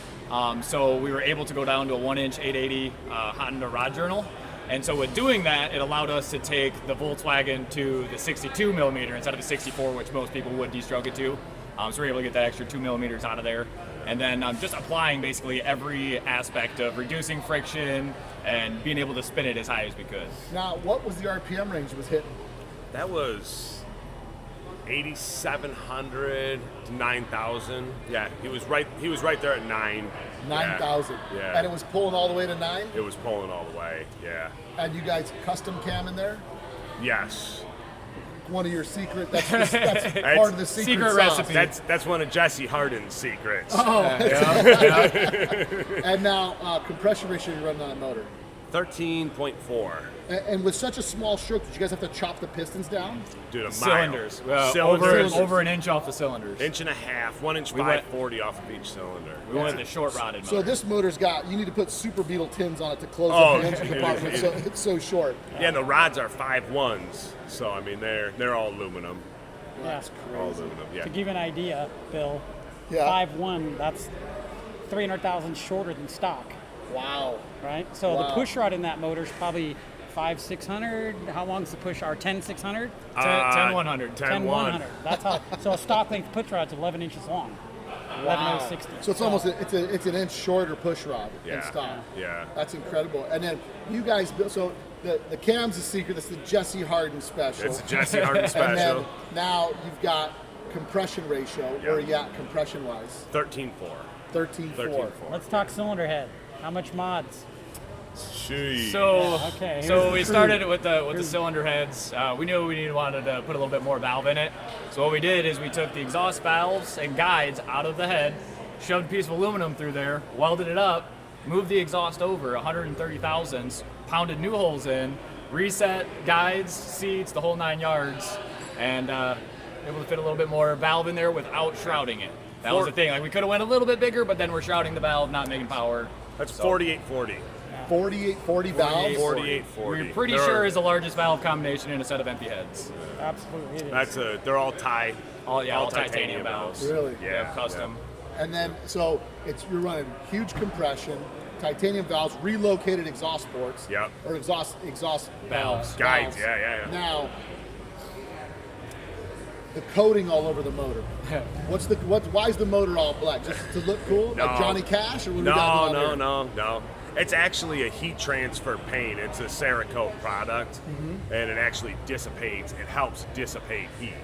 So we were able to go down to a 1-inch 880 Honda rod journal. And so with doing that, it allowed us to take the Volkswagen to the 62 millimeter instead of the 64, which most people would de-stroke it to. So we're able to get that extra 2 millimeters out of there. And then just applying basically every aspect of reducing friction and being able to spin it as high as we could. Now, what was the RPM range it was hitting? That was 8,700 to 9,000. Yeah, he was right there at 9,000. Yeah. And it was pulling all the way to 9? It was pulling all the way. Yeah. And you guys custom cam in there? Yes. One of your secret, that's part of the secret sauce. recipe. That's one of Jesse Harden's secrets. Oh. And now, compression ratio you're running on that motor? 13.4. And with such a small stroke, did you guys have to chop the pistons down? Dude, a mile. Cylinders. Cylinders. Over an inch off the cylinders. Inch and a half, 1 inch 540 off of each cylinder. We wanted the short rodded So motor. this motor's you need to put Super Beetle tins on it to close up the engine compartment, so it's so short. Yeah, and the rods are 5.1s, so I mean they're all aluminum. That's All crazy. aluminum. Yeah. To give you an idea, Bill, Yeah. 5.1, that's 300,000 shorter than stock, Wow. right? So Wow. the push rod in that motor is probably 5,600. How long is the push rod? 10,600? 10,100. 10.1. That's how. So a stock length push rod's 11 inches long. 11,060. So it's almost it's an inch shorter push rod than Yeah. stock. Yeah. That's incredible. And then you guys built, so the cam's a secret. That's the Jesse Harden special. It's a Jesse Harden And then special. now you've got compression ratio. Where are you at compression wise? 13.4. 13.4. 13.4. Let's talk cylinder head. How much mods? Jeez. So, Okay, so here's we the started with the cylinder heads. We knew we wanted to put a little bit more valve in it. So what we did is we took the exhaust valves and guides out of the head, shoved a piece of aluminum through there, welded it up, moved the exhaust over 130 thousandths, pounded new holes in, reset guides, seats, the whole 9 yards, and able to fit a little bit more valve in there without shrouding it. That was the thing. Like we could have went a little bit bigger, but then we're shrouding the valve, not making power. That's 4840. 4840 valves. 4840. We're pretty sure is the largest valve combination in a set of empty heads. Absolutely. It is. They're all All titanium valves. Really? Yeah. Custom. And then so you're running huge compression, titanium valves, relocated exhaust ports. Yep. Or exhaust Valves. Guides, yeah. Now, the coating all over the motor. Why is the motor all black? Just to look cool, No. like Johnny Cash, or what do we got going on here? No. It's actually a heat transfer paint. It's a Cerakote product, and it actually dissipates. It helps dissipate heat.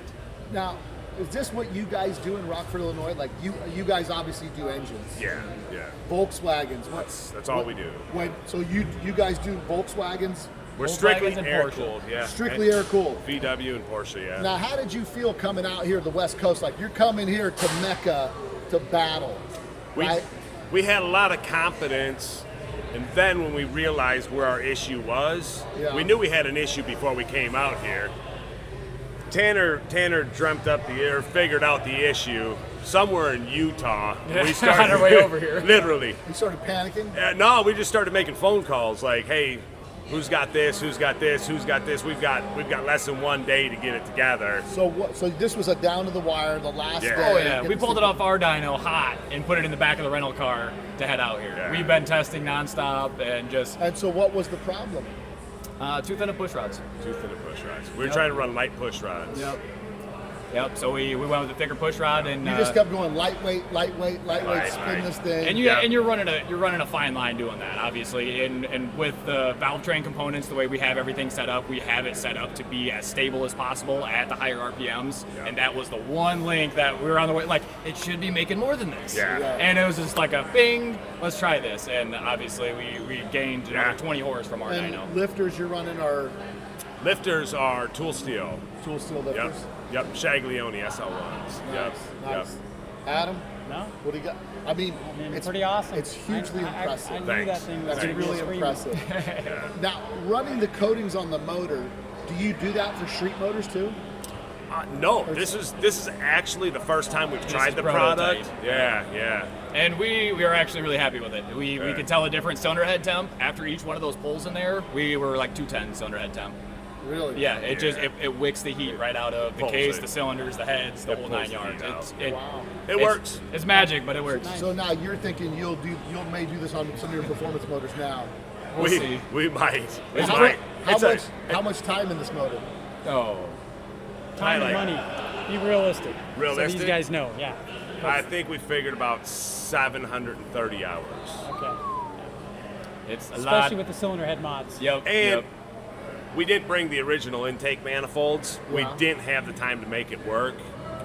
Now, is this what you guys do in Rockford, Illinois? Like you guys obviously do engines. Yeah. Volkswagens. That's all we do. So you guys do Volkswagens? We're strictly Volkswagens and air Porsche. cooled. Yeah. Strictly air cooled. VW and Porsche. Yeah. Now, how did you feel coming out here to the West Coast? Like you're coming here to Mecca to battle, right? We had a lot of confidence, and then when we realized where our issue was, Yeah. we knew we had an issue before we came out here. Tanner dreamt up figured out the issue somewhere in Utah. We On our way over here. Literally. You started panicking? No, we just started making phone calls like, hey, who's got this? Who's got this? Who's got this? We've got less than 1 day to get it together. So what? So this was a down to the wire, the last Yeah. day. Oh yeah, we pulled it off our dyno hot and put it in the back of the rental car to head out here. Yeah. We've been testing nonstop and just And so what was the problem? tooth and push rods. Tooth and push rods. We were trying to run light push rods. Yep. So we went with a thicker push rod and You just kept going lightweight, spin this thing. and you're running a fine line doing that, obviously. And with the valve train components, the way we have everything set up, we have it set up to be as stable as possible at the higher RPMs. Yeah. And that was the one link that we were on the way. Like, it should be making more than this. Yeah. And it was just like a bing, let's try this. And obviously we gained another 20 horse from our and dyno. lifters you're running are Lifters are tool steel. tool steel lifters. Yep. Shaglione SL1s. Yep. Nice. Adam, No? what do you got? I mean, It's pretty awesome. It's hugely impressive. I knew Thanks. that thing was That's gonna be really screaming. impressive. Now, running the coatings on the motor, do you do that for street motors too? No, this is actually the first time we've tried is the prototype. product. Yeah. And we are actually really happy with it. We could tell a different cylinder head temp after each one of those pulls in there. We were like 210 cylinder head temp. Really? Yeah, it wicks the heat right out of the Pulls case, it. the cylinders, the heads, the It whole pulls 9 the yards. heat out. It works. It's magic, but it works. So now you're thinking you may do this on some of your performance motors now. We'll see. We might. We How, might. how much time in this motor? Oh, Time and money. Be realistic. So Realistic? these guys know, yeah. I think we figured about 730 hours. Okay. it's a Especially lot. with the cylinder head mods. Yep. And yep. we did bring the original intake manifolds. We Yeah. didn't have the time to make it work.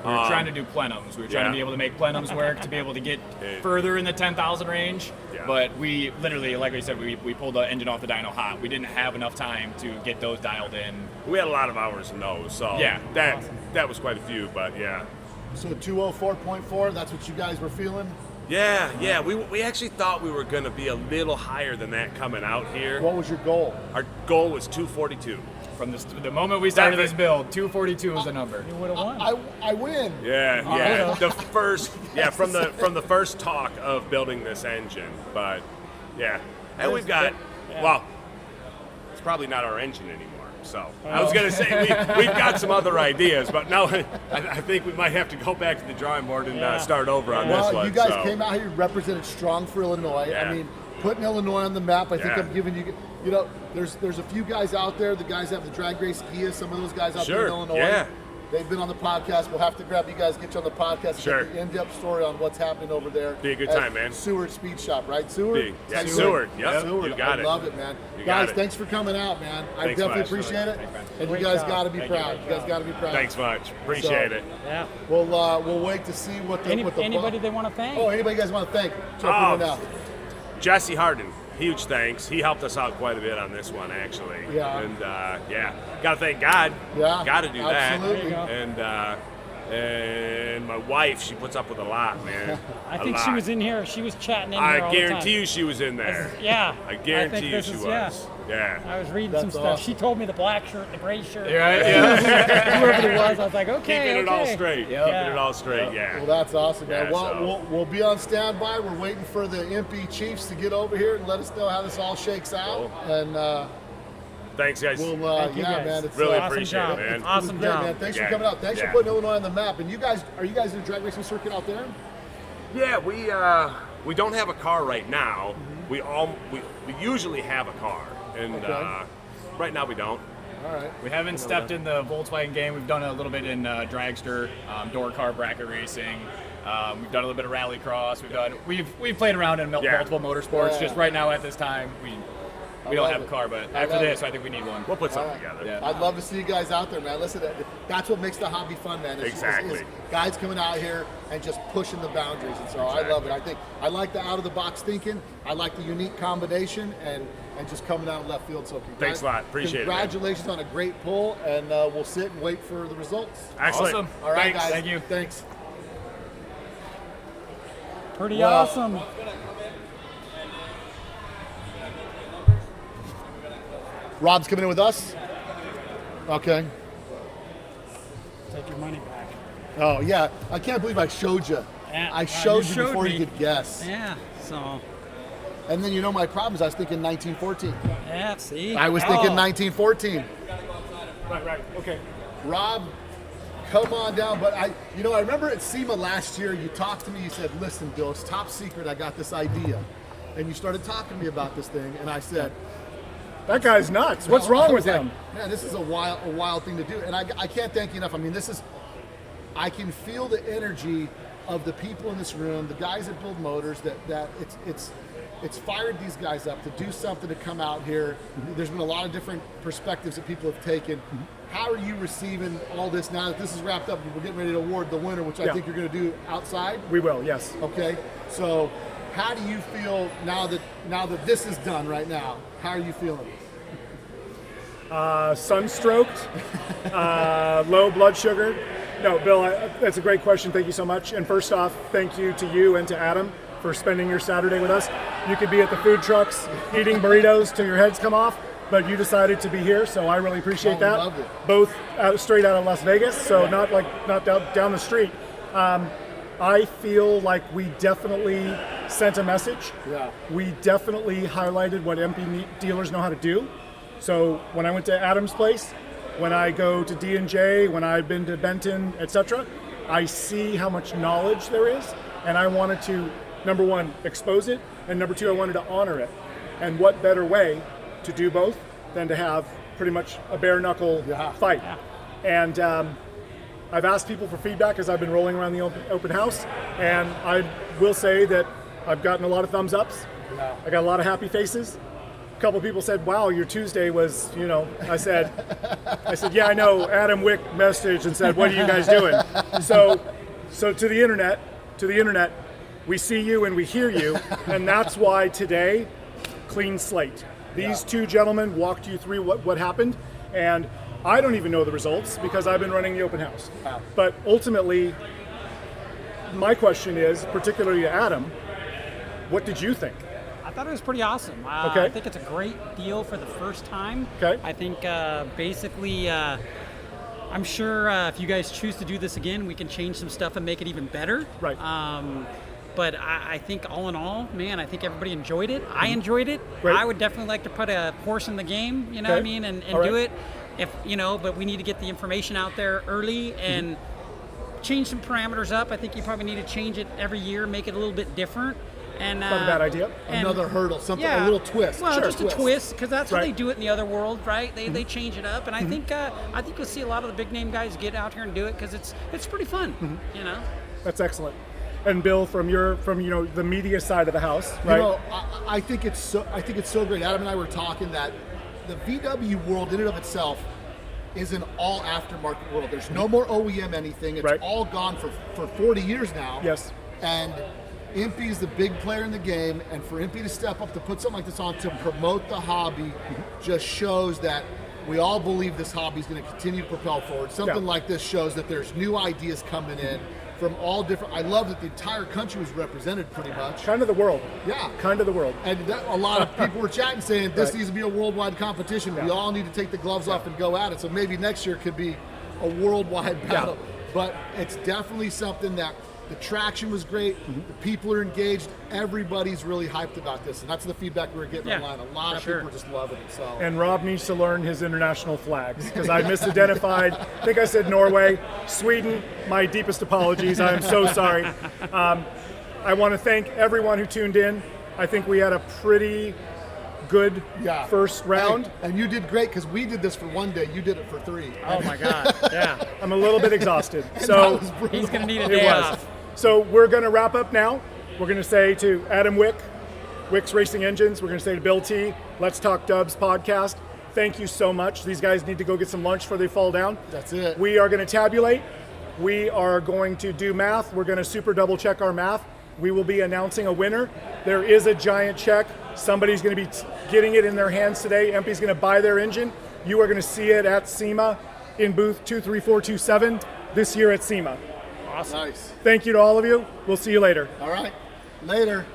We were trying to do plenums. We were trying to be able to make plenums work to be able to get further in the 10,000 range. Yeah. But we literally, like I said, we pulled the engine off the dyno hot. We didn't have enough time to get those dialed in. We had a lot of hours in those, so Yeah. that was quite a few, but yeah. So 204.4, that's what you guys were feeling? Yeah. We actually thought we were going to be a little higher than that coming out here. What was your goal? Our goal was 242. From the moment we started this build, 242 was the number. You would have won. I win. Yeah. The first, from the first talk of building this engine, but yeah, and we've got, well, it's probably not our engine anymore. So I was gonna say we've got some other ideas, but now I think we might have to go back to the drawing board and start over on this Well, one. you guys so. came out here, represented strong for Illinois. Yeah. I mean, putting Illinois on the map. I think Yeah. I'm giving you. You know, there's a few guys out there. The guys that have the drag race Kia. Some of those guys out there in Sure, Illinois. yeah. They've been on the podcast. We'll have to grab you guys, get you on the podcast, Sure. and get the in-depth story on what's happening over there. Be a good at time, man. Seward Speed Shop, right? Seward? Yeah, Seward. Yep, Seward. you got I it. love it, man. You got Guys, it. thanks for coming out, man. I Thanks definitely much. appreciate it. And you Great guys job. got to be Thank you. proud. You guys got to be proud. Thanks much. Appreciate it. Yeah. We'll wait to see what the Anybody they want to thank? Oh, anybody you guys want to thank? Check people out. Jesse Harden, huge thanks. He helped us out quite a bit on this one, actually. Yeah. And got to thank God. Yeah, Got to do absolutely. that. And my wife, she puts up with a lot, man. I think she was in here. She was chatting in here I all the guarantee time. you she was in there. Yeah. I guarantee think you this she is- was. Yeah. I was reading That's some stuff. awesome. She told me the black shirt, the gray shirt. Right? Yeah. Whoever it was, I was like, okay, Keeping it all straight. Yep. Keeping Yeah. it all straight, yeah. Well, that's awesome, man. Yeah, Well, so- we'll be on standby. We're waiting for the EMPI Chiefs to get over here and let us know how this all shakes out. Cool. And Thanks, guys. we'll, Thank you yeah, guys. man. It's Really Awesome appreciate job. it, man. It was Awesome great, job. man. Thanks Yeah. for coming out. Thanks Yeah. for putting Illinois on the map. And are you guys in the drag racing circuit out there? Yeah, we don't have a car right now. We usually have a car, and Okay. right now we don't. All right. We haven't stepped in the Volkswagen game. We've done a little bit in dragster, door car bracket racing. We've done a little bit of rallycross. We've played around in multiple motorsports. Yeah. Just right now at this time, we don't love have a it. car. But I after love this, it. I think we need one. We'll put All something right. together. Yeah. I'd love to see you guys out there, man. Listen, that's what makes the hobby fun, man. Is Exactly. guys coming out here and just pushing the boundaries. And so I love it. I like the out-of-the-box thinking. I like the unique combination and just coming out of left field. So Thanks a lot. Appreciate it, man. Congratulations on a great pull, and we'll sit and wait for the results. Excellent. Awesome. All right, Thanks. guys. Thank you. Thanks. Pretty Well, awesome. Rob's coming in with us? Okay. Take your money back. Oh yeah, I can't believe I showed you. Yeah, I showed you before me. you could guess. Yeah, so. And then my problem is I was thinking 1914. Yeah, see? I was thinking 1914. Right. Okay. Rob, come on down. But I remember at SEMA last year, you talked to me, you said, listen, Bill, it's top secret, I got this idea. And you started talking to me about this thing, and I said, That guy's nuts. What's wrong with him? Man, this is a wild thing to do. And I can't thank you enough. I mean, I can feel the energy of the people in this room, the guys that build motors, that it's fired these guys up to do something, to come out here. There's been a lot of different perspectives that people have taken. How are you receiving all this now that this is wrapped up and we're getting ready to award the winner, which I think you're going to do outside? We will, yes. Okay, so how do you feel now that this is done right now? How are you feeling? Sunstroked, low blood sugar. No, Bill, that's a great question. Thank you so much. And first off, thank you to you and to Adam for spending your Saturday with us. You could be at the food trucks eating burritos till your heads come off, but you decided to be here, so I really appreciate that. Loved it. Both straight out of Las Vegas, so not down the street. I feel like we definitely sent a message. Yeah. We definitely highlighted what EMPI dealers know how to do. So when I went to Adam's place, when I go to D&J, when I've been to Benton, etc., I see how much knowledge there is, and I wanted to, number one, expose it, and number two, I wanted to honor it. And what better way to do both than to have pretty much a bare knuckle fight? Yeah. And I've asked people for feedback as I've been rolling around the open house, and I will say that I've gotten a lot of thumbs ups. Yeah. I got a lot of happy faces. A couple people said, wow, your Tuesday was, I said, yeah, I know. Adam Wick messaged and said, what are you guys doing? So to the internet, we see you and we hear you, and that's why today, clean slate. These two gentlemen walked you through what happened, and I don't even know the results because I've been running the open house. Wow. But ultimately, my question is, particularly to Adam, what did you think? I thought it was pretty awesome. Okay. I think it's a great deal for the first time. Okay. I think basically, I'm sure if you guys choose to do this again, we can change some stuff and make it even better. Right. But I think all in all, man, I think everybody enjoyed it. I enjoyed it. Great. I would definitely like to put a horse in the game, you know what I mean, and All right. do it. But we need to get the information out there early and change some parameters up. I think you probably need to change it every year, make it a little bit different. And Not a bad idea. Another hurdle, something, a little twist. Well, Sure. just a twist, because that's how Right. they do it in the other world, right? They change it up, and I think we'll see a lot of the big name guys get out here and do it because it's pretty fun, you know. That's excellent. And Bill, from the media side of the house, right? I think it's so great. Adam and I were talking that the VW world in and of itself is an all aftermarket world. There's no more OEM anything. It's Right. all gone for 40 years now. Yes. And EMPI is the big player in the game, and for EMPI to step up to put something like this on to promote the hobby just shows that we all believe this hobby is going to continue to propel forward. Something Yeah. like this shows that there's new ideas coming in from all different. I love that the entire country was represented pretty much. Kind of the world. Yeah. Kind of the world. And a lot of people were chatting saying this Right. needs to be a worldwide competition. We Yeah. all need to take the gloves off and go at it. So maybe next year could be a worldwide battle. But it's definitely something that the traction was great. The people are engaged. Everybody's really hyped about this. And that's the feedback we were getting Yeah, online. A lot for of sure. people are just loving it. So And Rob needs to learn his international flags because I misidentified. I think I said Norway, Sweden. My deepest apologies. I am so sorry. I want to thank everyone who tuned in. I think we had a pretty good first round. Hey, and you did great because we did this for one day. You did it for 3. Oh my God, yeah. I'm a little bit exhausted. That So was brutal. He's gonna need a it day was. off. So we're going to wrap up now. We're going to say to Adam Wick, Wick's Racing Engines. We're going to say to Bill T, Let's Talk Dubs podcast. Thank you so much. These guys need to go get some lunch before they fall down. That's it. We are going to tabulate. We are going to do math. We're going to super double check our math. We will be announcing a winner. There is a giant check. Somebody's going to be getting it in their hands today. EMPI's going to buy their engine. You are going to see it at SEMA in booth 23427 this year at SEMA. Awesome. Nice. Thank you to all of you. We'll see you later. All right. Later.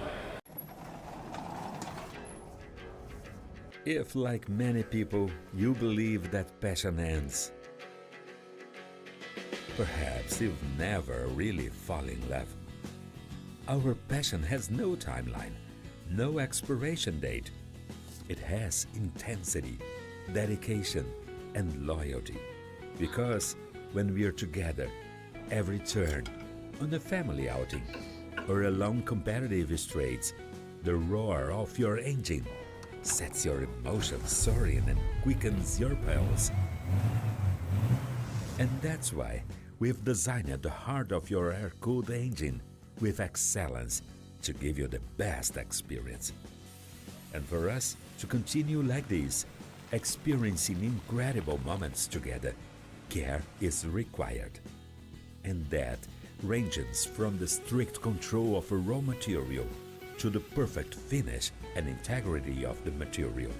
If, like many people, you believe that passion ends, Perhaps you've never really fallen in love. Our passion has no timeline, no expiration date. It has intensity, dedication, and loyalty. Because when we're together, every turn, on a family outing, or along competitive straights, the roar of your engine sets your emotions soaring and quickens your pulse. And that's why we've designed the heart of your air-cooled engine with excellence to give you the best experience. And for us to continue like this, experiencing incredible moments together, care is required. And that ranges from the strict control of a raw material to the perfect finish and integrity of the material.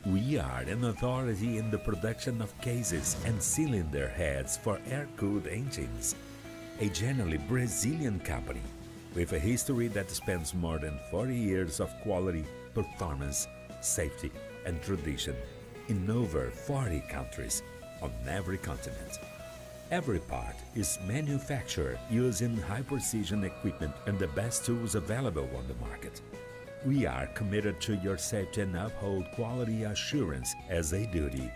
We are an authority in the production of cases and cylinder heads for air-cooled engines, a generally Brazilian company with a history that spans more than 40 years of quality, performance, safety, and tradition in over 40 countries on every continent. Every part is manufactured using high-precision equipment and the best tools available on the market. We are committed to your safety and uphold quality assurance as a duty.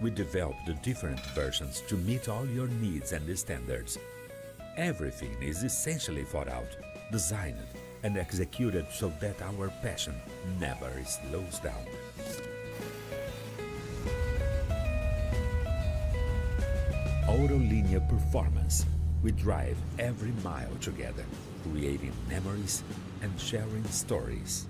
We developed the different versions to meet all your needs and standards. Everything is essentially thought out, designed, and executed so that our passion never slows down. Autolinea Performance. We drive every mile together, creating memories and sharing stories.